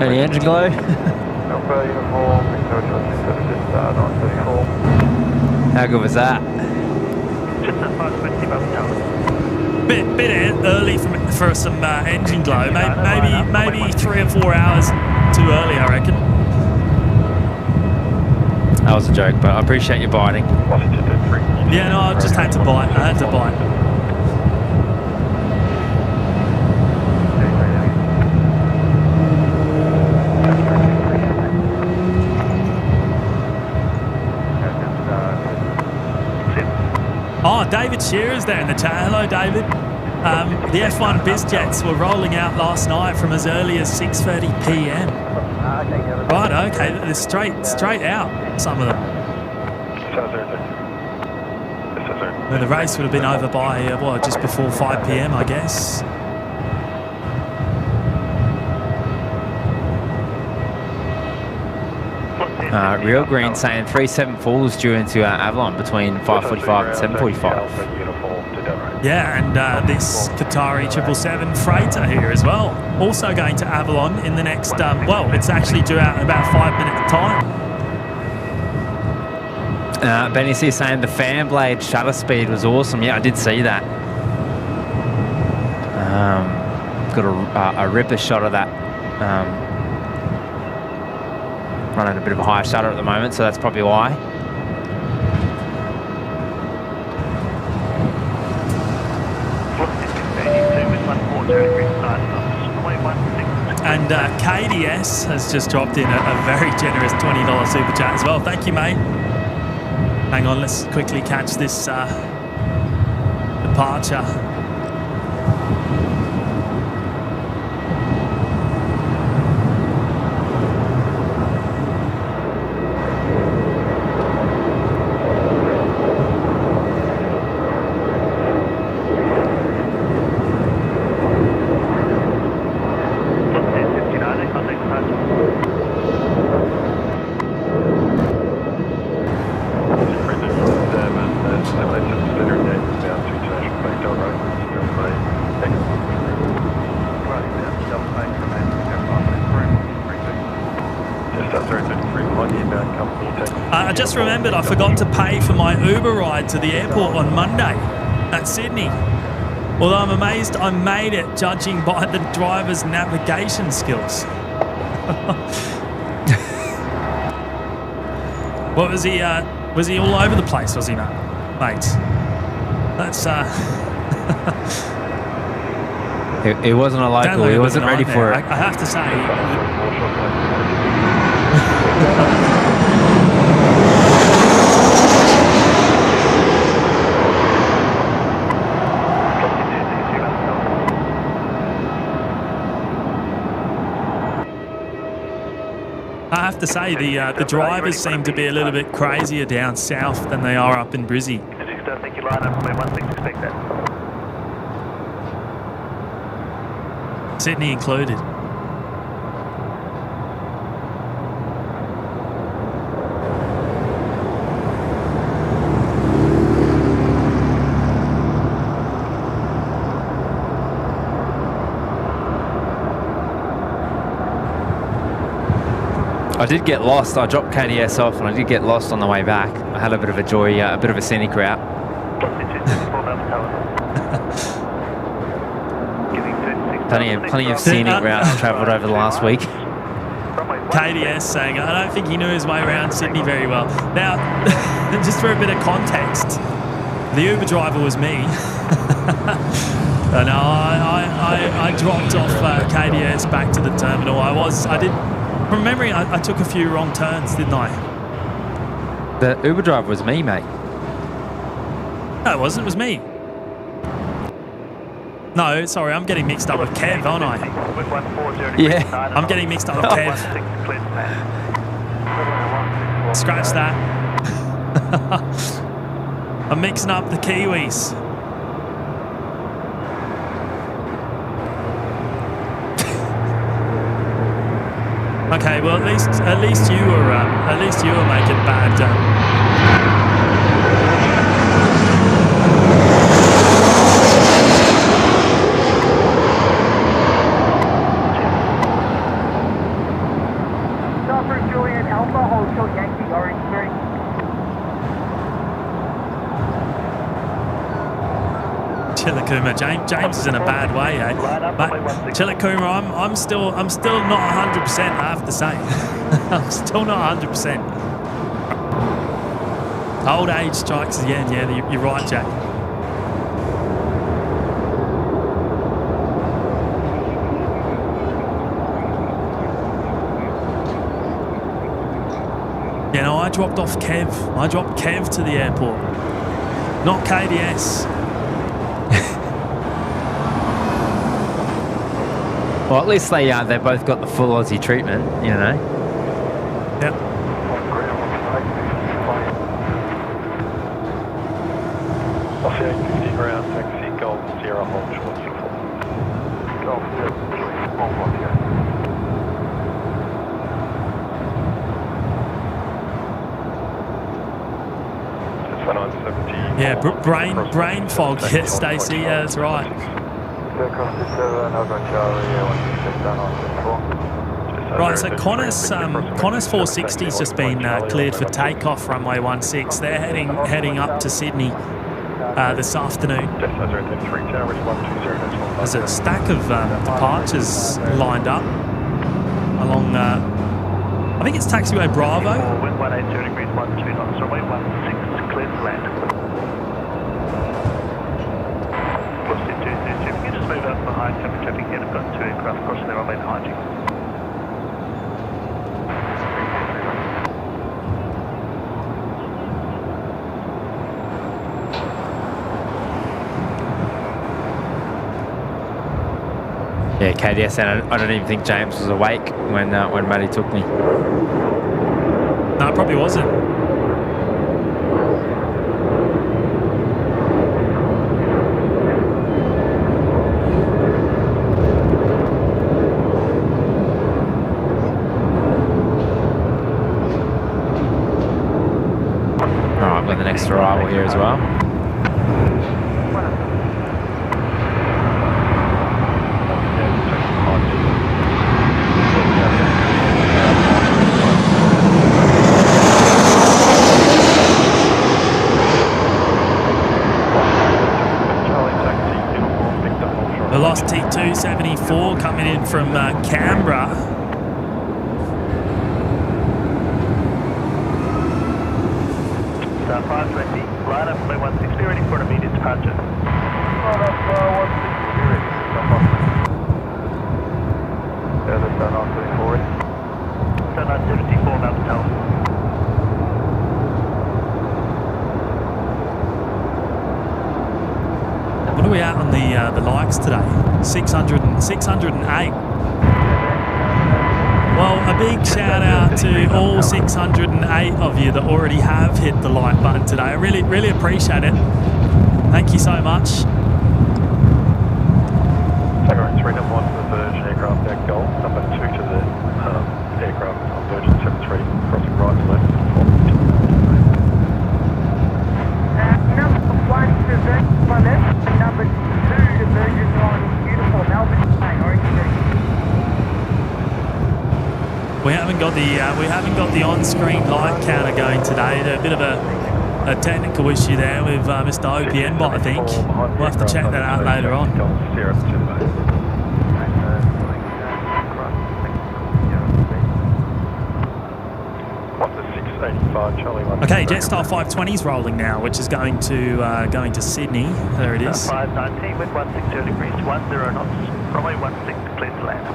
Any engine glow? Alpha uniform, Victoria Traffic Services, 934. How good was that? Just at 520 above tower. Bit early for some engine glow. Maybe 3 or 4 hours too early, I reckon. That was a joke, but I appreciate you biting. Yeah, no, I just had to bite. I had to bite. Oh, David Shearer's there in the chat. Hello, David. The F1 BizJets were rolling out last night from as early as 6:30 p.m. Right, okay, they're straight out, some of them. Well, the race would have been over by, just before 5 p.m, I guess. Real Green saying 374s due into Avalon between 5:45 and 7:45. Yeah, and this Qatari 777 freighter here as well. Also going to Avalon in the next, it's actually due out in about 5 minutes' time. Benny C saying the fan blade shutter speed was awesome. Yeah, I did see that. Got a ripper shot of that. Running a bit of a higher shutter at the moment, so that's probably why. And KDS has just dropped in a very generous $20 super chat as well. Thank you, mate. Hang on, let's quickly catch this departure. I just remembered I forgot to pay for my Uber ride to the airport on Monday at Sydney. Although I'm amazed I made it, judging by the driver's navigation skills. What was he? Was he all over the place? Was he, mate? That's. He wasn't a local. He wasn't ready for it. I have to say. I have to say, the drivers seem to be a little bit crazier down south than they are up in Brizzy. Sydney included. I did get lost. I dropped KDS off and I did get lost on the way back. I had a bit of a joy, a bit of a scenic route. Plenty of scenic routes travelled over the last week. KDS saying, I don't think he knew his way around Sydney very well. Now, just for a bit of context, the Uber driver was me. No, I dropped off KDS back to the terminal. From memory, I took a few wrong turns, didn't I? The Uber driver was me, mate. No, it wasn't. It was me. No, sorry, I'm getting mixed up with Kev, aren't I? Yeah. I'm getting mixed up with Kev. Scratch that. I'm mixing up the Kiwis. Okay, well at least you were making bad. Chillicuma, James is in a bad way, eh? But Chillicuma, I'm still not 100%. I have to say, I'm still not 100%. Old age strikes again. Yeah, you're right, Jack. Yeah, no, I dropped off Kev. I dropped Kev to the airport, not KDS. Well, at least they both got the full Aussie treatment, you know. Yep. Off the 850 ground, taxi, Golf, Sierra, hold short, 64. Golf, Sierra, small block, yeah. Yeah, brain fog. Yes, Stacey. Yeah, that's right. Right, so Qantas 460's just been cleared for takeoff, runway 16. They're heading up to Sydney this afternoon. There's a stack of departures lined up along. I think it's taxiway Bravo. Wind 180 degrees, 12 knots, runway 16, clear to land. If you just move up behind traffic here, I've got two aircraft crossing the runway behind you. Yeah, KDS, and I don't even think James was awake when Matty took me. No, it probably wasn't. Alright, I've got the next arrival here as well. Velocity 274 coming in from Canberra. Star 520, line up runway 16, ready for an immediate departure. Line up 160, ready. Yeah, that's Star 974 ready. Star 974, Mountain Tower. What are we at on the likes today? 608. Well, a big shout out to all 608 of you that already have hit the like button today. I really appreciate it. Thank you so much. Tango 3 number 1 to the Virgin aircraft at Golf, number 2 to the aircraft on Virgin 73, crossing right to left. Number 1 to Virgin on left, and number 2 to Virgin on beautiful Melbourne Orange Street. We haven't got the on-screen light counter going today. A bit of a technical issue there with Mr. OPM bot, I think. We'll have to check that out later on. What's the 6 685, Charlie 1. Okay, Jetstar 520's rolling now, which is going to Sydney. There it is. 519 with 160 degrees, 10 knots. Runway 16, clear to land.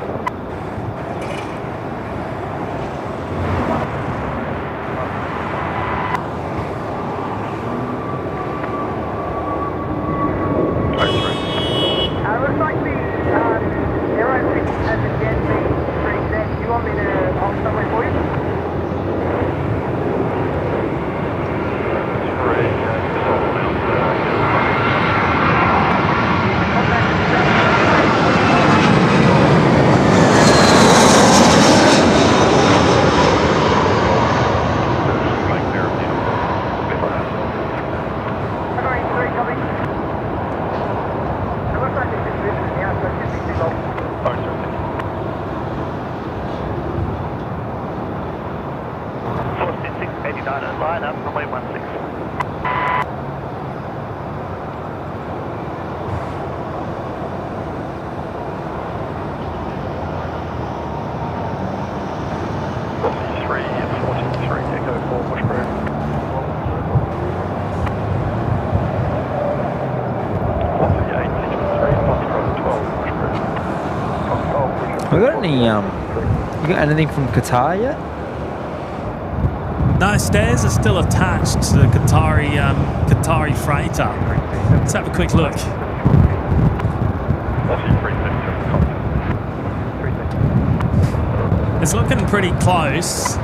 Looks like the aeroplane has again been pretty set. Do you want me to hold somewhere for you? Line up, runway 16. Have we got any, you got anything from Qatar yet? No, stairs are still attached to the Qatari freighter. Let's have a quick look. It's looking pretty close.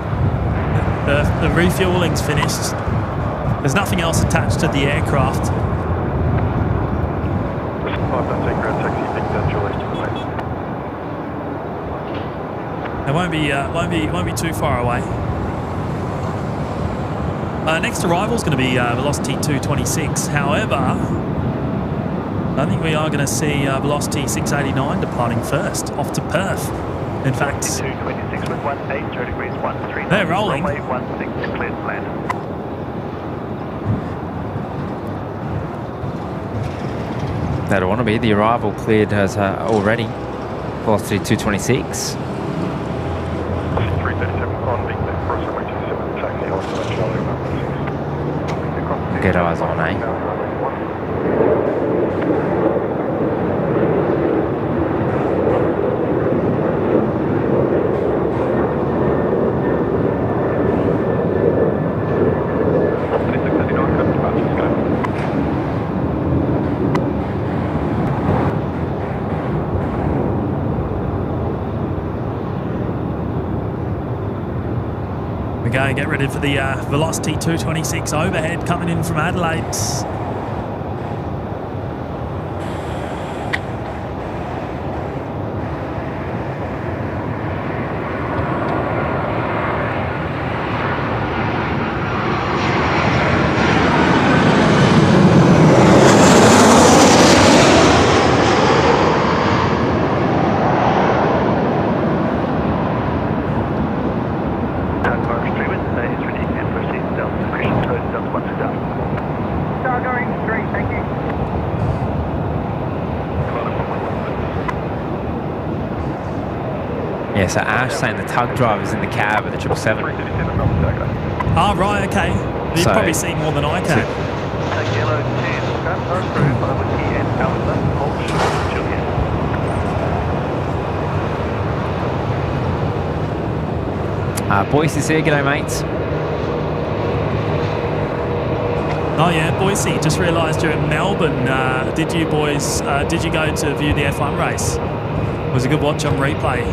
The refueling's finished. There's nothing else attached to the aircraft. It won't be too far away. Next arrival is going to be Velocity 226. However, I think we are going to see Velocity 689 departing first, off to Perth. In fact, 226 with 18 degrees, 13. They're rolling. Runway 16, clear to land. That'll want to be. The arrival cleared has already. Velocity 226. Get eyes on, eh? we go, get ready for the Velocity 226 overhead coming in from Adelaide. Yeah, so Ash saying the tug driver's in the cab of the 777. Oh, right, okay. You've So- probably seen more than I can. Take yellow 10, transfer through over TN Alpha, hold short, Juliet. Boyce's here, g'day mates. Oh yeah, Boise, just realised you're in Melbourne. Did you boys, did you go to view the F1 race? It was a good watch on replay.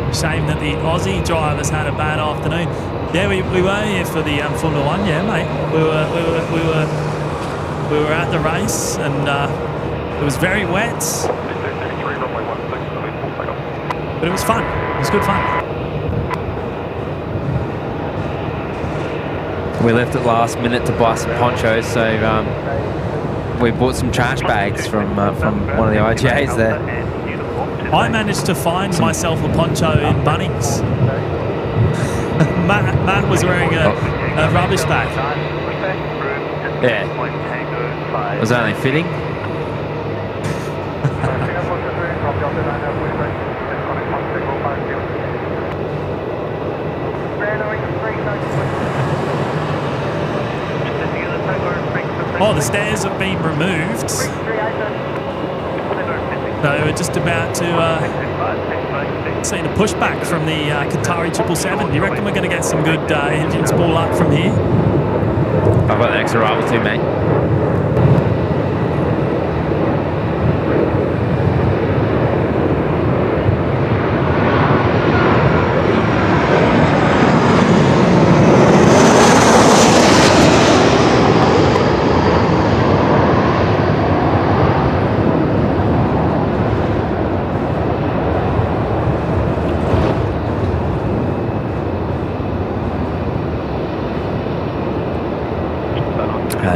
Shame that the Aussie drivers had a bad afternoon. Yeah, we were here for the Formula 1, yeah mate. We were at the race and it was very wet. But it was fun. It was good fun. We left at last minute to buy some ponchos, so we bought some trash bags from one of the IGAs there. I managed to find myself a poncho in Bunnings. Matt was wearing a rubbish bag. Yeah. Was that only fitting? entering the free zone. Oh, the stairs have been removed. So we're just about to see the pushback from the Qatari 777. Do you reckon we're going to get some good engine spool up from here? I've got the next arrival too, mate.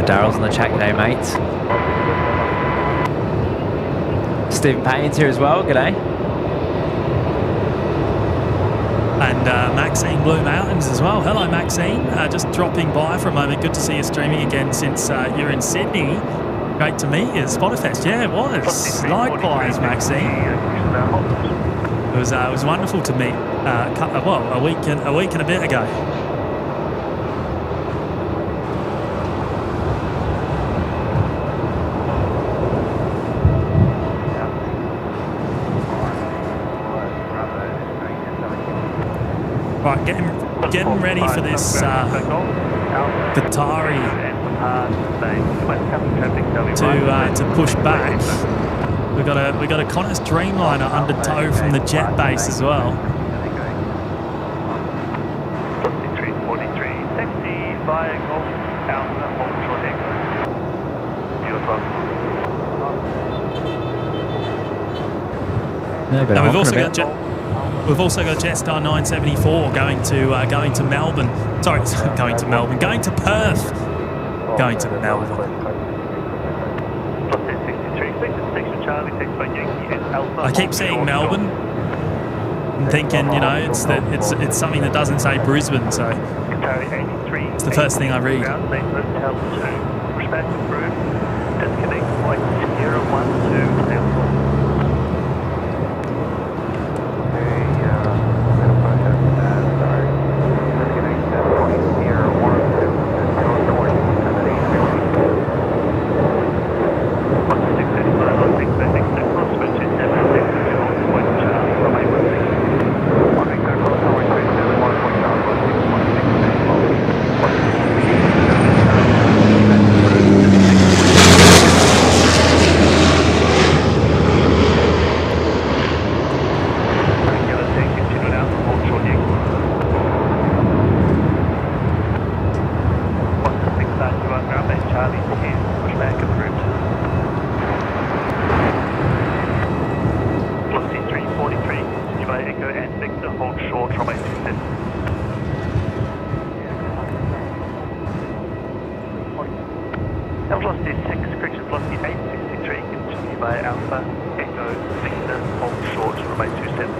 Daryl's in the chat today, mates. Stephen Payne's here as well. G'day. And Maxine Blue Mountains as well. Hello, Maxine. Just dropping by for a moment. Good to see you streaming again since you're in Sydney. Great to meet you. Spotterfest. Yeah, it was. Likewise, Maxine. It was wonderful to meet. A week and a bit ago. Right, getting ready for this Qatari to push back. We got a Qantas Dreamliner under tow from the jet base as well. And we've also got Jetstar 974 going to Melbourne. Sorry, going to Melbourne. Going to Perth. Going to Melbourne. I keep seeing Melbourne and thinking, you know, it's something that doesn't say Brisbane, so it's the first thing I read.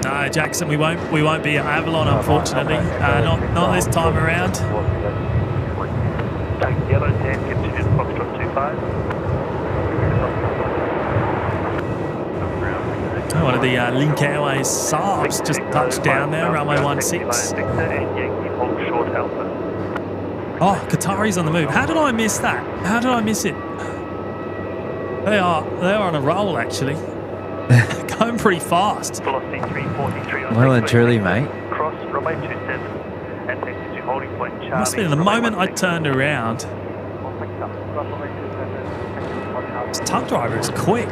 No, Jackson, we won't be at Avalon, unfortunately. Not this time around. One of the Link Airways Saabs just touched down there, runway 16. Oh, Qatari's on the move. How did I miss that? How did I miss it? They are on a roll, actually. Going pretty fast. Well and truly, mate. Must have been the moment I turned around. This tug driver is quick.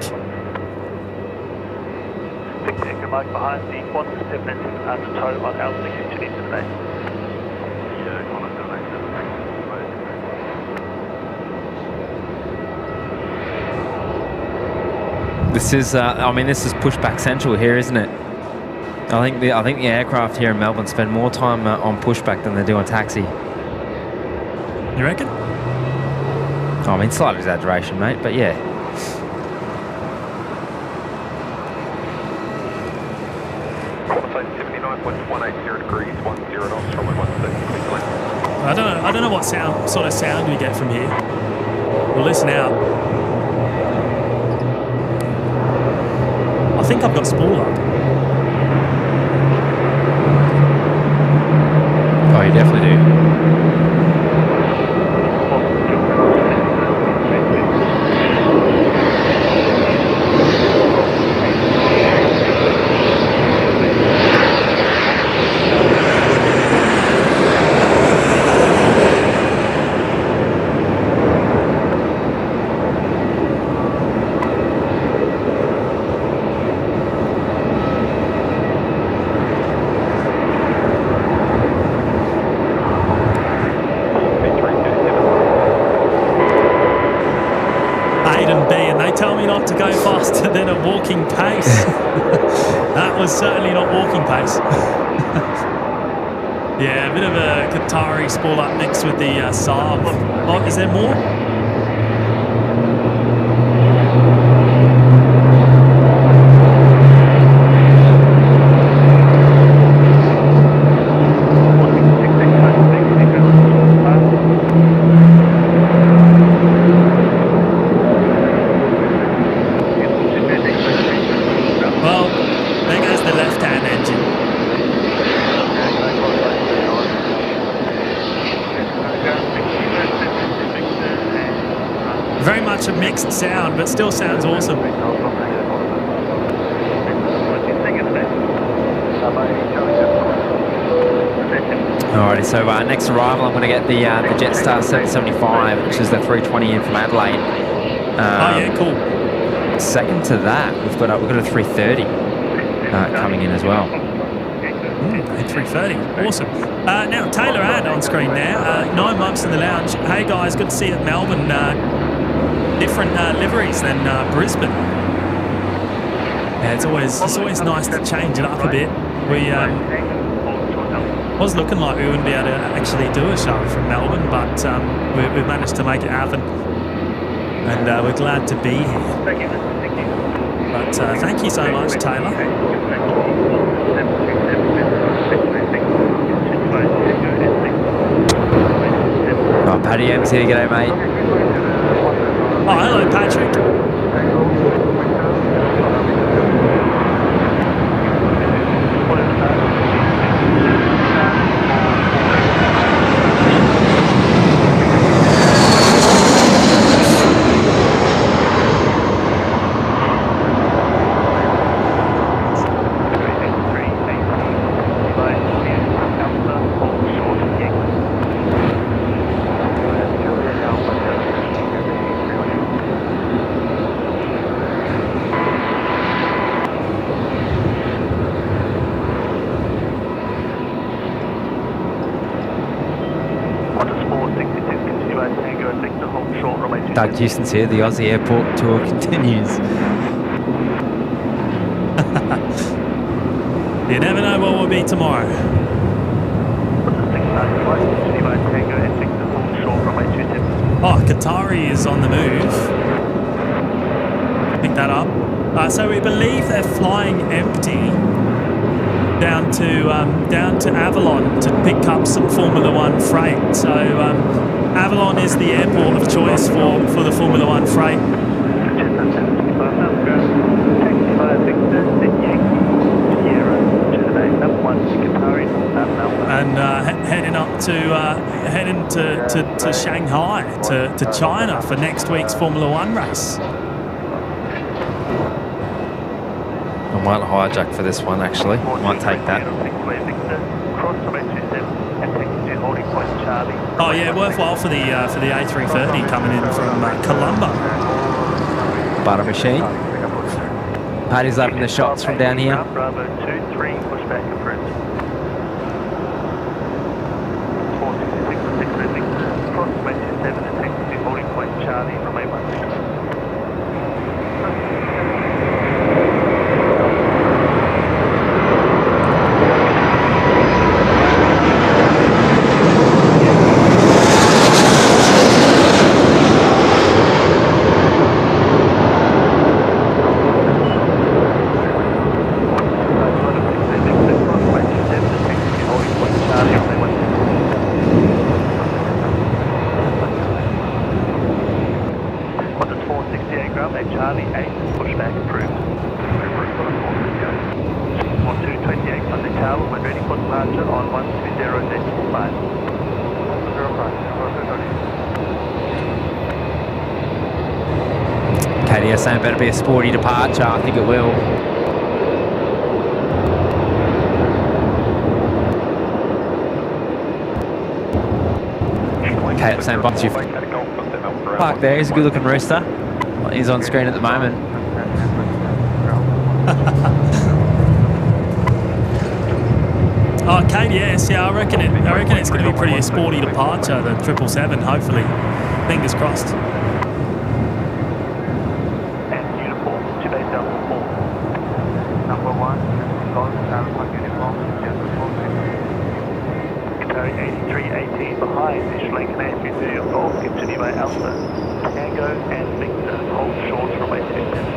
Behind the 177 under tow on altitude to today. This is, this is pushback central here, isn't it? I think the aircraft here in Melbourne spend more time on pushback than they do on taxi. You reckon? I mean, slight exaggeration, mate, but yeah. I don't know what sort of sound we get from here. We'll listen out. I think I've got spool up. Oh, you definitely do. Tell me not to go faster than a walking pace. That was certainly not walking pace. Yeah, a bit of a Qatari sport up mixed with the Saab. Oh, is there more? A mixed sound, but still sounds awesome. Alrighty, so next arrival, I'm going to get the Jetstar 775, which is the 320 in from Adelaide. Oh yeah, cool. Second to that, we've got a 330 coming in as well. A 330, awesome. Now Taylor Ad on screen now. 9 months in the lounge. Hey guys, good to see you at Melbourne. Different liveries than Brisbane. Yeah, it's always nice to change it up a bit. We was looking like we wouldn't be able to actually do a show from Melbourne, but we've managed to make it happen, and we're glad to be here. But thank you so much, Taylor. Oh, Paddy M's here. G'day, mate. Oh, hello, Patrick. Doug Houston's here. The Aussie airport tour continues. You never know what will be tomorrow. Oh, Qatari is on the move. Pick that up. So we believe they're flying empty down to Avalon to pick up some Formula One freight. So Avalon is the airport of choice for the Formula One freight. And heading to Shanghai to China for next week's Formula One race. I might hijack for this one actually. Might take that. Oh yeah, worthwhile for the A330 coming in from Colombo. Butter machine. Paddy's opening the shots from down here. Bravo 2-3, push back approved. 466, cross 27 and taxi holding point Charlie, remain 1. Charlie 8, pushback approved. 1228, tower when ready for departure on 120.5. KDS saying better be a sporty departure. I think it will. KDS saying once you've parked there, he's a good looking rooster. He's on screen at the moment. Oh, KDS, yeah, I reckon it's going to be pretty a sporty departure, the 777, hopefully. Fingers crossed. And uniform, 2874. Number 1, Alpha uniform, Qatari 8318 behind the Schlenken ATC of Golf, continue by Alpha, Tango and Victor, hold short from 810.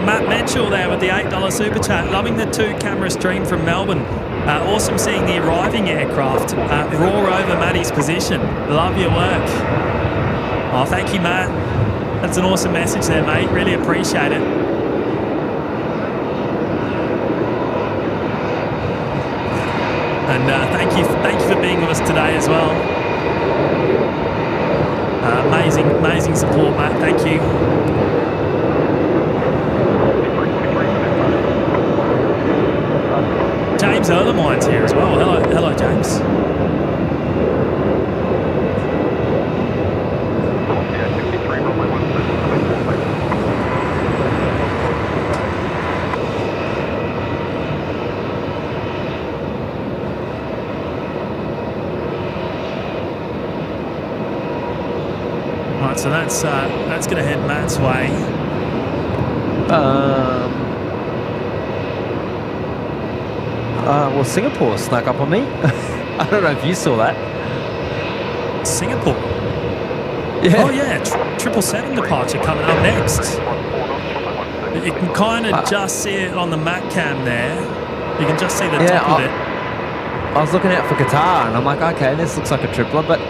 Matt Mitchell there with the $8 super chat. Loving the 2-camera stream from Melbourne. Awesome seeing the arriving aircraft roar over Matty's position. Love your work. Oh, thank you, Matt. That's an awesome message there, mate. Really appreciate it. And thank you for being with us today as well. Amazing support, Matt. Thank you. James Erlemoine's here as well. Hello, James. Right, so that's going to head Matt's way. Well, Singapore snuck up on me. I don't know if you saw that. Singapore? Yeah. Oh, yeah. 777 departure coming up next. You can kind of just see it on the Mac cam there. You can just see the top of it. I was looking out for Qatar, and I'm like, okay, this looks like a tripler, but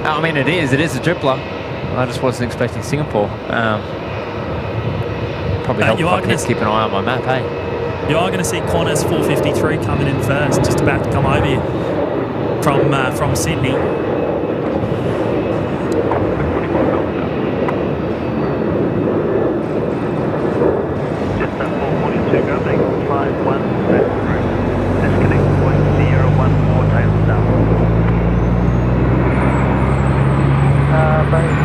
I mean, it is a tripler. I just wasn't expecting Singapore. Probably help if I can keep an eye on my map, hey? You are going to see Qantas 453 coming in first, just about to come over here from Sydney. Just at 442, go make 51 left route. Disconnect 014 tails down. Base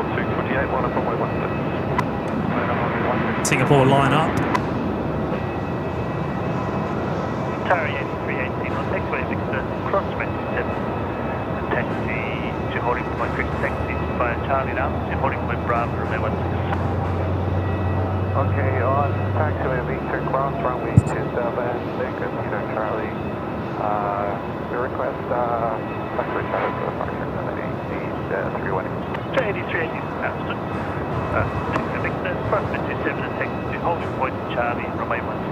228, line up on my 16. Singapore line up. Qatari 8318 on taxiway Victor, cross 27. And taxi to holding point, quick taxi via Charlie now, to holding point Bravo, remember 16. Okay, on taxiway Victor, cross runway 27, Lincoln, Charlie. We request taxiway Charlie for the function of the 318. 8318 Aston. Taxi Victor, cross 27 and taxi to holding point Charlie, remain 16.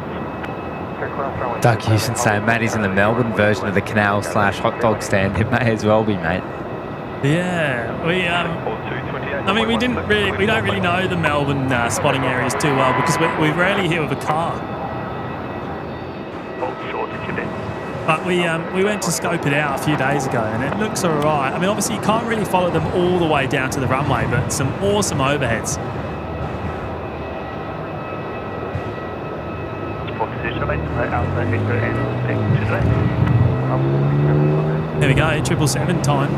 Doug Houston saying Matty's in the Melbourne version of the canal/hot dog stand. It may as well be, mate. Yeah, we don't really know the Melbourne spotting areas too well because we're rarely here with a car. But we went to scope it out a few days ago and it looks alright. I mean, obviously you can't really follow them all the way down to the runway, but some awesome overheads. There we go, 777 time.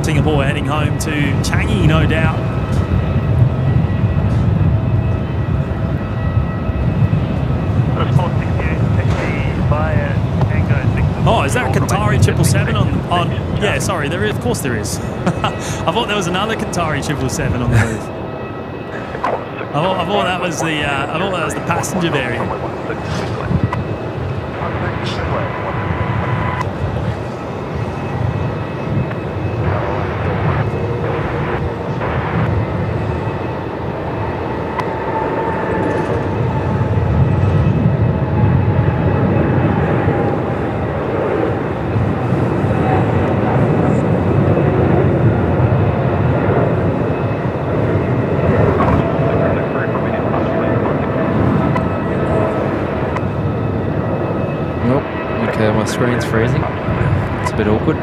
Singapore heading home to Changi, no doubt. Oh, is that a Qatari 777 on? Yeah, sorry, there is. Of course there is. I thought there was another Qatari 777 on the move. I thought that was the passenger variant. screen's freezing. It's a bit awkward.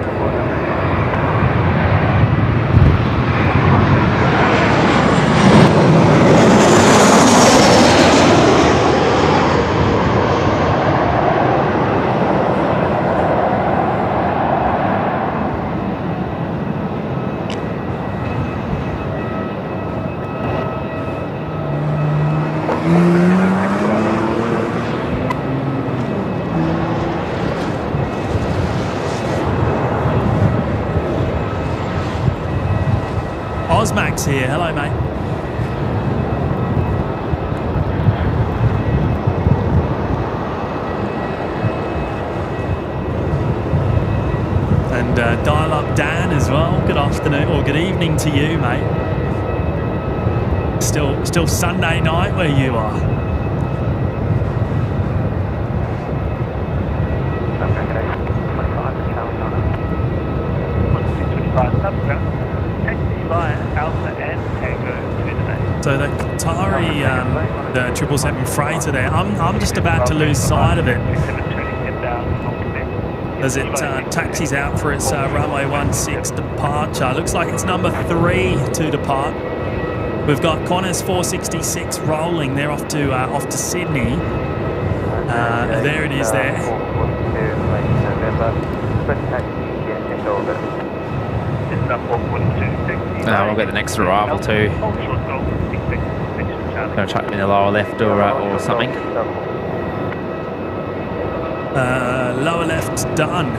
Osmax here. Hello, mate. And dial-up Dan as well. Good afternoon or good evening to you, mate. Still Sunday night where you are. So the Qatari, the 777 freighter there, I'm just about to lose sight of it as it taxis out for its runway 16 departure. Looks like it's number 3 to depart. We've got Qantas 466 rolling. They're off to Sydney. There it is there. We'll get the next arrival too. Going to chuck me in the lower left or something. Lower left done.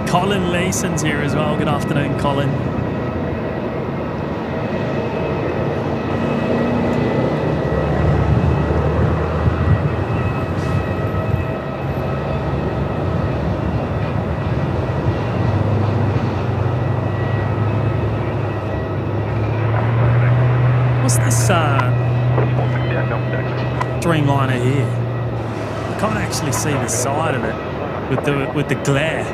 Colin Leeson's here as well. Good afternoon, Colin. What's this Dreamliner here? I can't actually see the side of it with the glare.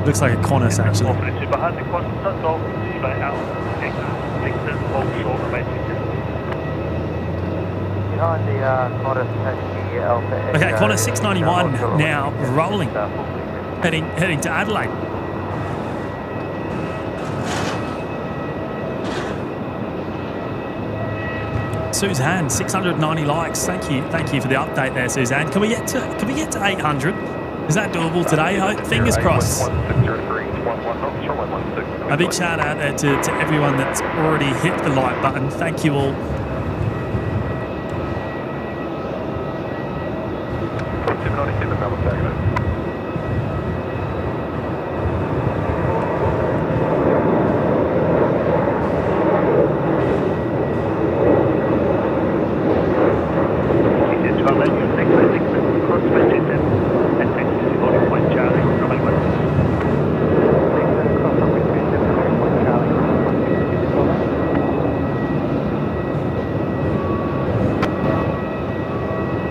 Looks like a Qantas actually. Okay, Qantas 691 now rolling, heading to Adelaide. Suzanne, 690 likes. Thank you for the update there, Suzanne. Can we get to 800? Is that doable today? Fingers crossed. A big shout out there to everyone that's already hit the like button. Thank you all.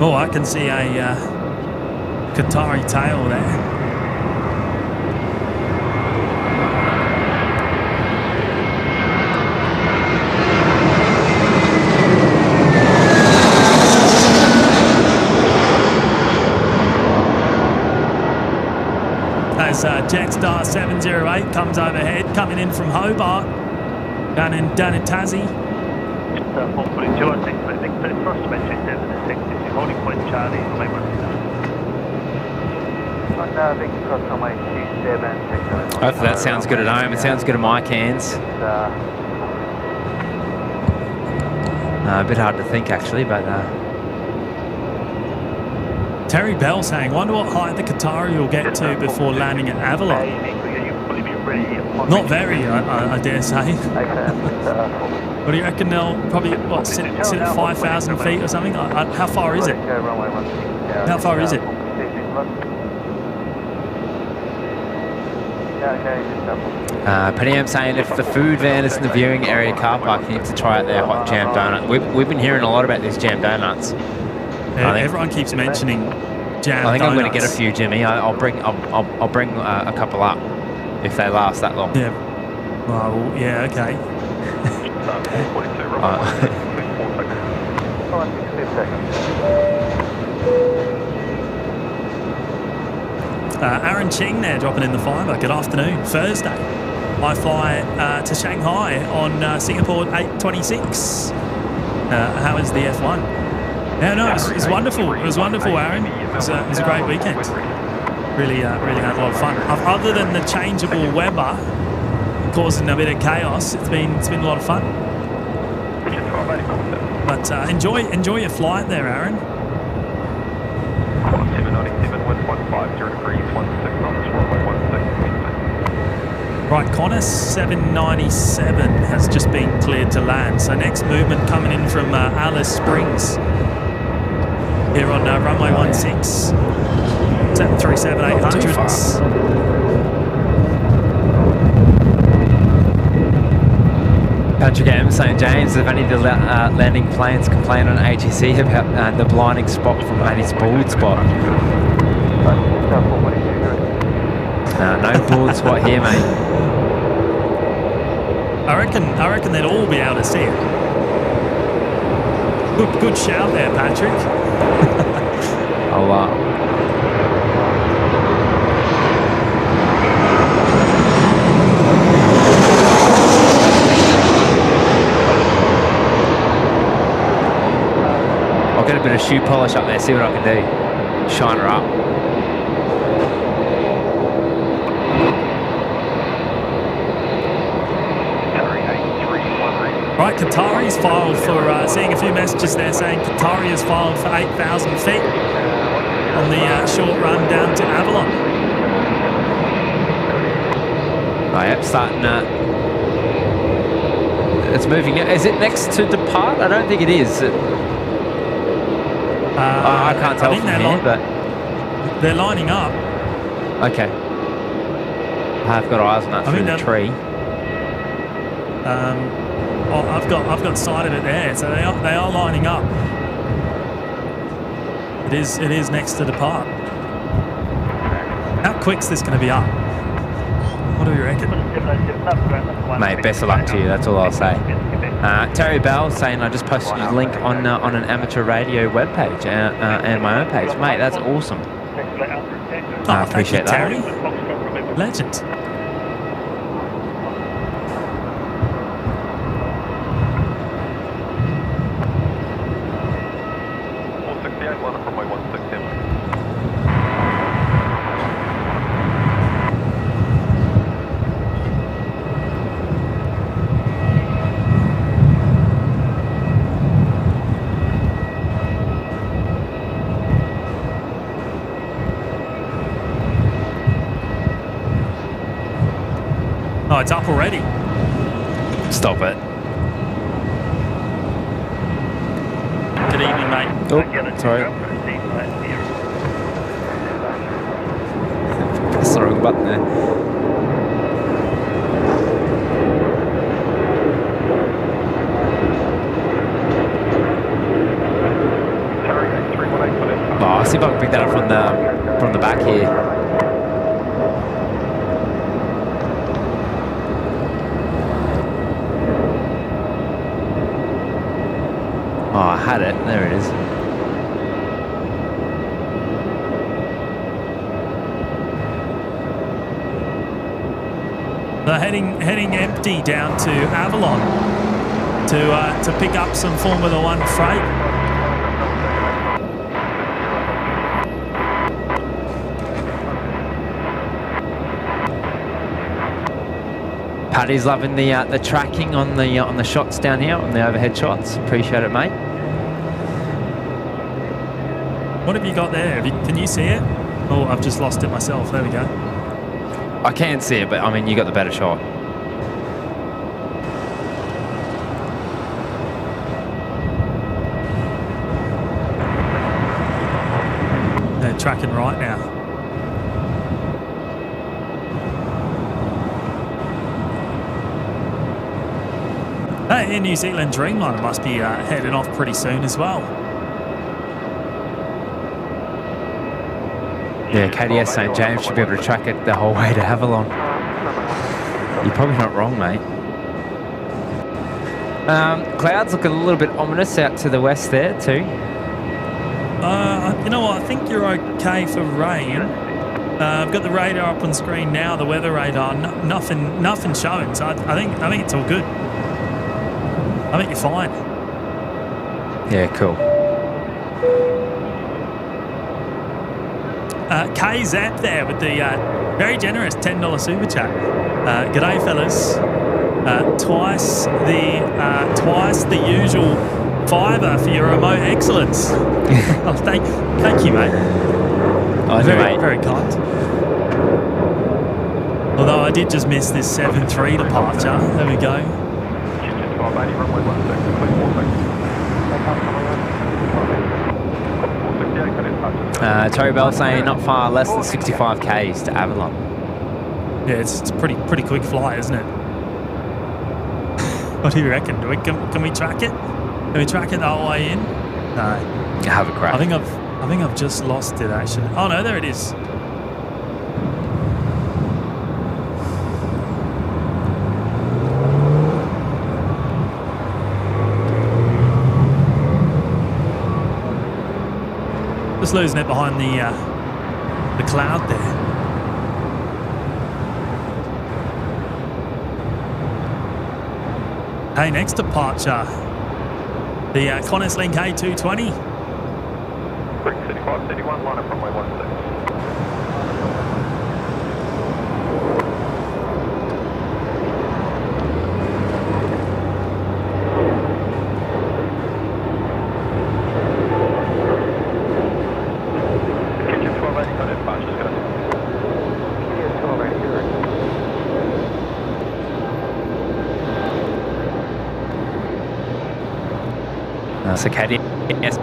Oh, I can see a Qatari tail there. As Jetstar 708 comes overhead, coming in from Hobart, down in Tassie. Hopefully that sounds good at home. It sounds good at my cans. A bit hard to think actually, but Terry Bell saying, wonder what height the Qatari will get to before landing at Avalon. Not very, I dare say. What do you reckon they'll probably, what, sit at 5,000 feet or something? How far is it? How far is it? Penny saying if the food van is in the viewing area car park, you need to try out their hot jam donut. We've been hearing a lot about these jam donuts. Yeah, everyone keeps mentioning jam donuts. I think I'm going to get a few, Jimmy. I'll bring a couple up if they last that long. Yeah. Well, yeah, okay. Aaron Ching there dropping in the fiver. Good afternoon. Thursday. I fly to Shanghai on Singapore 826. How is the F1? Yeah, no, it was wonderful. It was wonderful, Aaron. It was a great weekend. Really had a lot of fun. Other than the changeable weather causing a bit of chaos, it's been a lot of fun. But enjoy your flight there, Aaron. Right, Connor 797 has just been cleared to land. So next movement coming in from Alice Springs here on runway 16. 737-800s. Patrick M. St. James, if any of the landing planes complain on ATC about the blinding spot from Matty's bald spot. No bald spot here, mate. I reckon they'd all be able to see it. Good shout there, Patrick. I'll get a bit of shoe polish up there, see what I can do. Shine her up. Right, Qatari's filed for, seeing a few messages there saying Qatari has filed for 8,000 feet on the short run down to Avalon. Yep, starting it's moving. Is it next to depart? I don't think it is. I can't tell from here, but they're lining up. Okay. I've got eyes on that through the tree. I've got sight of it there, so they are lining up. It is next to depart. How quick's this going to be up? What do you reckon? Mate, best of luck to you. That's all I'll say. Terry Bell saying I just posted a link on an amateur radio webpage and my own page. Mate, that's awesome. I appreciate that. Terry. Legend. Oh, it's up already. Stop it. Good evening, mate. Oh, sorry. Press the wrong button there. Oh, I'll see if I can pick that up from the back here. Oh, I had it. There it is. They're heading empty down to Avalon to pick up some Formula One freight. Paddy's loving the tracking on the shots down here, on the overhead shots. Appreciate it, mate. What have you got there? Can you see it? Oh, I've just lost it myself. There we go. I can see it, but I mean, you got the better shot. They're tracking right now. Hey, New Zealand Dreamliner must be heading off pretty soon as well. Yeah, KDS St. James should be able to track it the whole way to Avalon. You're probably not wrong, mate. Clouds look a little bit ominous out to the west there too. You know what? I think you're okay for rain. I've got the radar up on screen now, the weather radar. Nothing showing. So I think it's all good. I think you're fine. Yeah, cool. KZAP there with the very generous $10 super chat. G'day, fellas. Twice the usual $5 for your remote excellence. Oh, thank you, mate. Oh, Very kind. Although I did just miss this 7-3 departure. There we go. Terry Bell saying not far, less than 65 k's to Avalon. Yeah, it's a pretty quick flight, isn't it? What do you reckon? Can we track it? Can we track it the whole way in? No. Have a crack. I think I've just lost it actually. Oh no, there it is. Just losing it behind the cloud there. Hey, next departure, the Qantas Link A220. 3531, line up runway 16. Kitchen 1280, got departures, guys. Kitchen 1280, correct. So Katie, yes.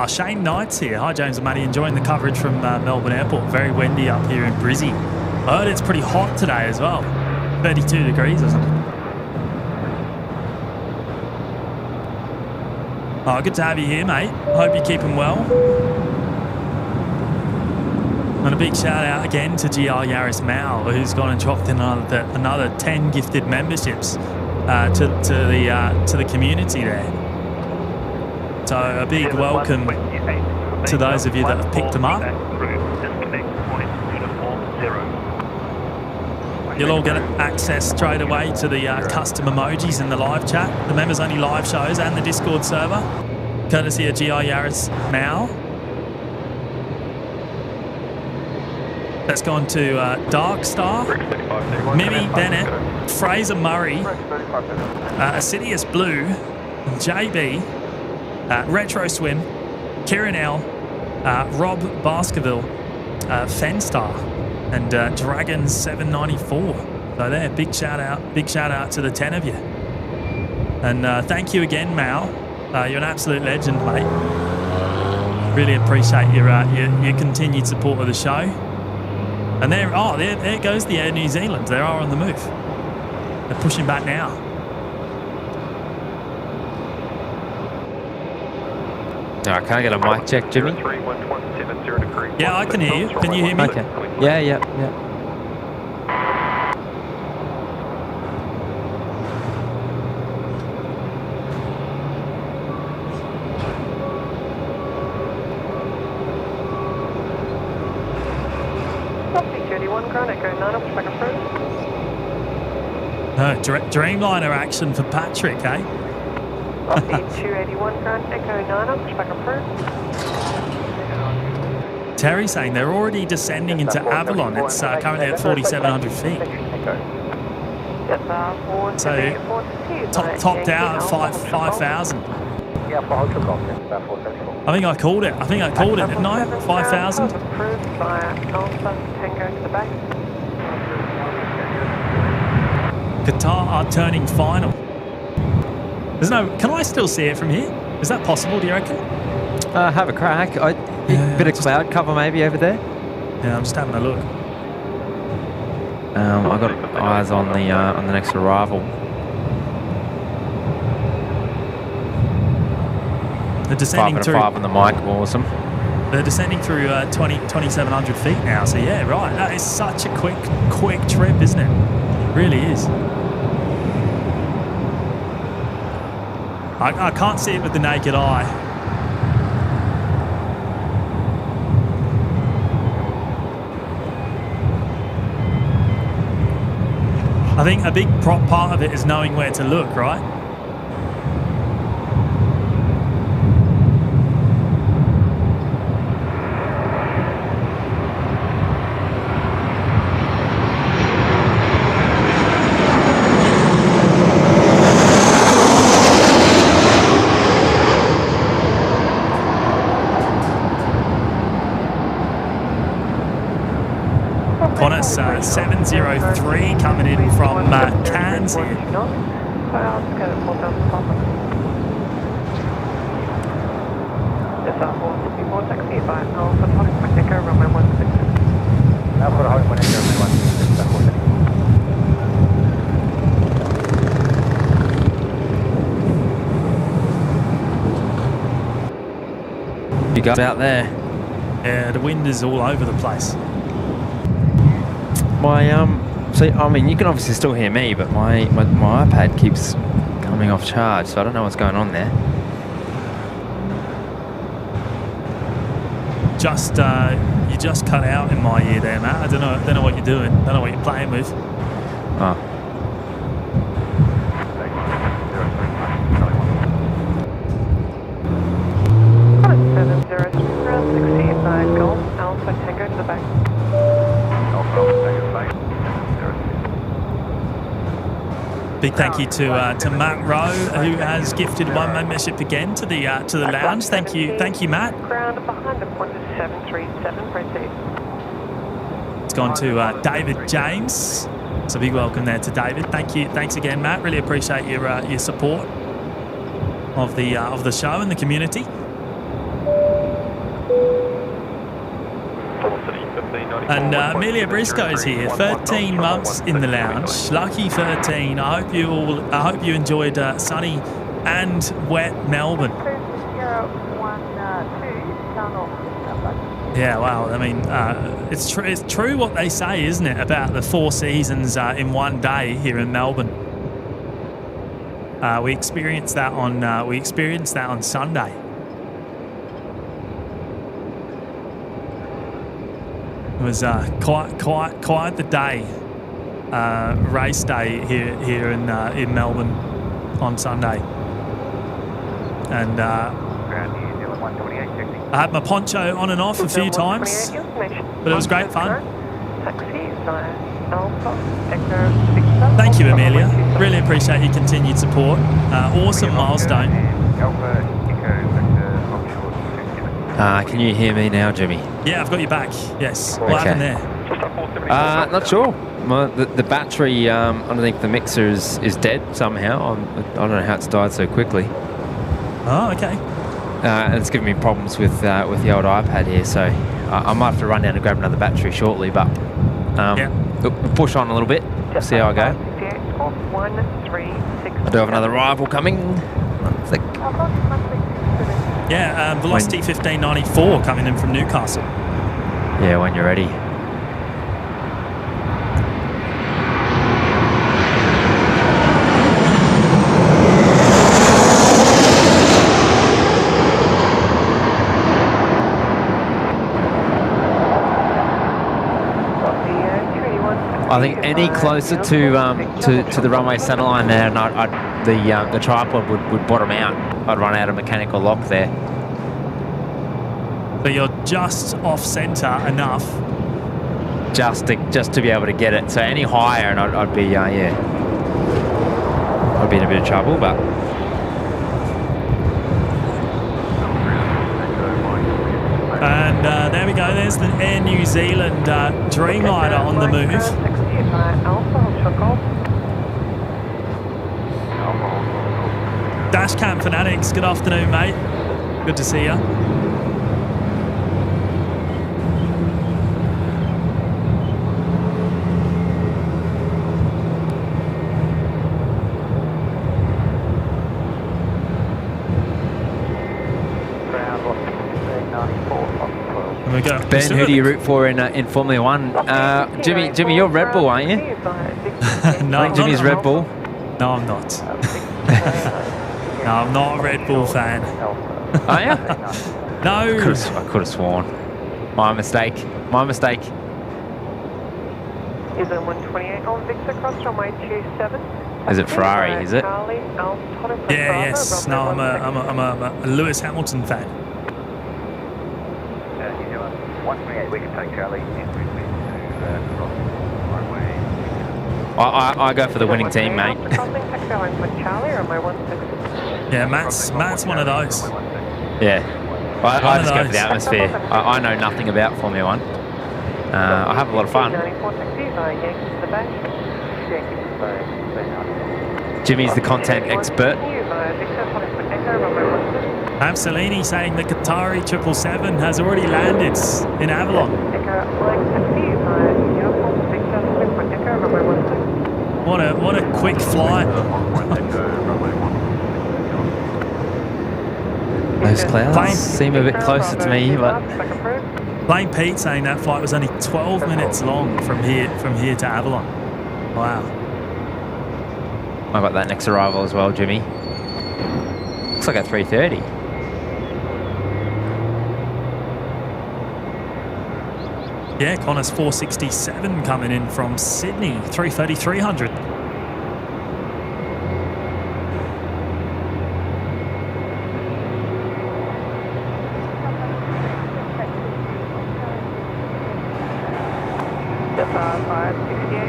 Shane Knight's here. Hi, James and Matty. Enjoying the coverage from Melbourne Airport. Very windy up here in Brizzy. I heard it's pretty hot today as well. 32 degrees or something. Oh, good to have you here, mate. Hope you're keeping well. And a big shout out again to GR Yaris Mao, who's gone and dropped in another 10 gifted memberships to the community there. So a big welcome to those of you that have picked them up. You'll all get access straight away to the custom emojis in the live chat, the members only live shows and the Discord server, courtesy of GR Yaris Mao. Let's go on to Dark Star, Mimi Bennett, Fraser Murray, Assidious Blue, JB, Retro Swim, Kieran L, Rob Baskerville, Fenstar, and Dragon 794. So there, big shout out to the 10 of you. And thank you again, Mal. You're an absolute legend, mate. Really appreciate your continued support of the show. And there goes the Air New Zealand. They are on the move. They're pushing back now. Can I get a mic check, Jimmy? Yeah, I can hear you. Can you hear me? Okay. Yeah. Dreamliner action for Patrick, eh? Copy 281 Grand Echo 9 up, back approved. Terry saying they're already descending into Avalon. It's currently at 4,700 feet. So topped out at 5,000. Yeah, for Hotel Golf, about 474. I think I called it. Didn't I? 5,000. Approved via Alpha Tango to the back. Qatar are turning final. There's no. Can I still see it from here? Is that possible? Do you reckon? Have a crack. Bit of cloud cover maybe over there. Yeah, I'm just having a look. I've got eyes on the next arrival. They're descending 5 through. 5 on the mic, awesome. They're descending through 2,700 feet now. So yeah, right. That is such a quick trip, isn't it? It really is. I can't see it with the naked eye. I think a big part of it is knowing where to look, right? Qantas 703 coming in from Cairns here. You got out there. Yeah, the wind is all over the place. See, I mean, you can obviously still hear me, but my iPad keeps coming off charge, so I don't know what's going on there. You just cut out in my ear there, Matt. I don't know what you're doing. Don't know what you're playing with. Oh. Alpha Tango to the back. Big thank you to Matt Rowe, who has gifted one membership again to the lounge. Thank you, Matt. Ground behind the point is 737. Proceed. It's gone to David James. So big welcome there to David. Thanks again, Matt. Really appreciate your support of the show and the community. And Amelia Briscoe's here, 13 months in the lounge. Lucky 13. I hope you enjoyed sunny and wet Melbourne. Yeah, wow. I mean, it's true what they say, isn't it, about the 4 seasons in one day here in Melbourne. We experienced that on Sunday. It was quite the day, race day here in Melbourne on Sunday, and I had my poncho on and off a few times, but it was great fun. Thank you, Amelia. Really appreciate your continued support. Awesome milestone. Can you hear me now, Jimmy? Yeah, I've got you back. Yes. What happened there? Not sure. The battery underneath the mixer is dead somehow. I don't know how it's died so quickly. Oh, okay. And it's giving me problems with the old iPad here, so I might have to run down and grab another battery shortly. But we'll push on a little bit. See how I go. I do have another arrival coming. Yeah, Velocity 1594 coming in from Newcastle. Yeah, when you're ready. I think any closer to the runway centerline there, and the tripod would bottom out. I'd run out of mechanical lock there. But you're just off centre enough. Just to be able to get it. So any higher, and I'd be yeah, I'd be in a bit of trouble. But and there we go. There's the Air New Zealand Dreamliner on the move. Dashcam Fanatics, good afternoon, mate. Good to see you. We go. Ben, who do you root for in Formula One? Jimmy, you're Red Bull, aren't you? No, I think Jimmy's Red Bull. No, I'm not. No, I'm not a Red Bull fan. Are you? No. I could have sworn. My mistake. Is it 128 on Victor Cross runway 27? Is it Ferrari? Is it? Yeah, yes. No, I'm a Lewis Hamilton fan. 128, we can take Charlie in with cross runway. I go for the winning team, mate. Yeah, Matt's one of those. Yeah. I just go for the atmosphere. I know nothing about Formula One. I have a lot of fun. Jimmy's the content expert. Absolini saying the Qatari 777 has already landed in Avalon. What a quick flight. Those clouds seem a bit closer to me, but Blaine Pete saying that flight was only 12 minutes long from here to Avalon. Wow. I got that next arrival as well, Jimmy. Looks like at 3:30. Yeah, Connor's 467 coming in from Sydney, 3:30-300.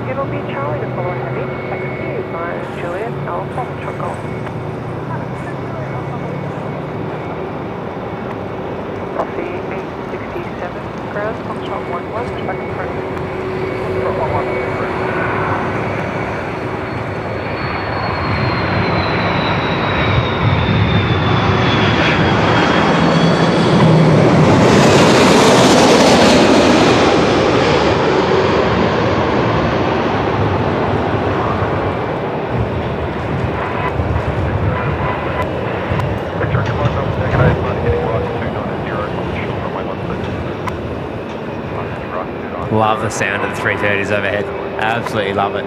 It'll be Charlie to follow heavy. Taxi by Juliet Alpha Choco. Coffee 867, ground, Foxtrot 11, track approach. Love the sound of the 330s overhead. Absolutely love it.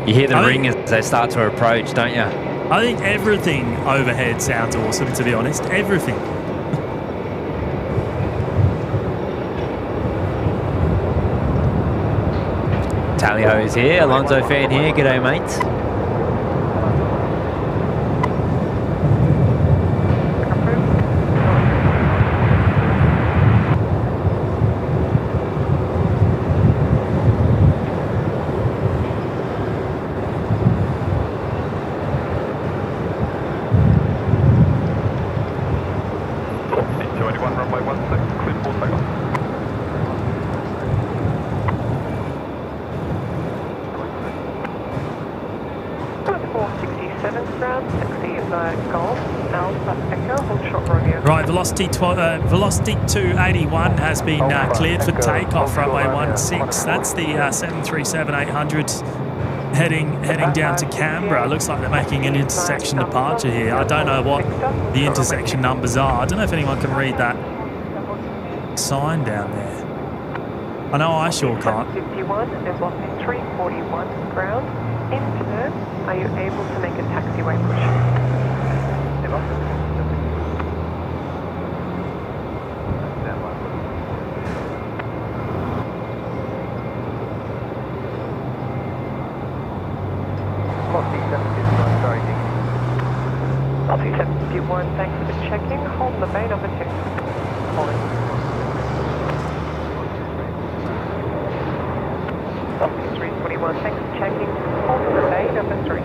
You hear the ring as they start to approach, don't you? I think everything overhead sounds awesome, to be honest. Everything. Tally-ho's here. Alonso fan here. G'day, mate. Velocity 281 has been cleared for takeoff, runway 16. That's the 737-800 heading down to Canberra. Looks like they're making an intersection departure here. I don't know what the intersection numbers are. I don't know if anyone can read that sign down there. I know I sure can't. 51 and velocity 341 ground. In turn, are you able to make a taxiway push? 321, thanks for checking. Hold the bay number 2. Holding. Copy 321, thanks for checking. Hold the bay number 3.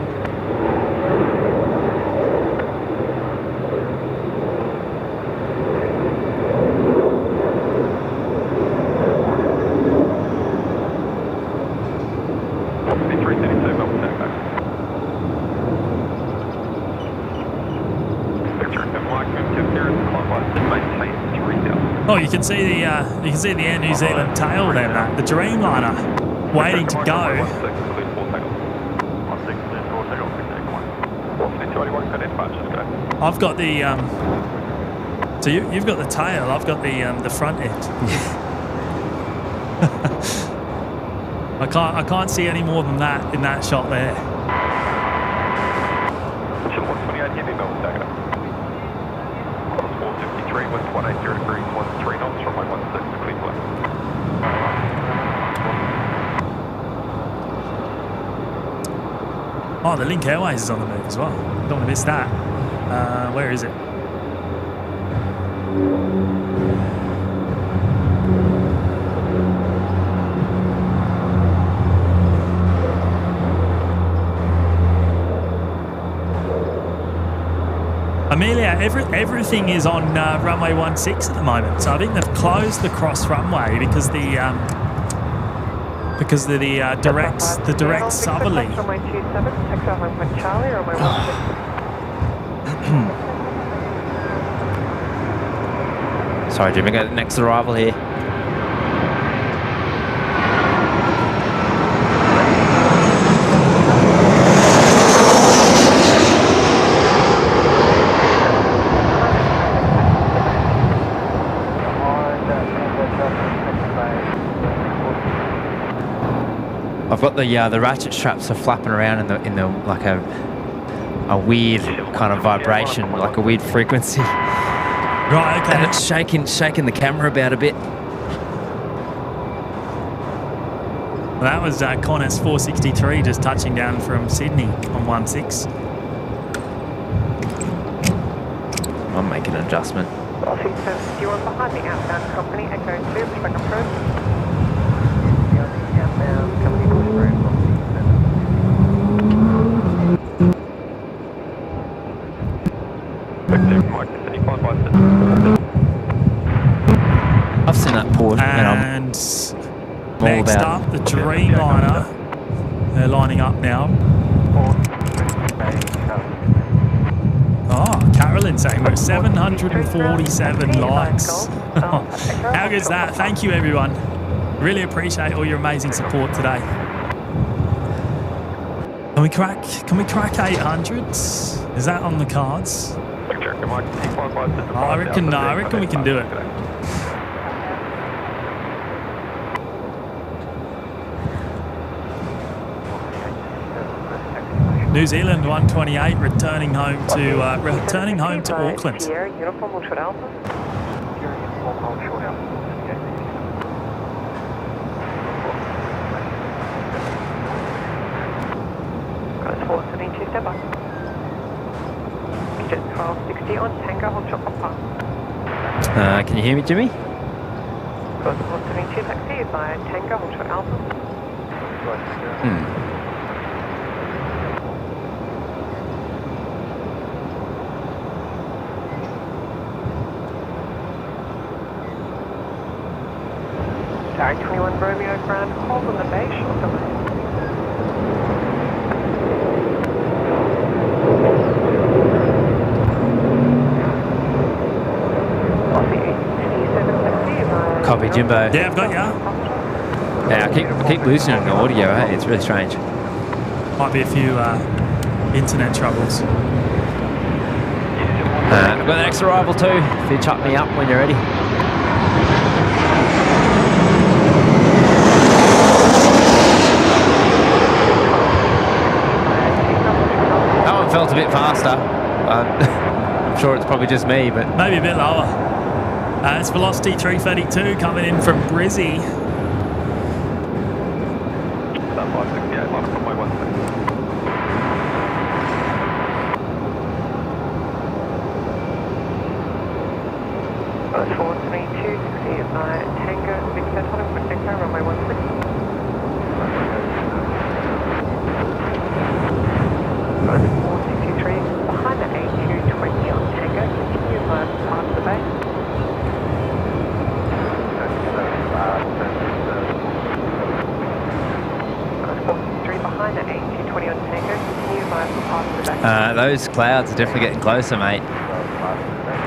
Oh, you can see the Air New Zealand tail there, Matt. The Dreamliner waiting to go. I've got the so you've got the tail. I've got the front end. I can't see any more than that in that shot there. 128 heavy, Melbourne, take it up. 453, wind 180 degrees, 13 knots, runway 16, clear flight. Oh, the Link Airways is on the move as well. Don't want to miss that. Where is it? Amelia, everything is on runway 16 at the moment. So I think they've closed the cross runway because the direct southerly. Runway 27, takeoff on Point Charlie, runway 16. Sorry, Jimmy, got next arrival here. I've got the ratchet straps are flapping around in the like a weird kind of vibration, like a weird frequency. Right, okay. And it's shaking the camera about a bit. Well, that was Qantas 463 just touching down from Sydney on 16. I'm making an adjustment. Office 71 behind the outbound company, Echo 2, pushback approved. Outbound company, pushback I've seen that port, And next up, the Dreamliner. They're lining up now. Oh, Carolyn saying we're 747 likes. How good's that? Thank you, everyone. Really appreciate all your amazing support today. Can we crack 800s? Is that on the cards? I reckon we can do it. New Zealand 128 returning home to Auckland. Uniform Ultra Alpha. Goes 472, step up. Jet 1260 on Tango, hold shot pop. Can you hear me, Jimmy? Goes 472, taxi by Tango, hold shot Alpha. Tower 21 Romeo ground, hold on the bay, short delay. Copy, Jimbo. Yeah, I've got ya. Yeah, I keep losing the audio. Hey, it's really strange. Might be a few internet troubles. I've got the next arrival too. If you chuck me up when you're ready. That one felt a bit faster. I'm sure it's probably just me, but Maybe a bit lower. It's Velocity 332 coming in from Brizzy. 432, 60 by Tango, Victor, Tonic, Echo, runway 16. 463, behind the A220 on Tango, continue via past the bay. 463, behind the A220 on Tango, continue via past the bay. Those clouds are definitely getting closer, mate.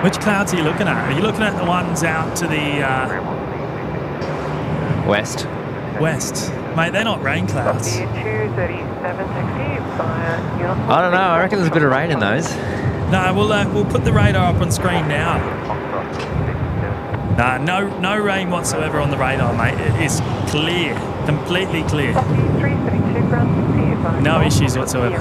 Which clouds are you looking at? Are you looking at the ones out to the West. west? Mate, they're not rain clouds. 237, taxi via Uniform. I don't know. I reckon there's a bit of rain in those. No, we'll put the radar up on screen now. No rain whatsoever on the radar, mate. It is clear, completely clear. 332, ground 60 by No issues whatsoever.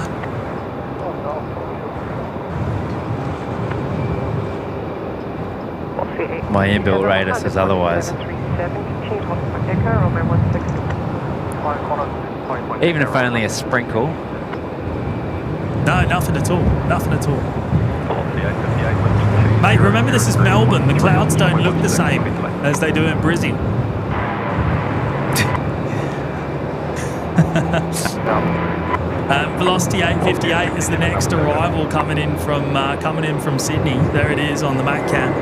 My inbuilt radar says otherwise. Even if only a sprinkle. No, nothing at all. Nothing at all. Mate, remember this is Melbourne. The clouds don't look the same as they do in Brisbane. Velocity 858 is the next arrival coming in from Sydney. There it is on the Mac cam.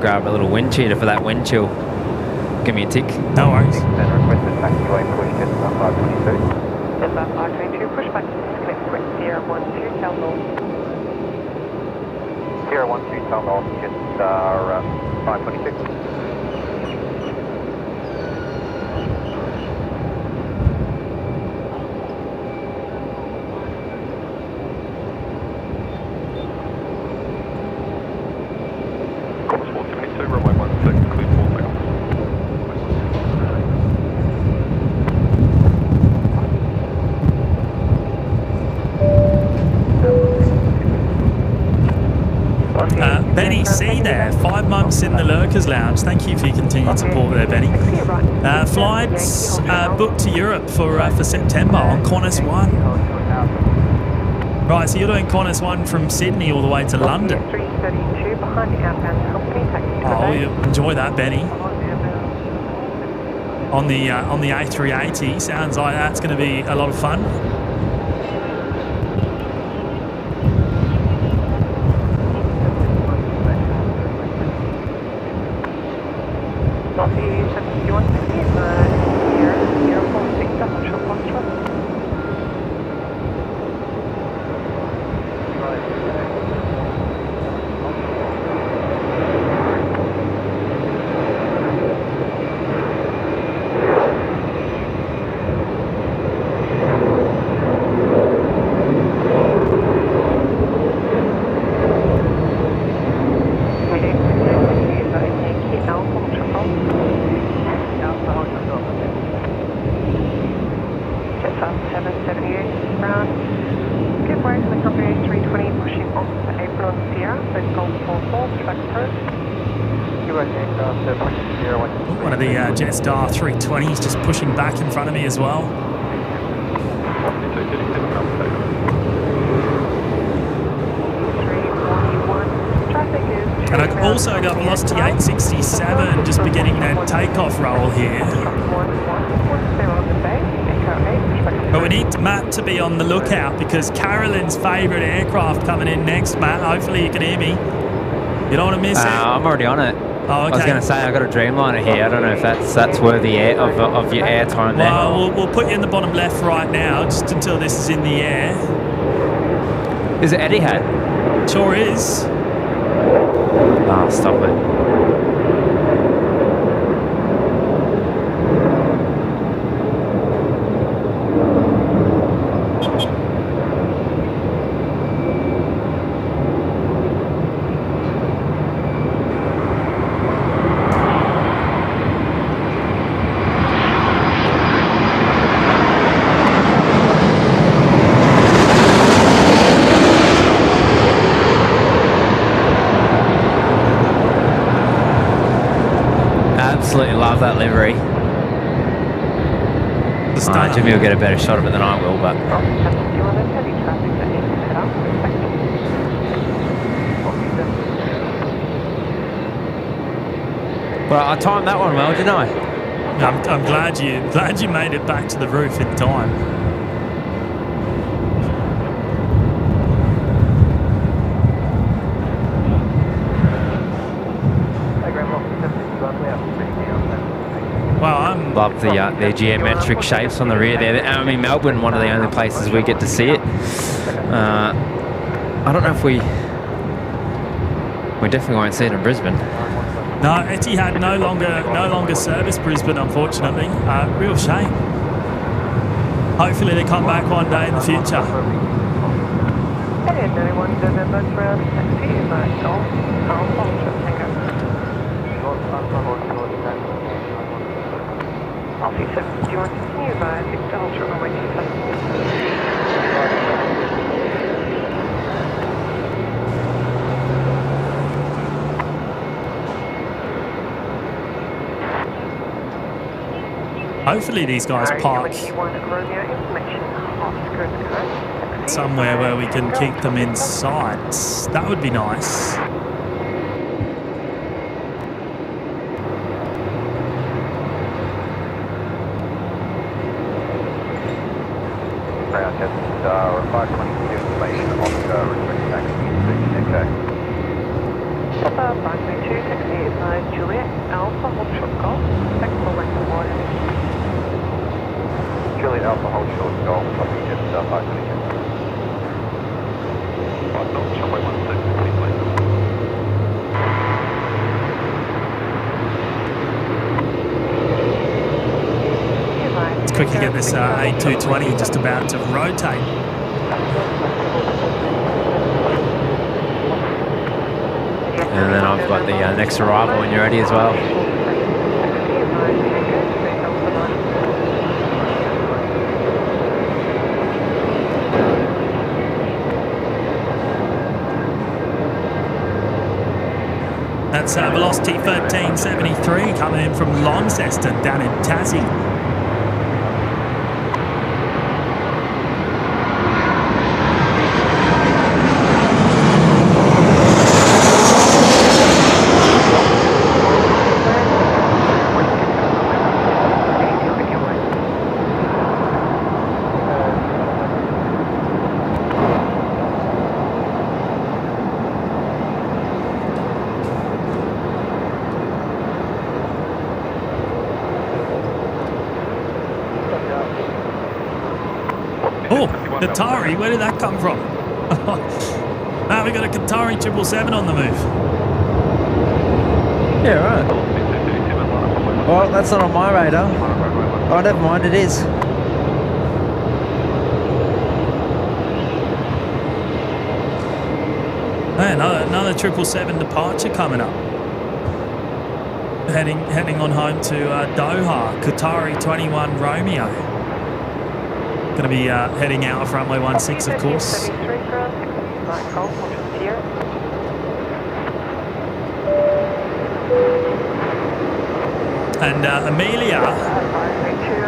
Grab a little wind cheater for that wind chill. Give me a tick. No worries. Requested taxiway push to 522. Yes, 522, push back to disconnect quick, 012, tell north. 012, tell north, just 522. Benny C there, 5 months in the Lurkers Lounge. Thank you for your continued support there, Benny. Flights booked to Europe for September on Qantas 1. Right, so you're doing Qantas 1 from Sydney all the way to London. 332 behind the outbound company, taxi to Oh, the you enjoy that, Benny. On the A380, sounds like that's going to be a lot of fun. One of the Jetstar 320s just pushing back in front of me as well. And I've also got Velocity 867 just beginning their takeoff roll here. But we need Matt to be on the lookout because Carolyn's favourite aircraft coming in next, Matt. Hopefully you can hear me. You don't want to miss it. I'm already on it. Oh, I was okay. going to say I got a Dreamliner here. I don't know if that's worthy of your airtime there. Well, we'll put you in the bottom left right now, just until this is in the air. Is it Etihad? Sure is. Oh, stop it. Absolutely love that livery. Jimmy will get a better shot of it than I will, but well, I timed that one well, didn't I? I'm glad you made it back to the roof in time. Well, love the geometric shapes on the rear there. I mean, Melbourne, one of the only places we get to see it. I don't know if we definitely won't see it in Brisbane. no, Etihad no longer service Brisbane, unfortunately. Real shame. Hopefully they come back one day in the future. Officer, do you want to continue by 6 Ultra Runway 27? Hopefully these guys park somewhere where we can keep them in sight. That would be nice. We're 522 information on the restricted taxi station, okay. 522 taxi advised Juliet Alpha Hold Short Golf, second full length of water. Juliet Alpha Hold Short Golf, copy just 522. Runway 16, please. Let's quickly get this A220 just about to rotate. And then I've got the next arrival when you're ready as well. That's Velocity 1373 coming in from Launceston down in Tassie. Oh, Qatari, where did that come from? Now we got a Qatari 777 on the move. Yeah, right. Well, that's not on my radar. Oh, never mind, it is. Hey, another 777 departure coming up. Heading on home to Doha, Qatari 21 Romeo. Going to be heading out of runway 16, of course. And Amelia,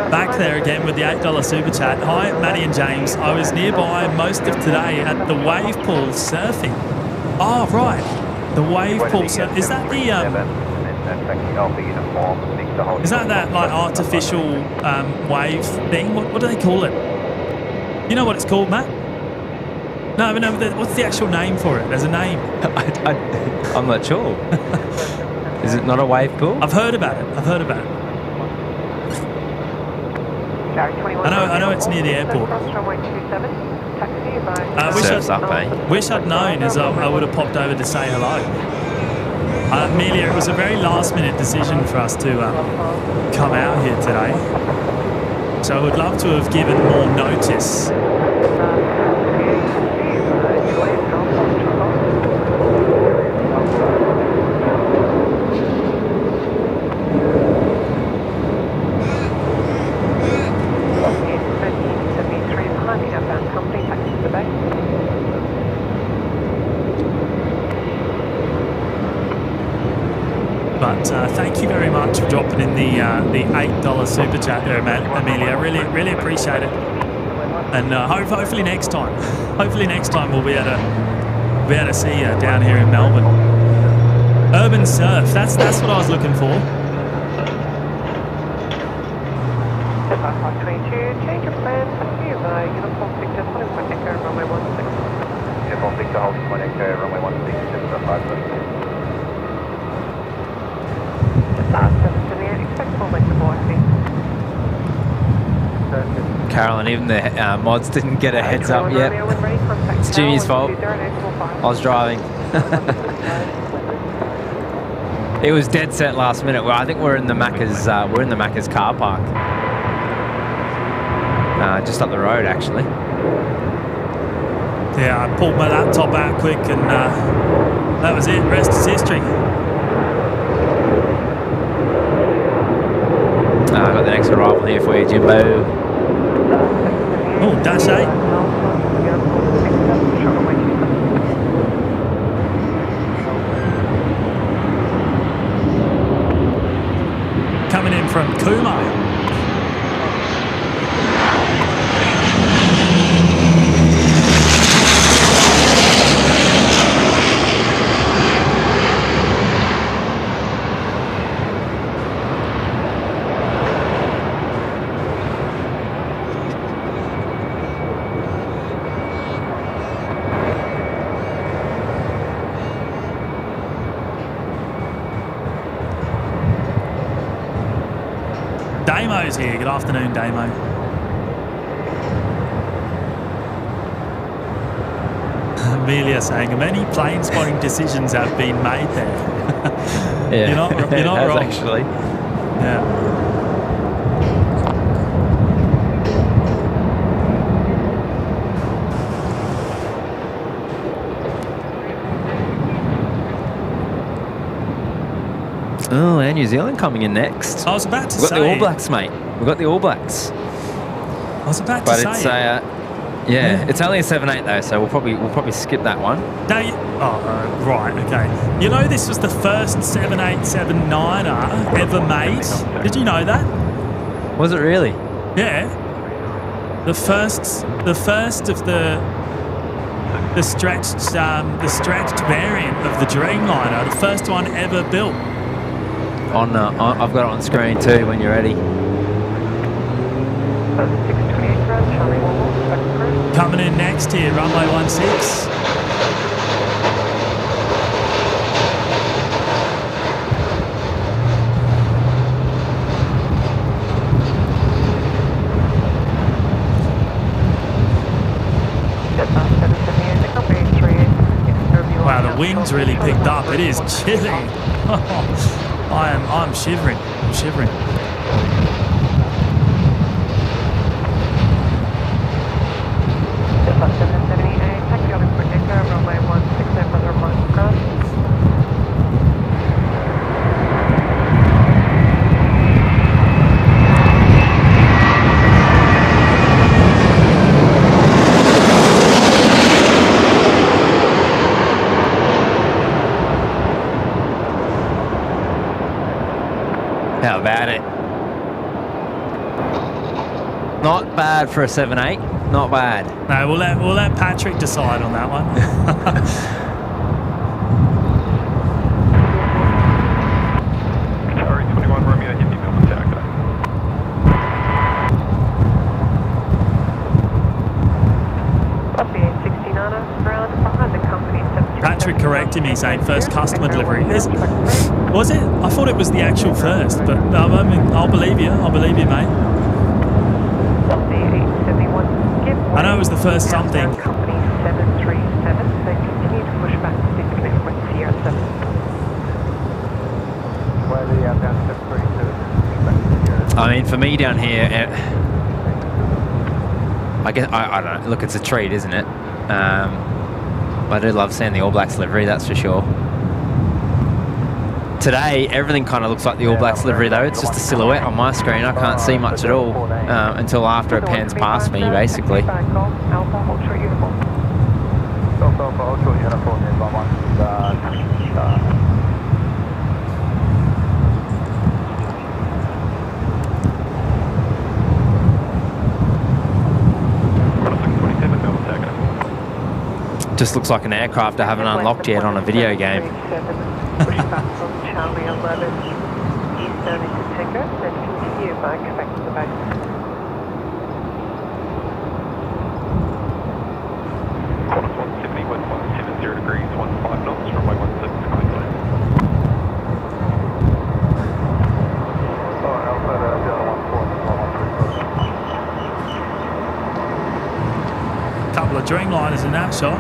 back there again with the $8 super chat. Hi, Matty and James. I was nearby most of today at the wave pool surfing. Oh, right. The wave pool surfing. Is that the... is that like artificial wave thing? What do they call it? You know what it's called, Matt? No, but no. What's the actual name for it? There's a name. I'm not sure. Is it not a wave pool? I've heard about it. I know it's near the airport. Surf's up, eh? Wish I'd known, as I would have popped over to say hello. Amelia, it was a very last-minute decision for us to come out here today. So I would love to have given more notice. But thank you very much for dropping in the $8 super chat there, Amelia. Really appreciate it. And hopefully next time, we'll be able to see you down here in Melbourne. Urban surf. That's what I was looking for. Change of plan. Uniform Victor, Point Echo, runway 16. Uniform Victor, holding Point Echo, runway 16, 705. Carolyn, even the mods didn't get a heads up yet. It's Jimmy's fault. I was driving. It was dead set last minute. Well, I think we're in the Macca's. We're in the Macca's car park, just up the road, actually. Yeah, I pulled my laptop out quick, and that was it. Rest is history. I've got the next arrival here for you, Jimbo. Oh, dash 8. Coming in from Kuma. Damo's here. Good afternoon, Damo. Amelia saying many plane spotting decisions have been made there. Yeah, you're not wrong. Actually. Yeah. Oh, and New Zealand coming in next. I was about to We've say. got the All Blacks, mate. We've got the All Blacks. I was about to But say. it's it's only a 7-8 though, so we'll probably skip that one. Right, okay. You know, this was the first 787-9er ever made. Did you know that? Was it really? Yeah. The first of the stretched variant of the Dreamliner, the first one ever built. I've got it on screen too when you're ready. Coming in next here, runway 16. Wow, the wind's really picked up. It is chilly. I'm shivering. I'm shivering. How about it? Not bad for a 7-8. Not bad. No, we'll let Patrick decide on that one. Qatari 21 Romeo, hit me Melbourne Tower. Patrick correcting me, saying first customer delivery. Was it? I thought it was the actual first, but I mean, I'll believe you. I'll believe you, mate. I know it was the first something. Company 737, so continue to push back to 6 with Sierra 7. Where the outbound 732? I mean, for me down here, I guess I don't know. Look, it's a treat, isn't it? I do love seeing the All Blacks livery, that's for sure. Today, everything kind of looks like the All Blacks livery, though. It's just a silhouette on my screen. I can't see much at all until after it pans past me, basically. Alpha Ultra Uniform. Alpha Ultra Uniform is on one. Just looks like an aircraft I haven't unlocked yet on a video game. Push back from Charlie 11 Eastern into Tango, then continue by Quebec to the base. Qantas 170, wind 170 degrees, 15 knots, runway 16, coming clear. Oh, Alpha, Couple of Dreamliners in that shot.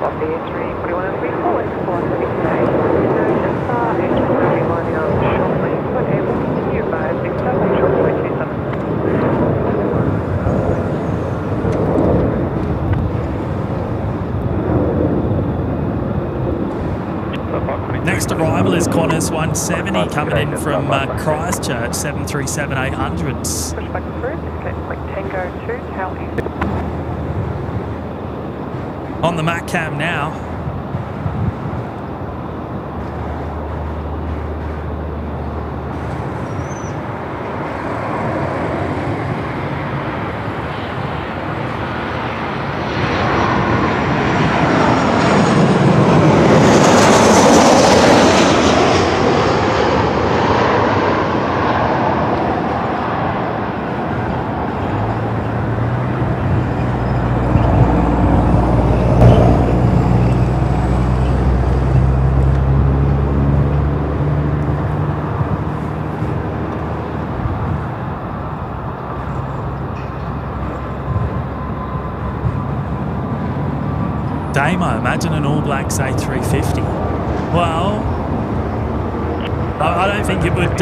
Off the A3, 41 and 3 forward, 470 today. Just A3 lining up shortly, but able to continue by 67, shortly 27. Next arrival is Qantas 170 coming in from Christchurch, 737-800s. Push back through, like Tango 2, Tally. On the Mac cam now. Damo, imagine an All Blacks A350. Well, I don't think it would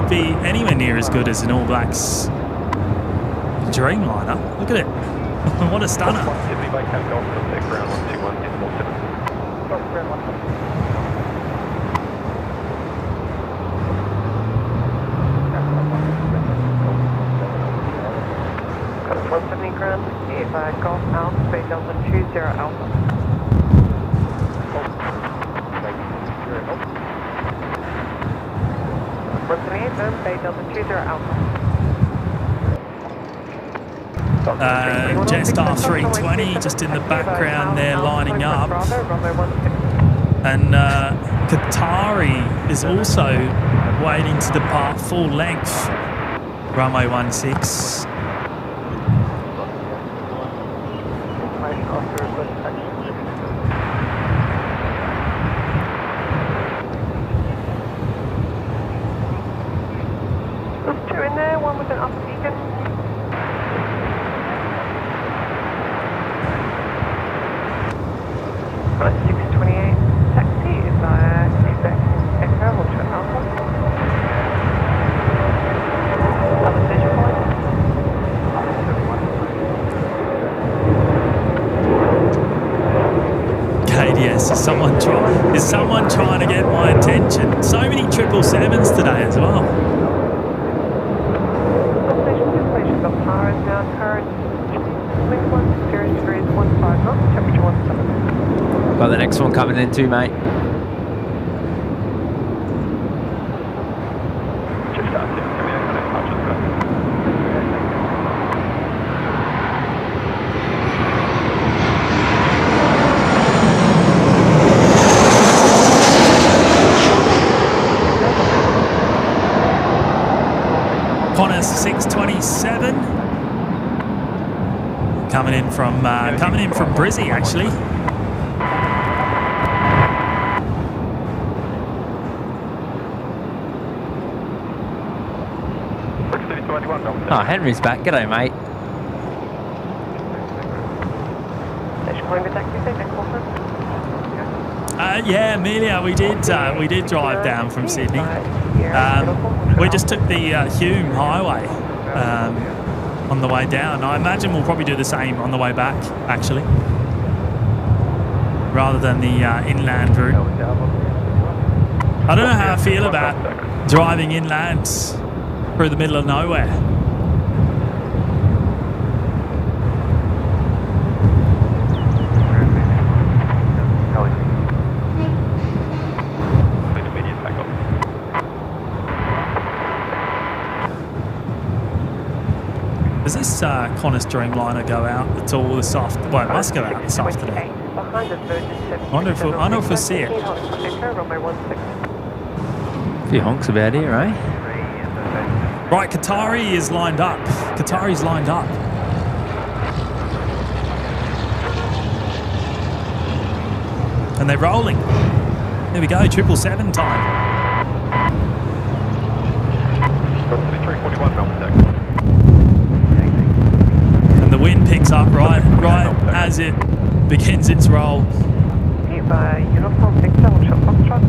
be anywhere near as good as an All Blacks Dreamliner. Look at it. What a stunner. 170 by Cap Golf, contact ground 121, decimal 7. Got 170 ground, by Golf Alpha, Bay Delta 20 Alpha. Bay Delta 20 Alpha. Jetstar 320 just in the background there lining up. And Qatari is also waiting to depart full length. Runway 16. There's two in there, one with an upper beacon. Right, 628. Taxi is Quebec Echo Ultra Alpha. Other station point. KDS, is someone trying to get my attention? So many 777s today as well. Station got power is now current. Link 160 degrees, 15 knots, temperature 17. Got the next one coming in too, mate. Just started, coming out, connect, touches back. Qantas 627 coming in from Brizzy actually. Oh, Henry's back. G'day, mate. Yeah, Amelia, we did drive down from Sydney. We just took the Hume Highway on the way down. I imagine we'll probably do the same on the way back, actually, rather than the inland route. I don't know how I feel about driving inland through the middle of nowhere. Does this Qantas Dreamliner go out at all this afternoon? Well, it must go out this afternoon. I wonder if we'll see it. A few honks about here, eh? Right, Qatari is lined up. Qatari's lined up. And they're rolling. There we go, 777 time. And the wind picks up right as it begins its roll. Uniform 6 Shot Foxtrot.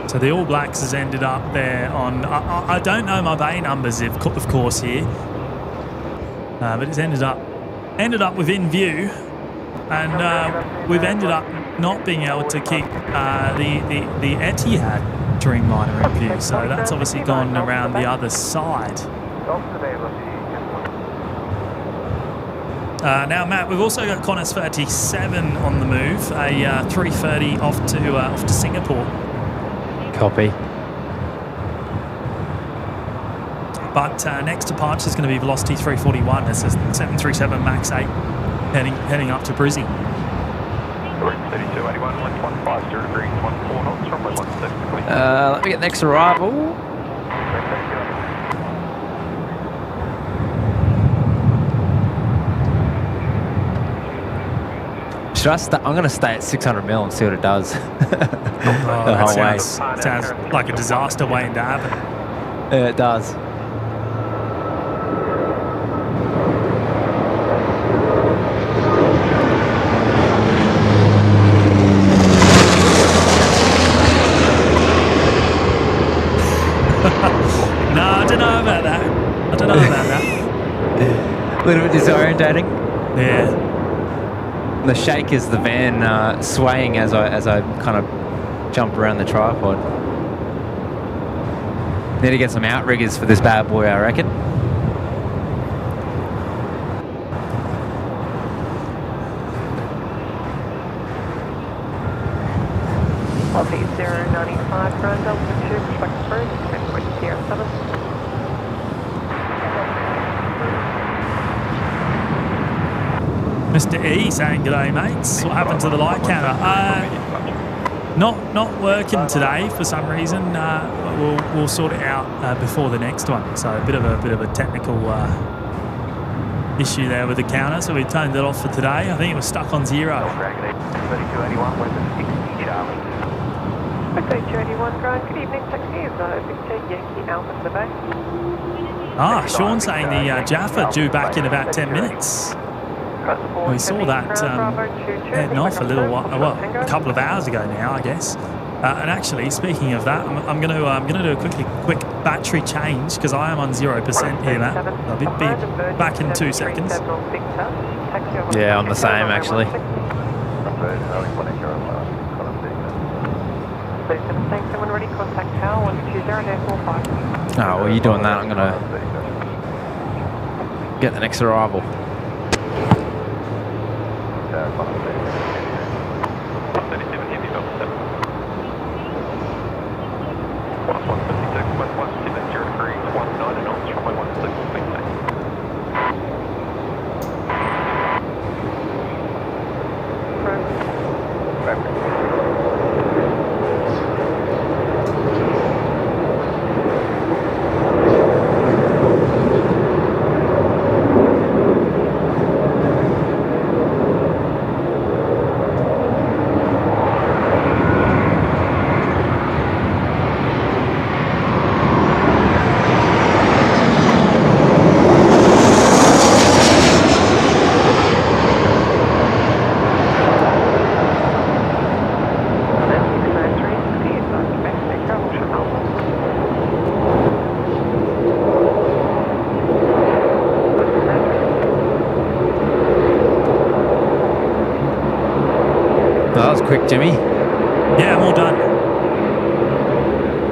So the All Blacks has ended up there on... I don't know my bay numbers, of course, here. But it's ended up within view. And we've ended up not being able to keep the Etihad Dreamliner in view. So that's obviously gone around the other side. Now, Matt, we've also got Qantas 37 on the move, a 330 off to Singapore. Copy. But next departure is going to be Velocity 341. This is 737 MAX 8 heading up to Brizzy. 3281, 150 degrees, 14 knots, runway 16. Let me get next arrival. Should I start? I'm going to stay at 600 mil and see what it does. The whole way. Sounds like a disaster waiting to happen. Yeah, it does. No, I don't know about that. A little bit disorientating. Yeah. The shake is the van swaying as I kind of jump around the tripod. Need to get some outriggers for this bad boy, I reckon. Aussie 095, ground altitude, flex first, 10.6. Sierra 7. Mr. E saying g'day, mates. What happened to the light counter? Not working today for some reason. We'll sort it out before the next one. So a bit of a technical issue there with the counter. So we turned it off for today. I think it was stuck on 0. 3281, what is it? 60 Charlie. Okay, 281 Grand, good evening, taxi is Victor Yankee Alpha to the bay. Sean saying the Jaffa due back in about 10 minutes. We saw that heading off a little while, well, a couple of hours ago now, I guess. And actually, speaking of that, I'm going to do a quick battery change because I am on 0% here, Matt. I'll be back in 2 seconds. Yeah, I'm the same actually. Someone ready, contact Tower 120.45. Oh, while you're doing that, I'm going to get the next arrival. Quick, Jimmy. Yeah, I'm all done.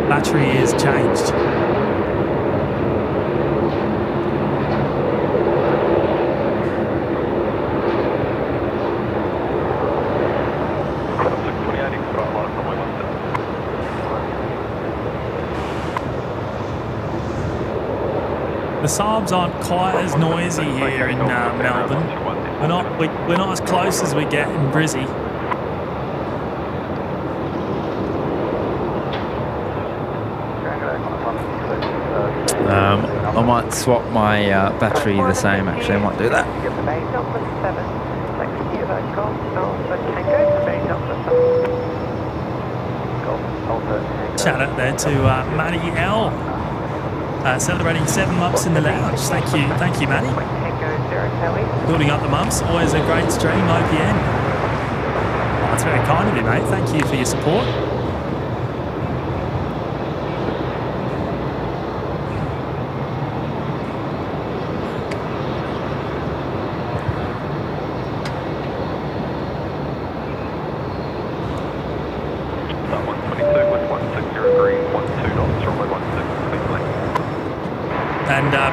Battery is changed. The Saabs aren't quite as noisy here in Melbourne. We're not as close as we get in Brizzy. I might swap my battery the same, actually. I might do that. Shout out there to Matty L. Celebrating 7 months in the lounge. Thank you, Matty. Building up the months. Always a great stream, OPN. Oh, that's very kind of you, mate. Thank you for your support.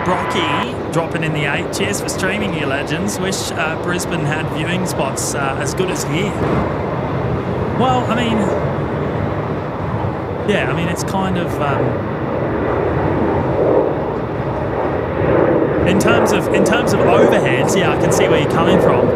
Brocky dropping in the 8. Cheers for streaming, you legends. Wish Brisbane had viewing spots as good as here. Well, I mean, yeah, I mean, it's kind of in terms of overheads. Yeah, I can see where you're coming from.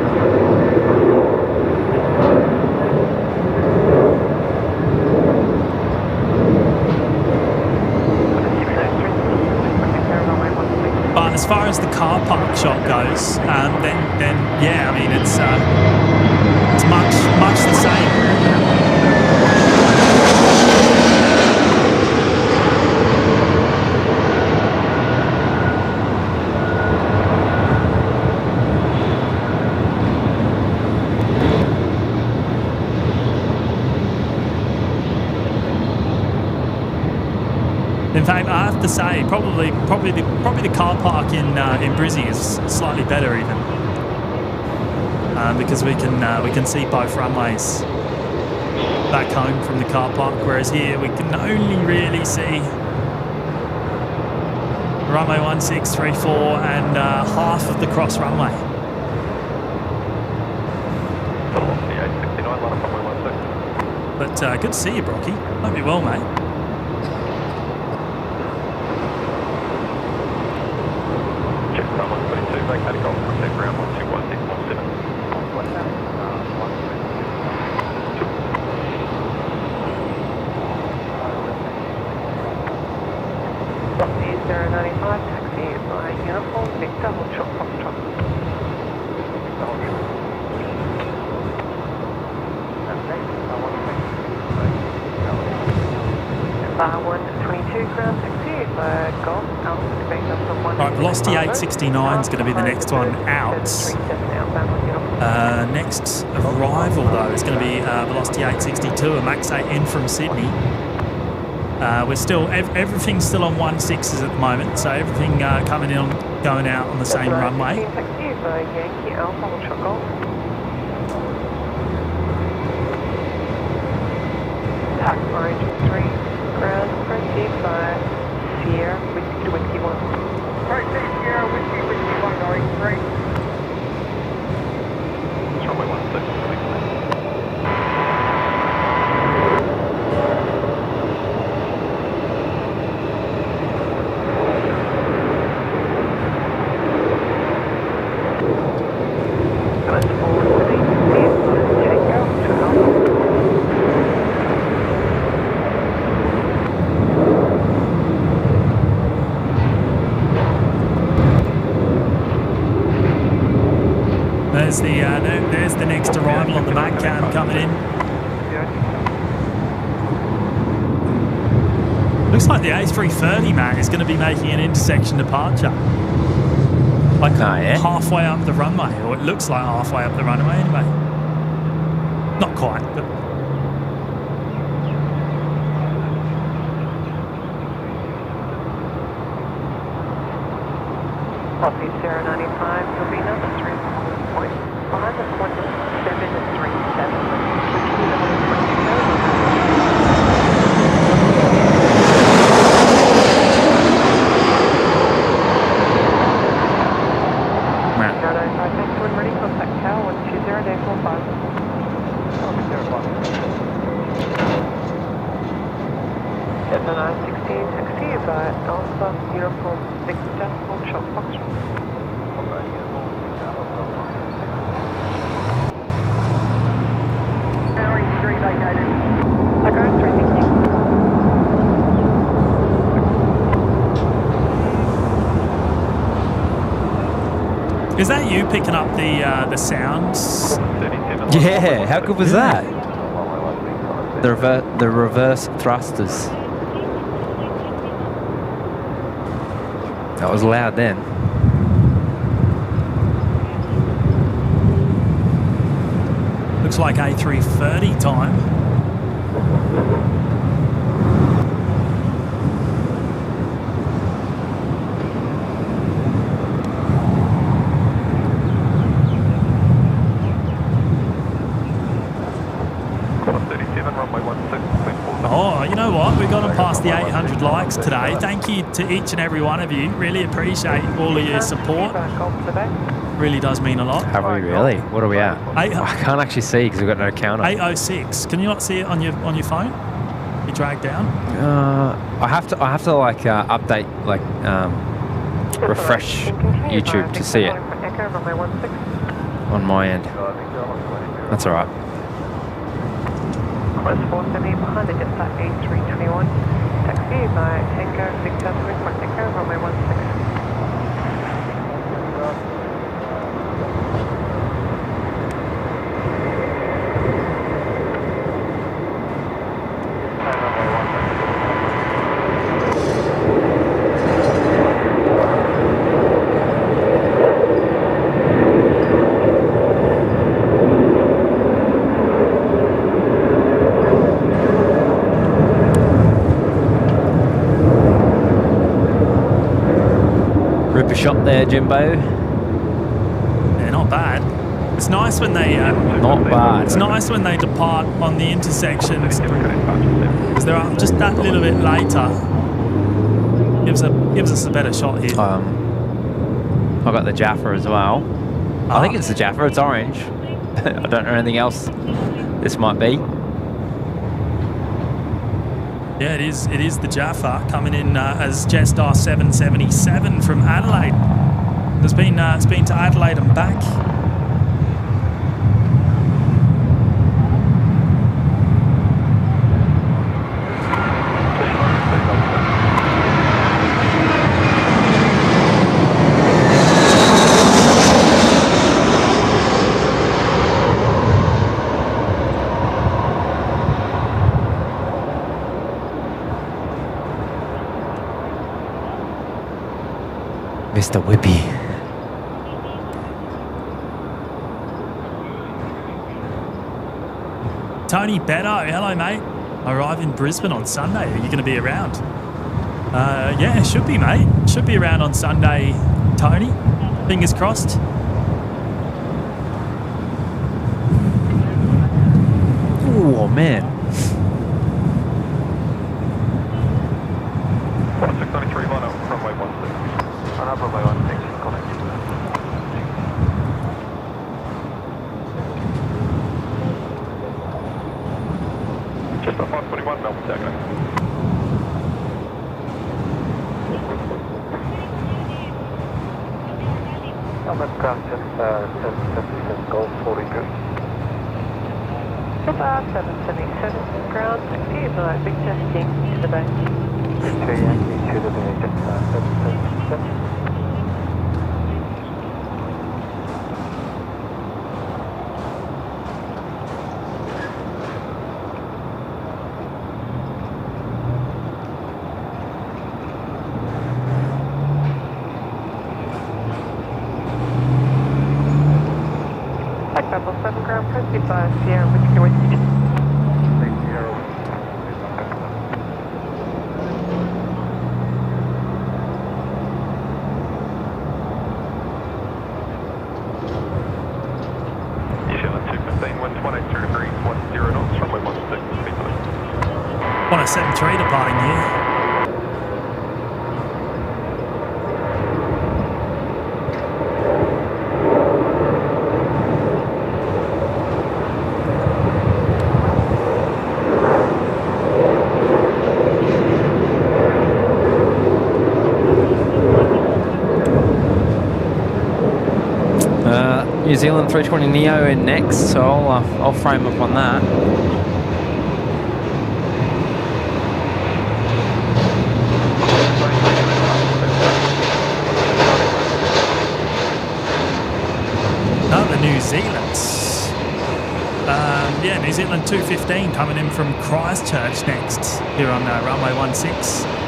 As far as the car park shot goes, then yeah, I mean it's much the same. In fact, I have to say, probably the car park in Brizzy is slightly better even, because we can see both runways back home from the car park, whereas here we can only really see runway 1634 and half of the cross runway. But good to see you, Brocky. Hope you're well, mate. vacated Golf, contact ground 121617. What's that? 095, taxi by uniform, Victor, hold short, Foxtrot. Bar 122, ground taxi by Golf, Alpha, Quebec, number 1. Right, Velocity 869 is going to be the next one out. Next arrival, though, is going to be Velocity 862, a Max 8 in from Sydney. We're still, everything's still on 1.6s at the moment, so everything coming in, going out on the same runway. Taxi by Yankee, Alpha, hold short, Golf. Tax orange 3, ground, proceed by Sierra, Whiskey to Whiskey 1. Proceed Sierra, Whiskey 1, going 3. It's runway 16, There's the next arrival on the Mac cam coming in. Looks like the A330, Matt, is going to be making an intersection departure. Like halfway up the runway, or it looks like halfway up the runway anyway. Not quite, but... Copy 095, you'll be number 3.5 at 1737. Next one ready, contact tower 120, day 45. Copy 7916, taxi by Alpha, uniform, Victor, hold short, Foxtrot. Orange 3 vacated. Echo 3, thank you. Is that you picking up the sounds? 37. Yeah, how good was that? The reverse thrusters. That was loud then. Looks like A330 time. Oh, you know what? We've gone past the 800 likes today. Thank you to each and every one of you. Really appreciate all of your support. Really does mean a lot. Have we really? What are we at? I 8, can't actually see because we've got no counter. 806. Can you not see it on your phone? You drag down. I have to like update, like refresh YouTube to see it on my end. That's all right. Close 470 behind the Jetstar A321. Taxi by Tango Victor 3 Echo, runway 16. Ripper shot there, Jimbo. Yeah, not bad. It's nice when they Not bad. it's nice when they depart on the intersections because they're up just that little bit later. Gives us a better shot here. I got the Jaffa as well. I think it's the Jaffa. It's orange. I don't know anything else. This might be. Yeah, it is the Jaffa coming in as Jetstar 777 from Adelaide. It's been to Adelaide and back. Mr. Whippy. Tony Beto, hello mate. I arrive in Brisbane on Sunday. Are you going to be around? Yeah, should be mate. Should be around on Sunday, Tony. Fingers crossed. Oh man. 1693 line up, runway 16. Runway 16, connect. Just a 521 Melbourne takeoff. Melbourne ground just 777 Golf 42. Goodbye, 777 ground, clear below Victor, heading to the bay. 2 Yankee to the bay, just 777. Level 7 ground, proceed by Sierra Whiskey Whiskey. New Zealand 215, winds 183 degrees, 10 knots, runway 16, speed limit. 1073 departing here. New Zealand 320 Neo in next, so I'll frame up on that. Oh, the New Zealand's. Yeah, New Zealand 215 coming in from Christchurch next here on runway 16.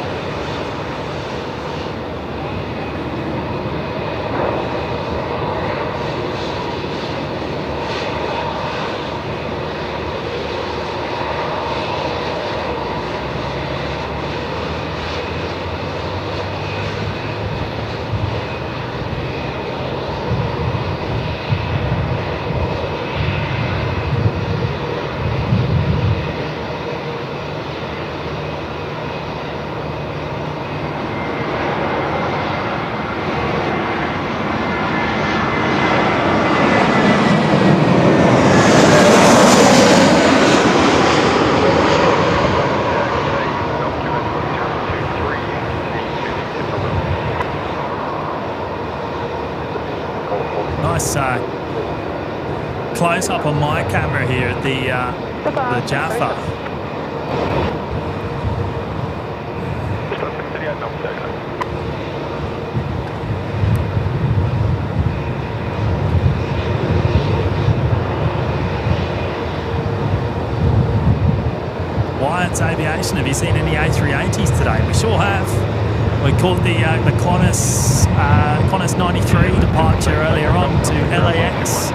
Nice close up on my camera here at the Jaffa. Just a 68 Melbourne takeoff. Wyatt's Aviation, have you seen any A380s today? We sure have. We caught the Qantas 93 departure earlier on to LAX.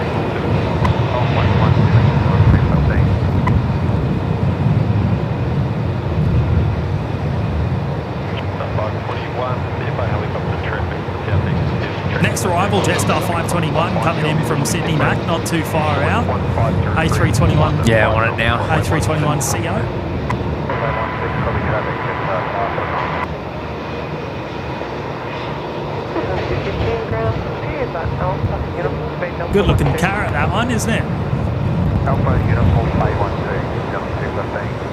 Next arrival, Jetstar 521 coming in from Sydney Mac, not too far out. A321. Yeah, I want it now. A321 CO. Good looking carrot, that one, isn't it? Alpha Uniform 512, Delta 215.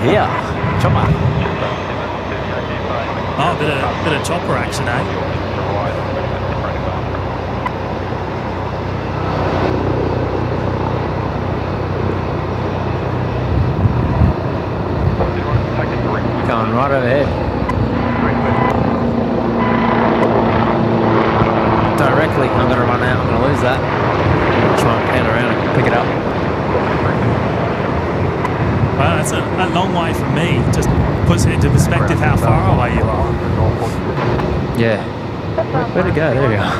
here. Chopper. Oh, bit of chopper action, eh? Going right overhead. Directly, I'm going to run out. I'm going to lose that. Try and pan around and pick it up. Well, that's a long way from me. Just puts it into perspective how far away you are. Yeah. Where'd it go? There we are.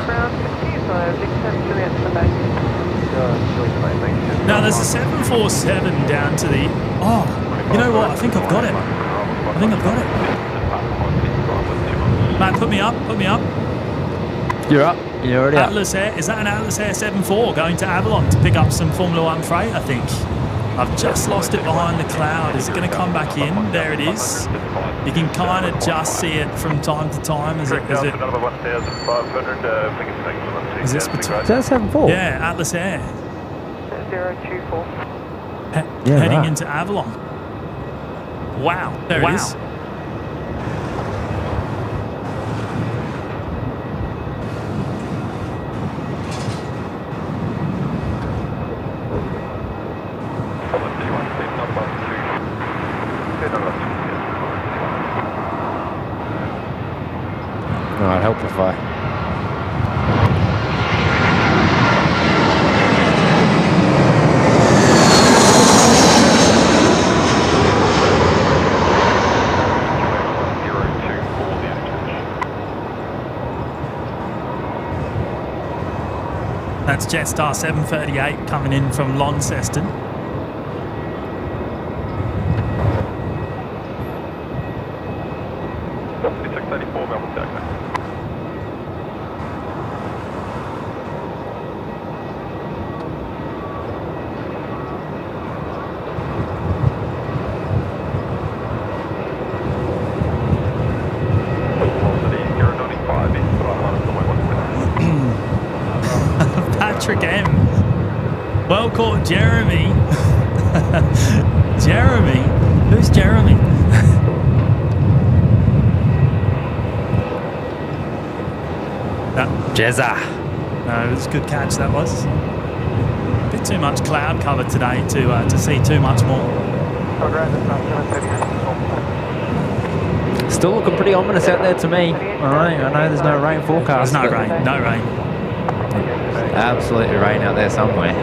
Now there's a 747 down to the... Oh, you know what? I think I've got it. Man, put me up. You're up. You're already up. Atlas Air, is that an Atlas Air 74 going to Avalon to pick up some Formula One freight, I think? I've just lost it behind the cloud. Is it going to come back in? There it is. You can kind of just see it from time to time. Is this between? Is that 74? Yeah, Atlas Air. 024. Heading right. into Avalon. Wow. There it is. No, I'd help if I... That's Jetstar 738 coming in from Launceston. Patrick M. Well caught, Jeremy. Jeremy? Who's Jeremy? Jezza. No, it was a good catch, that was. A bit too much cloud cover today to see too much more. Still looking pretty ominous out there to me. I know there's no rain forecast. There's no rain, no rain. Absolutely rain out there somewhere.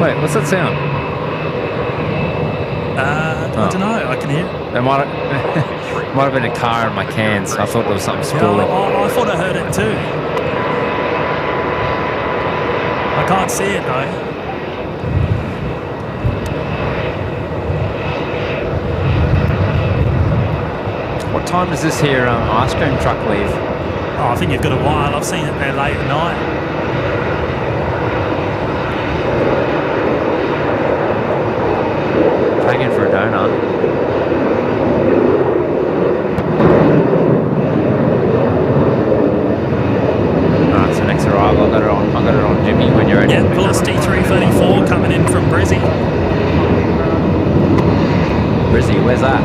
Wait, what's that sound? I don't know, I can hear. There might have been a car in my cans. I thought there was something spooling. Yeah, I thought I heard it too. I can't see it though. What time does this here ice cream truck leave? Oh, I think you've got a while. I've seen it there late at night. Hanging for a donut. Alright, so next arrival, I got it on Jimmy when you're ready. Yeah, Velocity 334 coming in from Brizzy. Brizzy, where's that?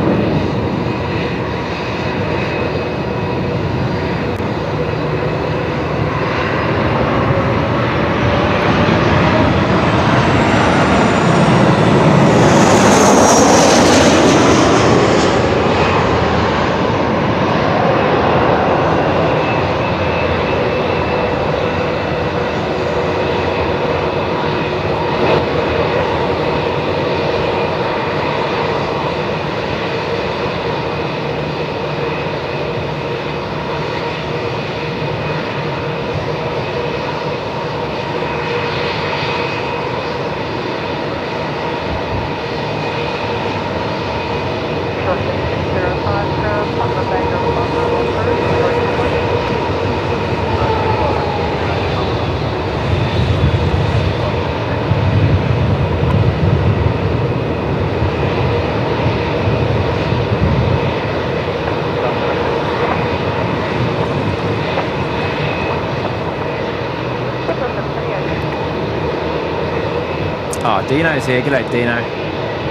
Oh, Dino's here. G'day, Dino.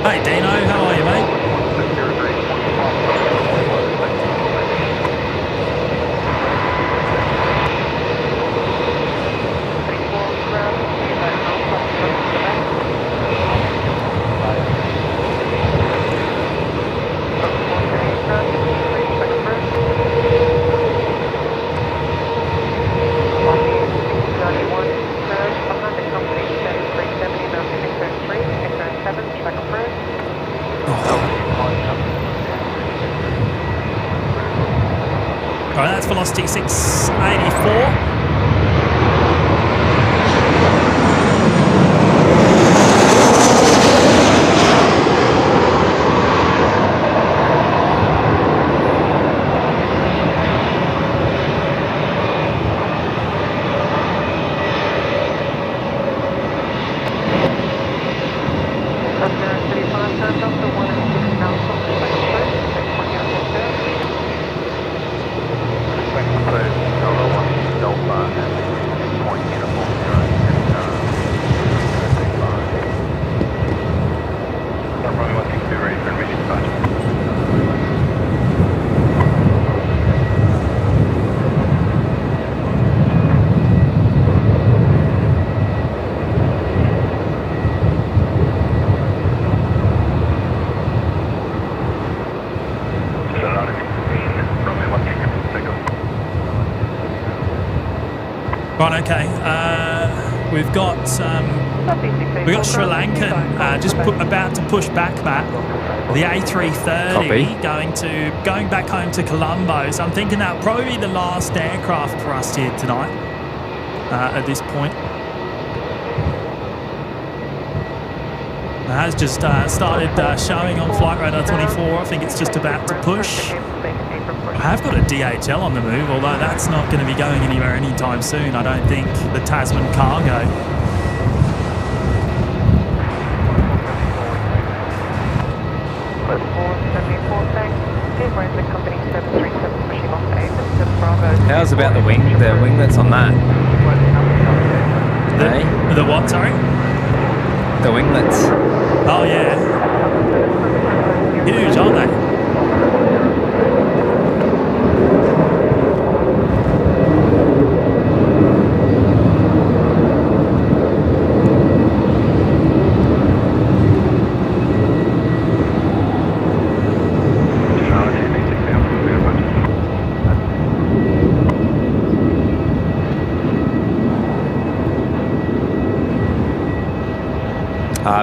Hey Dino, how are you, mate? All right, that's velocity 684. Right, okay. We've got Sri Lankan just about to push back. The A330 going back home to Colombo. So I'm thinking that'll probably be the last aircraft for us here tonight. At this point, it has just started showing on flight radar 24. I think it's just about to push. I have got a DHL on the move, although that's not going to be going anywhere anytime soon, I don't think. The Tasman Cargo. How's about the winglets on that? The what, sorry? The winglets. Oh, yeah. Huge, aren't they?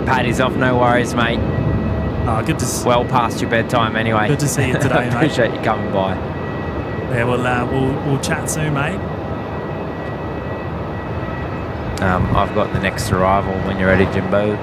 Paddy's off, no worries, mate. Oh, good to well past your bedtime anyway. Good to see you today, mate. Appreciate you coming by. Yeah, we'll chat soon, mate. I've got the next arrival when you're ready, Jimbo.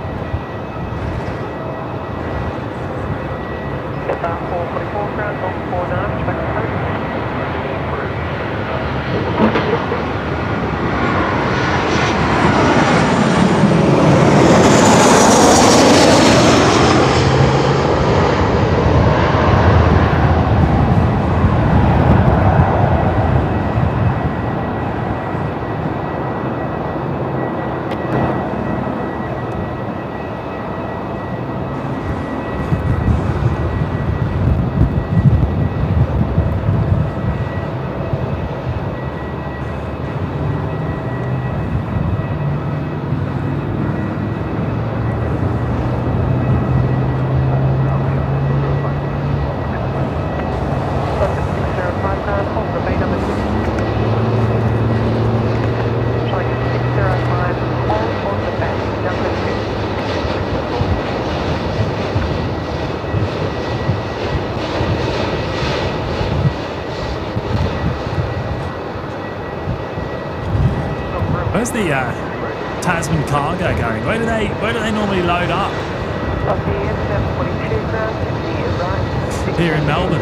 Where's the Tasman Cargo going? Where do they normally load up? Here in Melbourne.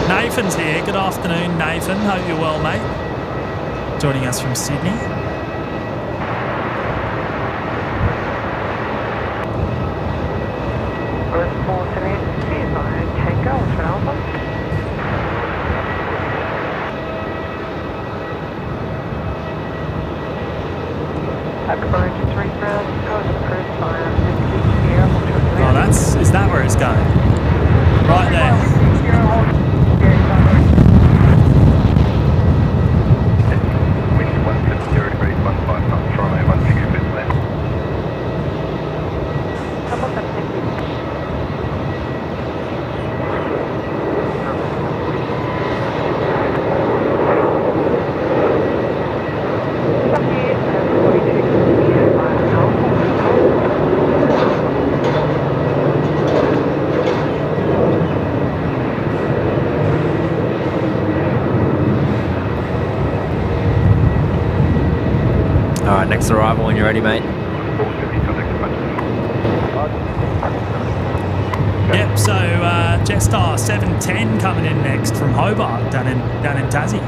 Nathan's here. Good afternoon, Nathan. Hope you're well, mate. Joining us from Sydney. Oh, is that where it's going? Right there. Wind 170 degrees, 15 knots, runway 16 bit left. All right, next arrival when you're ready, mate. Yep, so Jetstar 710 coming in next from Hobart down in Tassie.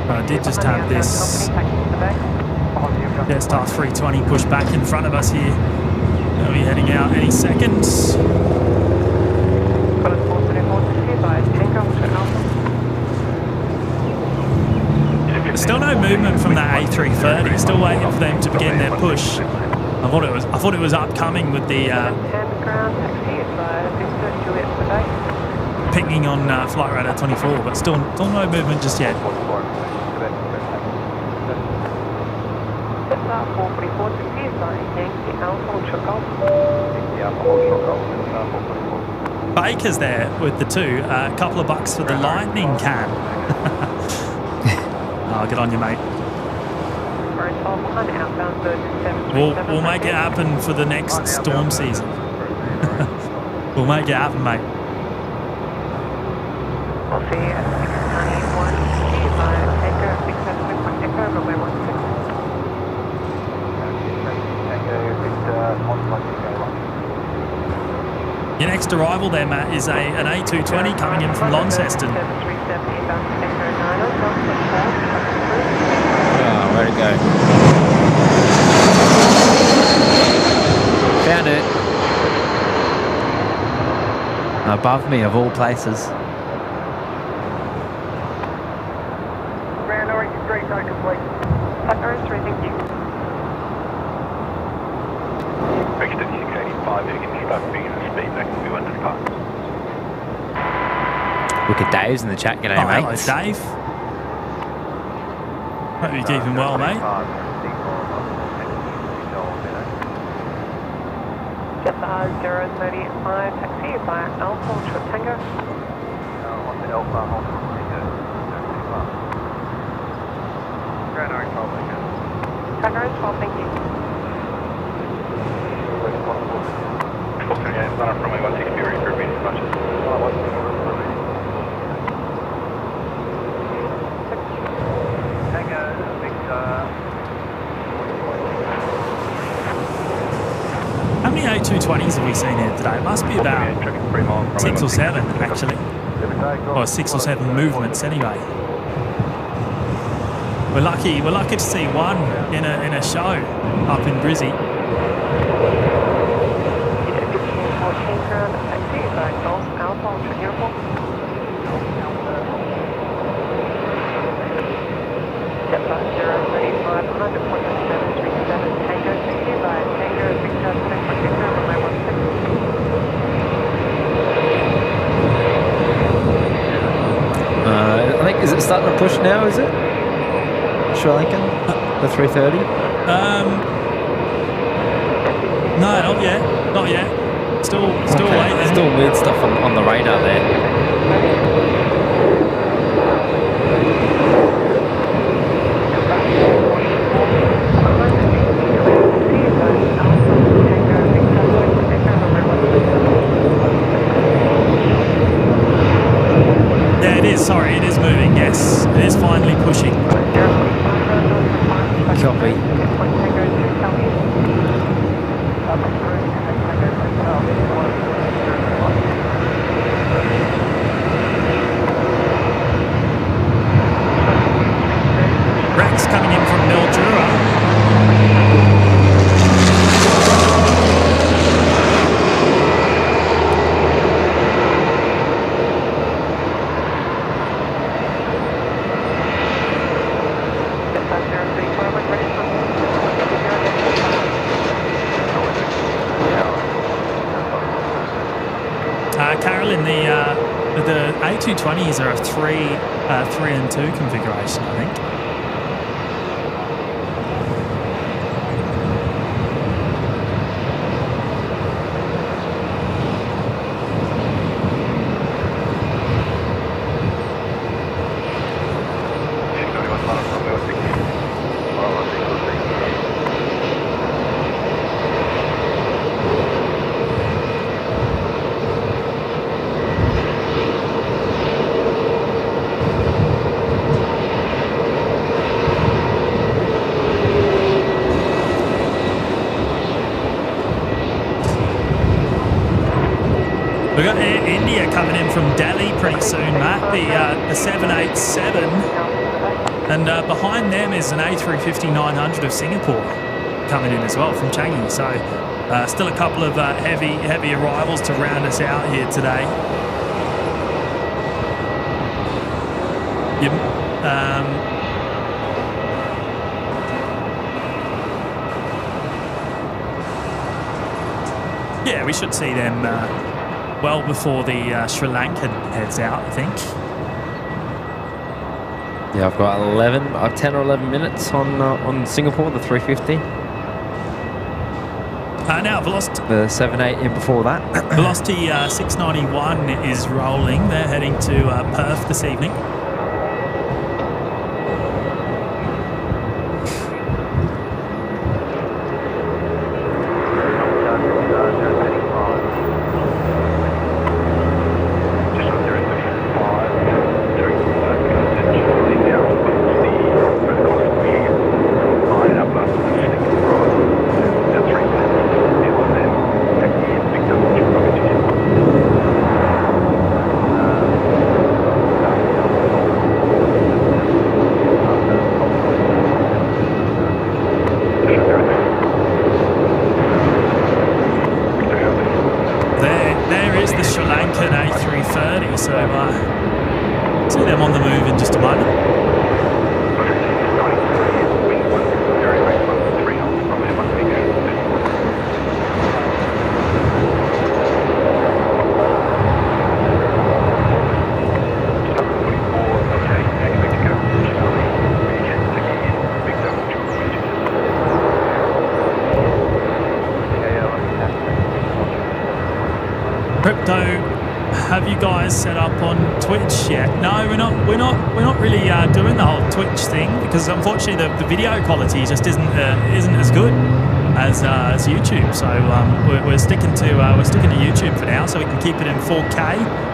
I did just have this Jetstar 320 pushed back in front of us here. They'll be heading out any second. There's still no movement from that A330. Still waiting for them to begin their push. I thought it was upcoming with the pinging on flight radar 24, but still no movement just yet. Baker's there with the two. A couple of bucks for the lightning can. Oh, good on you, mate. We'll make it happen for the next storm season. We'll make it happen, mate. Your next arrival there, Matt, is an A220 coming in from Launceston. Oh, where'd it go? Found it. Above me, of all places. Grand Orange 3, time complete. Orange 3, thank you. Reach 3685, you can start bringing the speed back to 200 knots. Look at Dave's in the chat. G'day, Oh, mate. hello, Dave. Hope you're keeping well, mate. Jetstar 035, taxi via Alpha Ultra Tango. On the Alpha, hold on, Grand Orange 12, thank you. Grand Orange 12, thank you. Unfortunately, it's not from my 160 or for as much as Tango, Victor. How many A220s have we seen here today? It must be about 6 or 7, actually. Or 6 or 7 movements, anyway. We're lucky to see one in a show up in Brizzy. I think, is it starting to push now, is it? Sri Lankan? The 330? No, not yet. Not yet. Still Okay, waiting. there's still weird stuff on the radar there. Yeah, it is. Sorry, it is moving. Yes, it is finally pushing. Copy. Rex coming in from Mildura. Carolyn, the A220s are a 3 and 2 configuration, I think. We've got Air India coming in from Delhi pretty soon, Matt, the 787. And behind them is an A350-900 of Singapore coming in as well from Changi. So still a couple of heavy arrivals to round us out here today. Yeah, we should see them well before the Sri Lankan heads out, I think. Yeah, I've got 10 or 11 minutes on Singapore, the 350. Now Velocity, The 78 in before that. Velocity 691 is rolling. They're heading to Perth this evening. Have you guys set up on Twitch yet? No, we're not really doing the whole Twitch thing because unfortunately the video quality just isn't as good as YouTube. So we're sticking to YouTube for now, so we can keep it in 4K.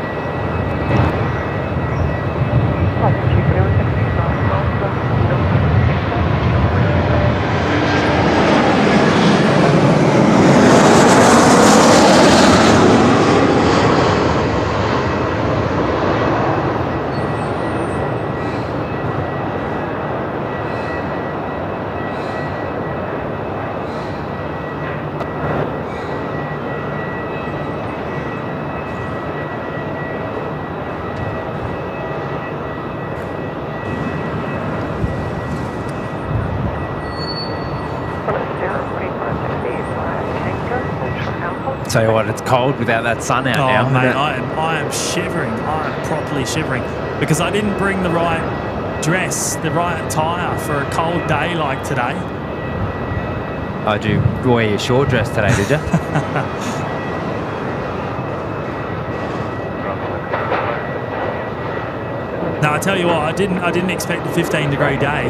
Tell you what, it's cold without that sun out now. Oh, mate, I am shivering. I am properly shivering because I didn't bring the right dress, the right attire for a cold day like today. Oh, did you wear your short dress today, did you? No, I tell you what, I didn't expect a 15-degree day.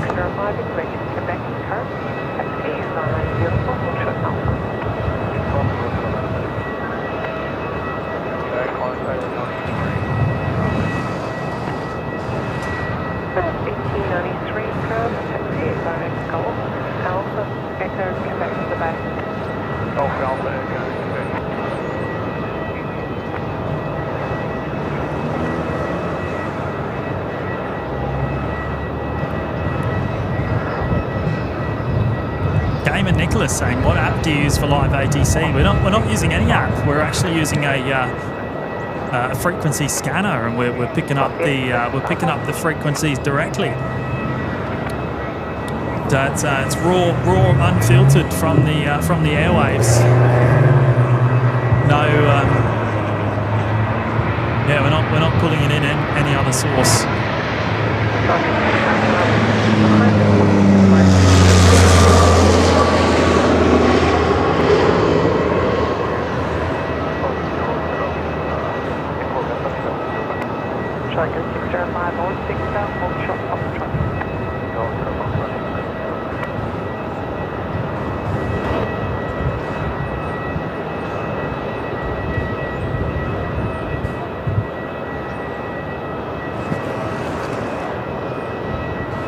Game and Nicholas saying, "What app do you use for live ATC?" We're not using any app. We're actually using a frequency scanner, and we're picking up the frequencies directly. It's raw, unfiltered from the airwaves. No, yeah, we're not pulling it in any other source.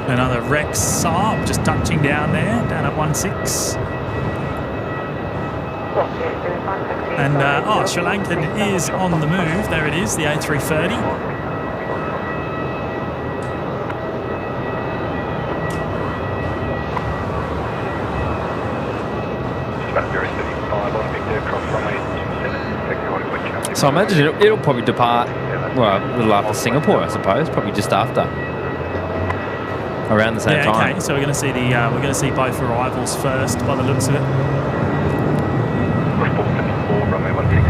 Another Rex Saab just touching down at 16. And Sri Lankan is on the move. There it is, the A330. So I imagine it'll probably depart, well, a little after Singapore, I suppose, probably just after. Around the same time. Okay. So we're going to see both arrivals first, by the looks of it. Runway 16.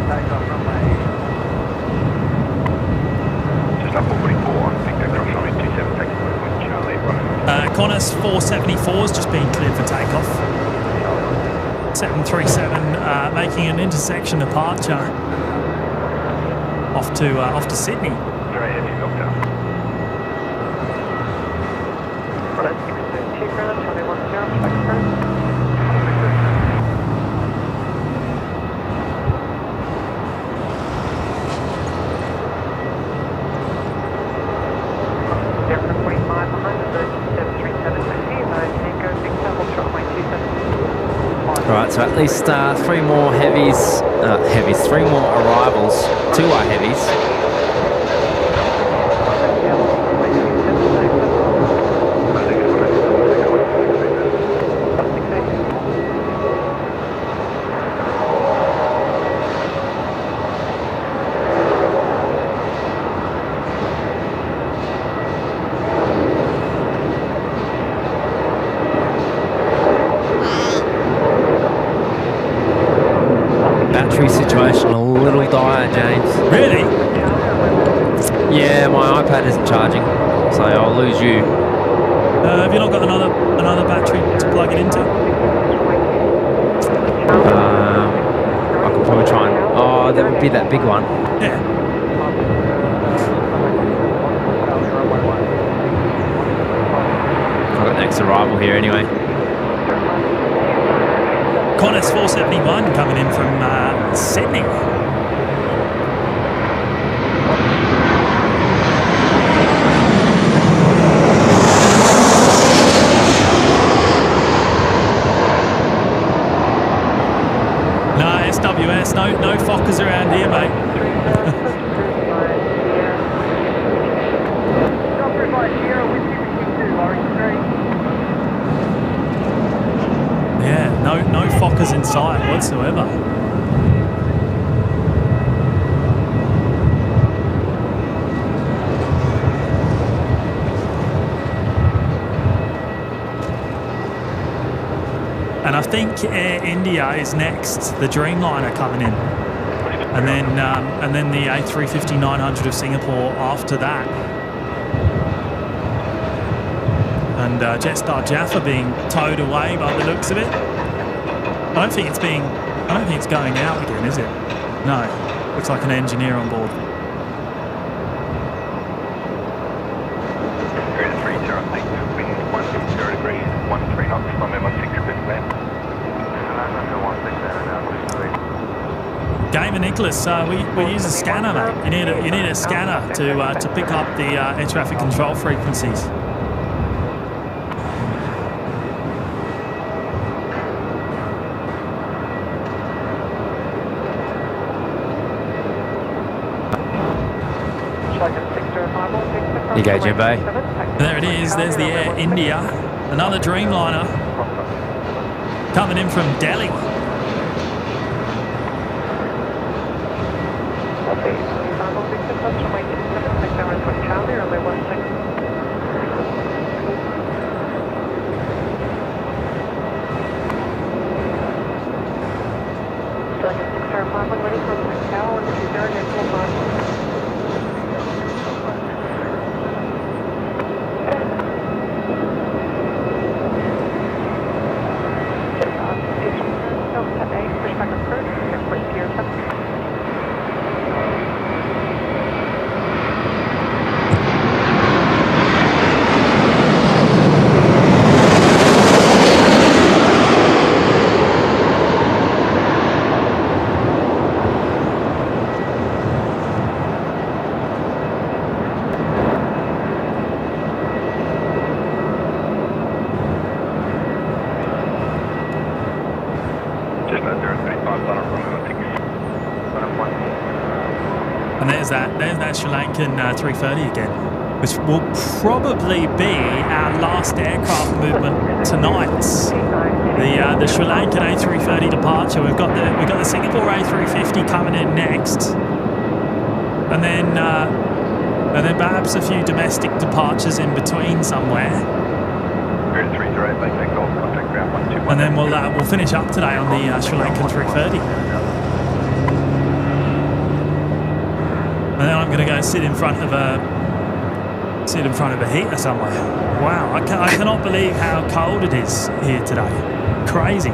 Takeoff runway. Just up 444, big across runway 27, taking with Charlie. Qantas 474 has just been cleared for takeoff. 737 making an intersection departure off to Sydney. Very heavy lockdown. Right, so at least three more three more arrivals. Two are heavies. Battery situation a little dire, James. Really? Yeah, my iPad isn't charging, so I'll lose you. Have you not got another battery to plug it into? I could probably try and... Oh, that would be that big one. Yeah. I've got next arrival here anyway. Qantas 471 coming in from Sydney. No, SWS, no Fokkers around here, mate. Yeah, no Fokkers in sight whatsoever. And I think Air India is next, the Dreamliner coming in, and then the A350-900 of Singapore after that. and Jetstar Jaffa being towed away by the looks of it. I don't think it's going out again, is it? No, looks like an engineer on board. Area 306, wind 10 degrees, 13 knots from M16 with land. Game of Nicholas, we use a scanner, mate. You need a scanner to pick up the air traffic control frequencies. You go, Jimbo. There it is. There's the Air India, another Dreamliner coming in from Delhi. And there's that Sri Lankan 330 again, which will probably be our last aircraft movement tonight. The Sri Lankan A330 departure. We've got the Singapore A350 coming in next, and then perhaps a few domestic departures in between somewhere. And then we'll finish up today on the Sri Lankan 330. And then I'm going to go sit in front of a heater somewhere. Wow, I cannot believe how cold it is here today. Crazy.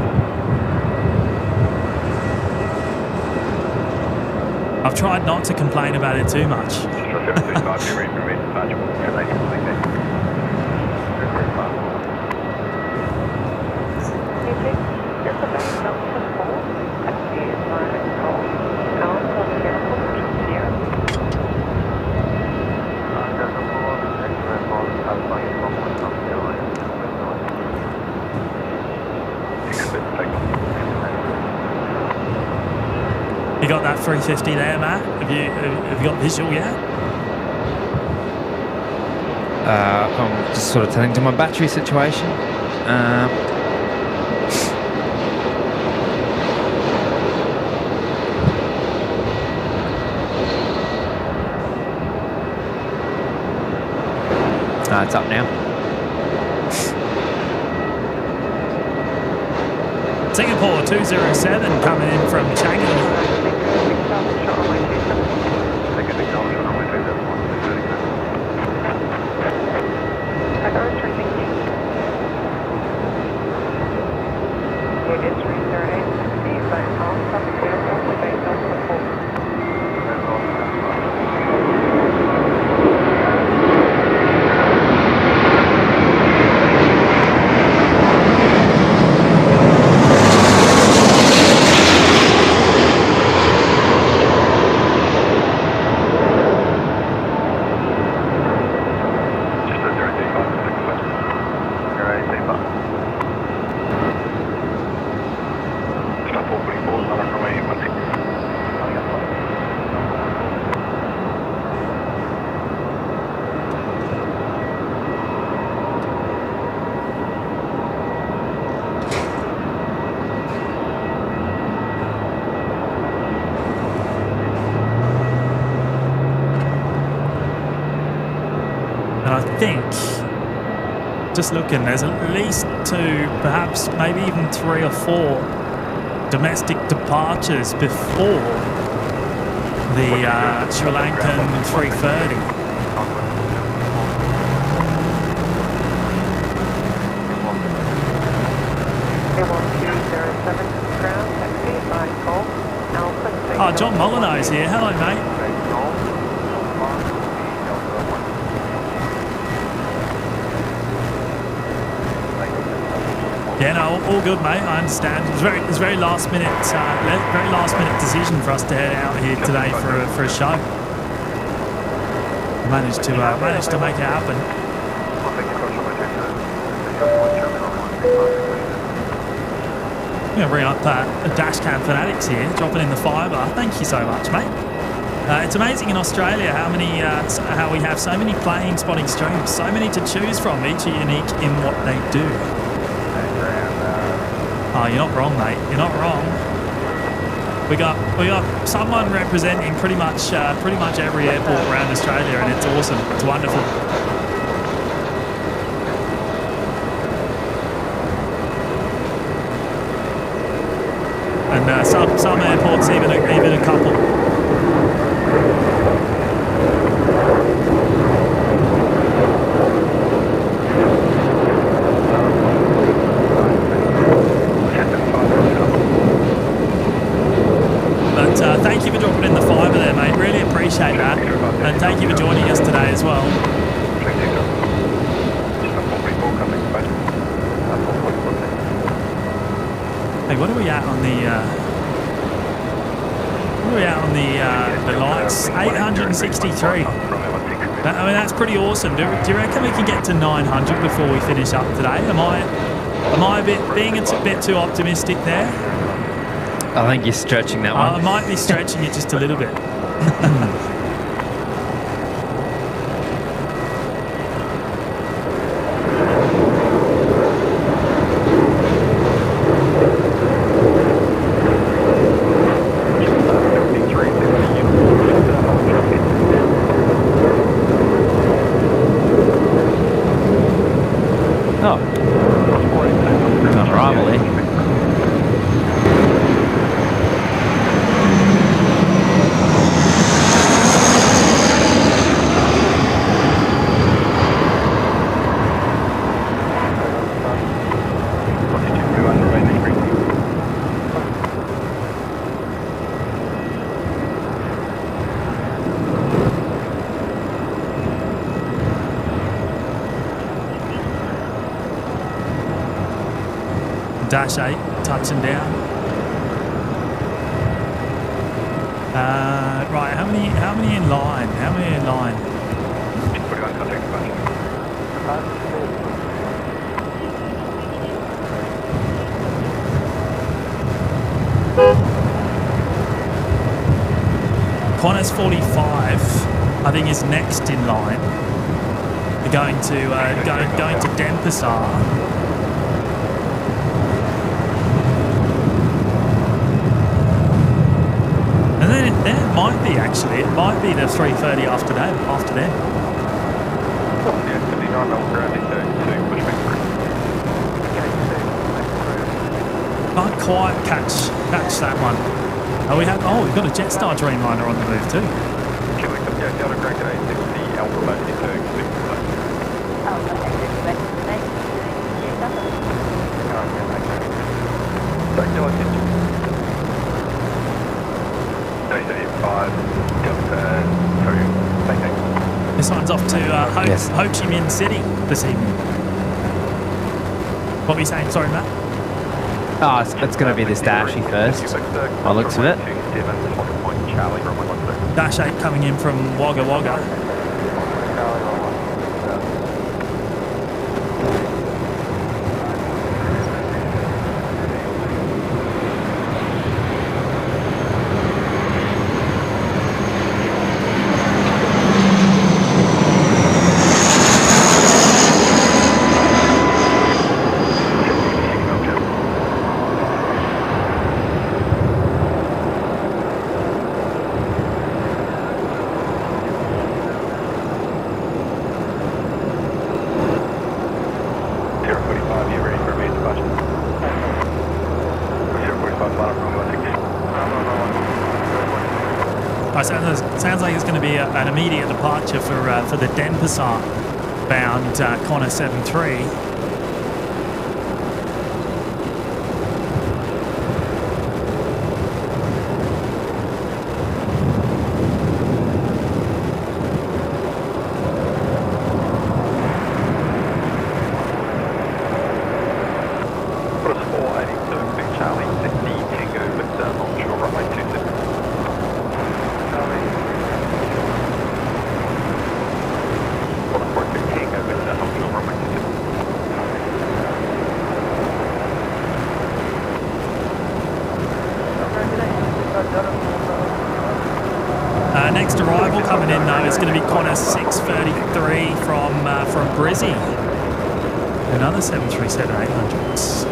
I've tried not to complain about it too much. You got that 350 there, Matt? Have you got visual yet? I'm just sort of tending to my battery situation. It's up now. Singapore 207 coming in from Changi. Just looking, there's at least 2, perhaps maybe even 3 or 4 domestic departures before the Sri Lankan 330. 07 ground taxi by Golf Alpha. Oh, John Molyneux's here. Hello, mate. Yeah, no, all good, mate. I understand. It was very last minute decision for us to head out here today for a show. Managed to make it happen. I'm going to bring up Dashcam Fanatics here, dropping in the fibre. Thank you so much, mate. It's amazing in Australia how we have so many plane spotting streams, so many to choose from. Each are unique in what they do. Oh, you're not wrong, mate. You're not wrong. We got someone representing pretty much every airport around Australia, and it's awesome. It's wonderful. And some airports even a couple. Thank you for dropping in the fibre there, mate. Really appreciate that. And thank you for joining us today as well. Hey, what are we at on the lights? 863. I mean, that's pretty awesome. Do you reckon we can get to 900 before we finish up today? Am I being a bit too optimistic there? I think you're stretching that one. I might be stretching it just a little bit. Dash 8, touching down. Right, how many in line? How many in line? Qantas 45, I think, is next in line. They're going to Denpasar. It might be the 3:30 after them. Can't quite catch that one. We've got a Jetstar Dreamliner on the move too. This one's off to Ho Chi Minh City this evening. What were you saying? Sorry, Matt? Oh, it's going to be this Dashy first, by looks of it. Dash 8 coming in from Wagga Wagga. Sounds like it's going to be an immediate departure for the Denpasar bound Qantas 73. next arrival coming in though is going to be Qantas 633 from Brizzy. Another 737-800s.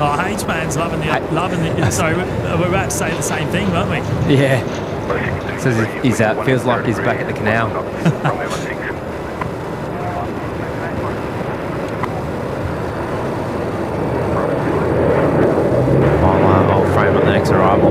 Oh, H-Man's loving the. Sorry, we're about to say the same thing, weren't we? Yeah. Says he's out. Feels like he's back at the canal. I'll frame on the next arrival.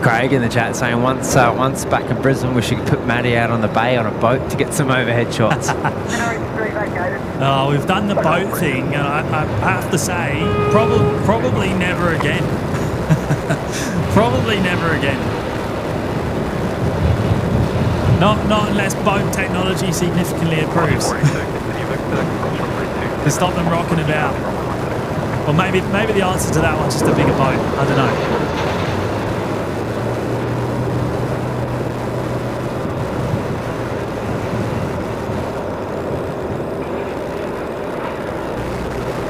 Craig in the chat saying once back in Brisbane we should put Matty out on the bay on a boat to get some overhead shots. Oh, we've done the boat thing, and I have to say, probably never again. Probably never again. Not unless boat technology significantly improves. To stop them rocking about. Well, maybe the answer to that one's just a bigger boat. I don't know.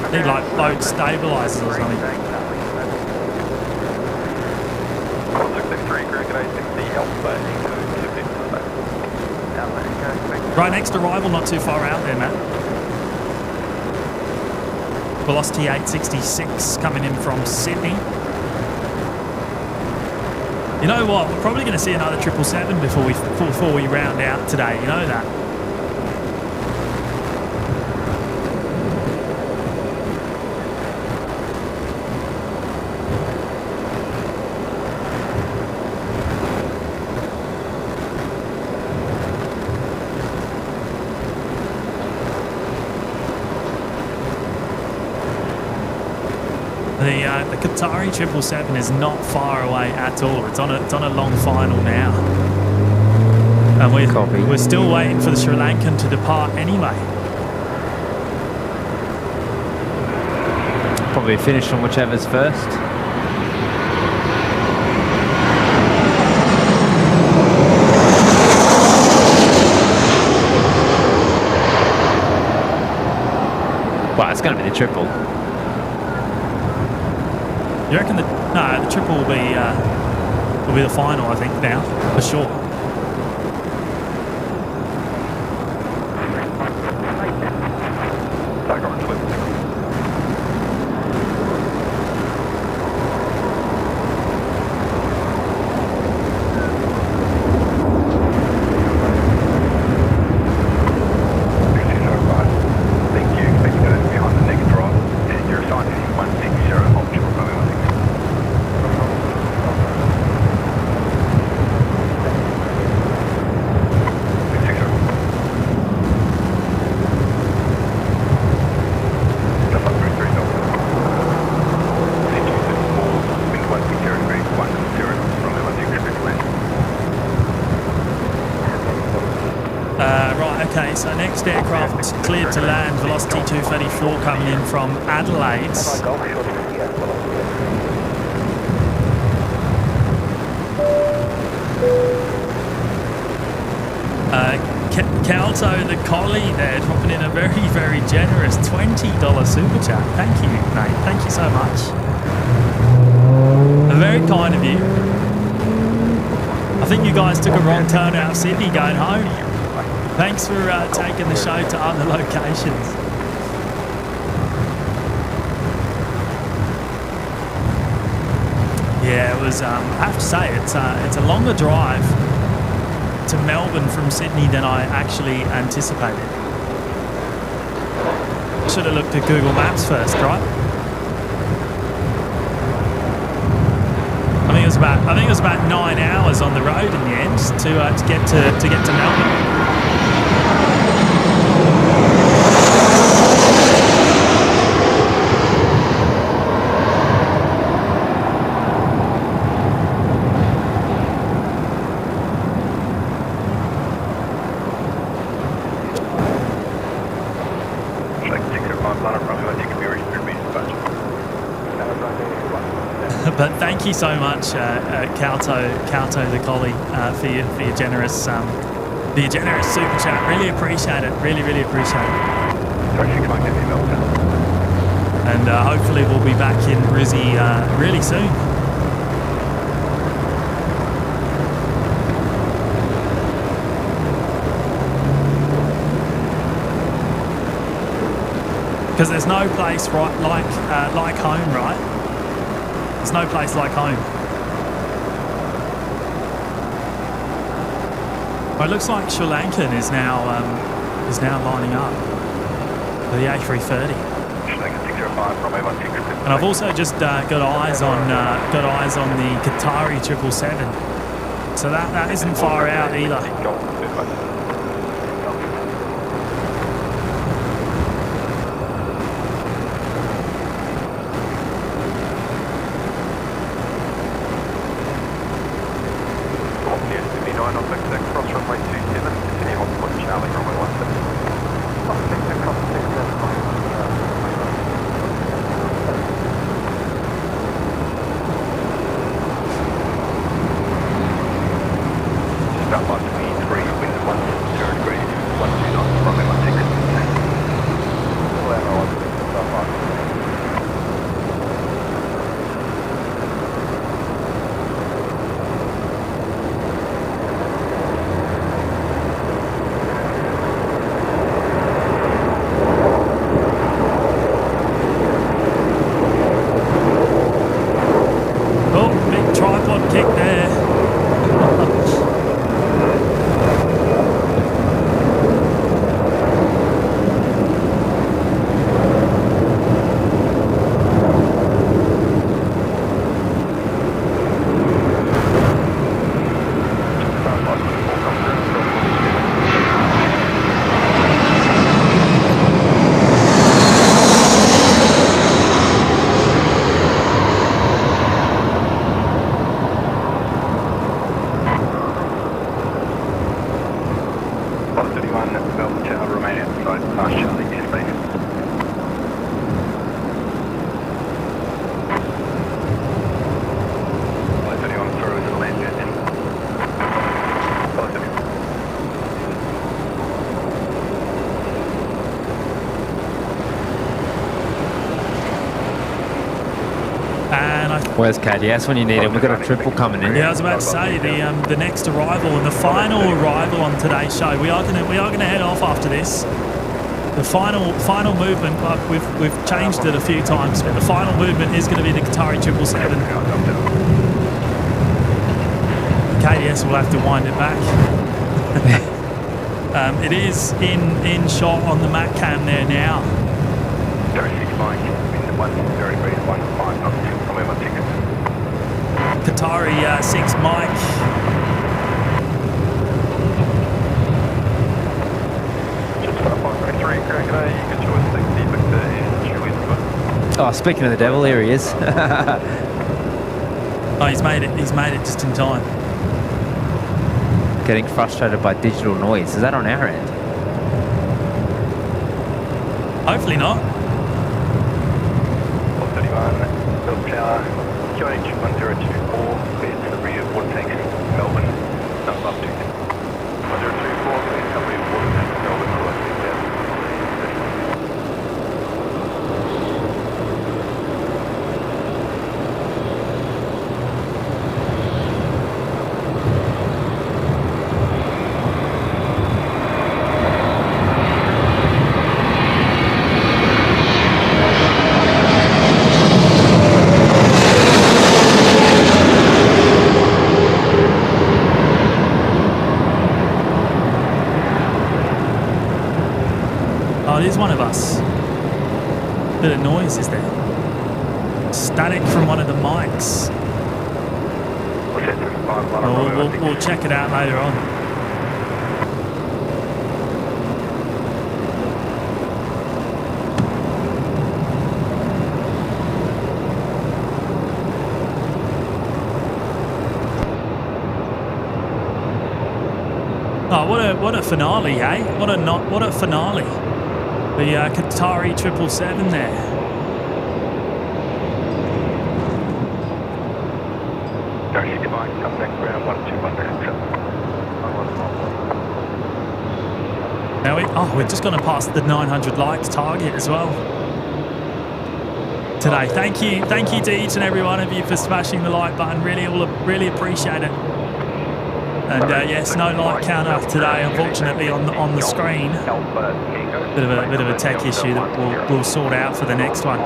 Need like boat stabilizers or something. Right, next arrival, not too far out there, Matt. Velocity 866 coming in from Sydney. You know what? We're probably going to see another 777 before we round out today. You know that. The Qatari 777 is not far away at all. It's on a long final now, and we're still waiting for the Sri Lankan to depart anyway. Probably finish on whichever's first. Well, it's going to be the triple. You reckon the triple will be the final? I think now for sure. Okay, so next aircraft cleared to land, velocity 234 coming in from Adelaide. Calto the Collie there dropping in a very, very generous $20 super chat. Thank you, mate. Thank you so much. Very kind of you. I think you guys took a wrong turn out of Sydney going home. Thanks for taking the show to other locations. Yeah, it was. I have to say, it's a longer drive to Melbourne from Sydney than I actually anticipated. should have looked at Google Maps first, right? I think it was about 9 hours on the road in the end to get to Melbourne. But thank you so much, Kauto the collie, for your generous super chat. Really appreciate it. Really appreciate it. And hopefully we'll be back in Brizzy really soon. Because there's no place like home, right? There's no place like home. Well, it looks like Sri Lankan is now lining up for the A330. And I've also just got eyes on the Qatari 777. So that isn't far out either. Where's KDS when you need him? We've got a triple coming in. Yeah, I was about to say the next arrival and the final arrival on today's show. We are gonna head off after this. The final movement, we've changed it a few times, but the final movement is going to be the Qatari 777. KDS will have to wind it back. It is in shot on the Mac cam there now. 36 Mike, in the 1 knots, from where my ticket. Qatari 6 Mike. Oh, speaking of the devil, here he is. Oh, he's made it just in time. Getting frustrated by digital noise. Is that on our end? Hopefully not. 31, Bill Tower, QH 1024, clear to the rear water tanks, Melbourne, no above 2. 1024, clear to the rear water tanks, Melbourne, no above 2. It is one of us. Bit of noise, is there? Static from one of the mics. We'll check it out later on. Oh, what a finale, eh? What a finale. The Qatari 777 there. Now we're just going to pass the 900 likes target as well today. Thank you to each and every one of you for smashing the like button. Really appreciate it. And yes, no like counter today, unfortunately, on the screen. Bit of a tech issue that we'll sort out for the next one.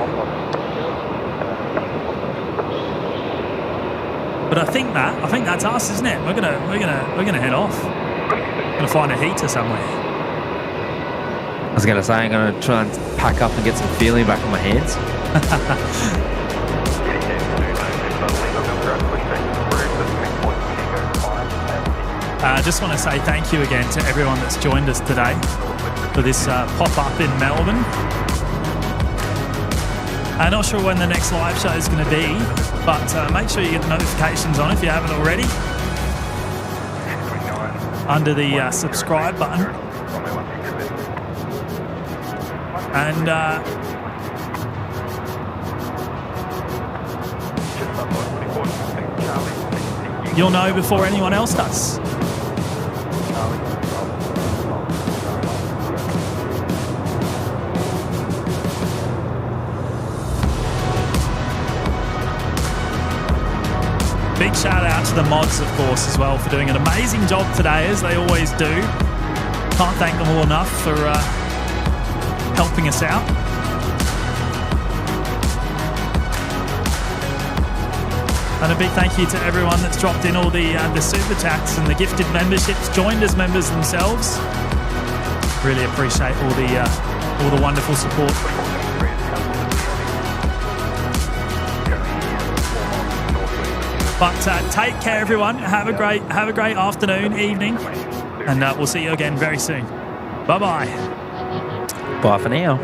But I think that's us, isn't it? We're gonna head off. Gonna find a heater somewhere. I was going to say, I'm going to try and pack up and get some feeling back on my hands. I just want to say thank you again to everyone that's joined us today for this pop-up in Melbourne. I'm not sure when the next live show is going to be, but make sure you get the notifications on if you haven't already. Under the subscribe button. And you'll know before anyone else does. Big shout out to the mods, of course, as well, for doing an amazing job today, as they always do. Can't thank them all enough for helping us out. And a big thank you to everyone that's dropped in all the super chats and the gifted memberships, joined as members themselves. Really appreciate all the wonderful support. But take care, everyone. Have a great afternoon, evening, and we'll see you again very soon. Bye bye. Bye for now.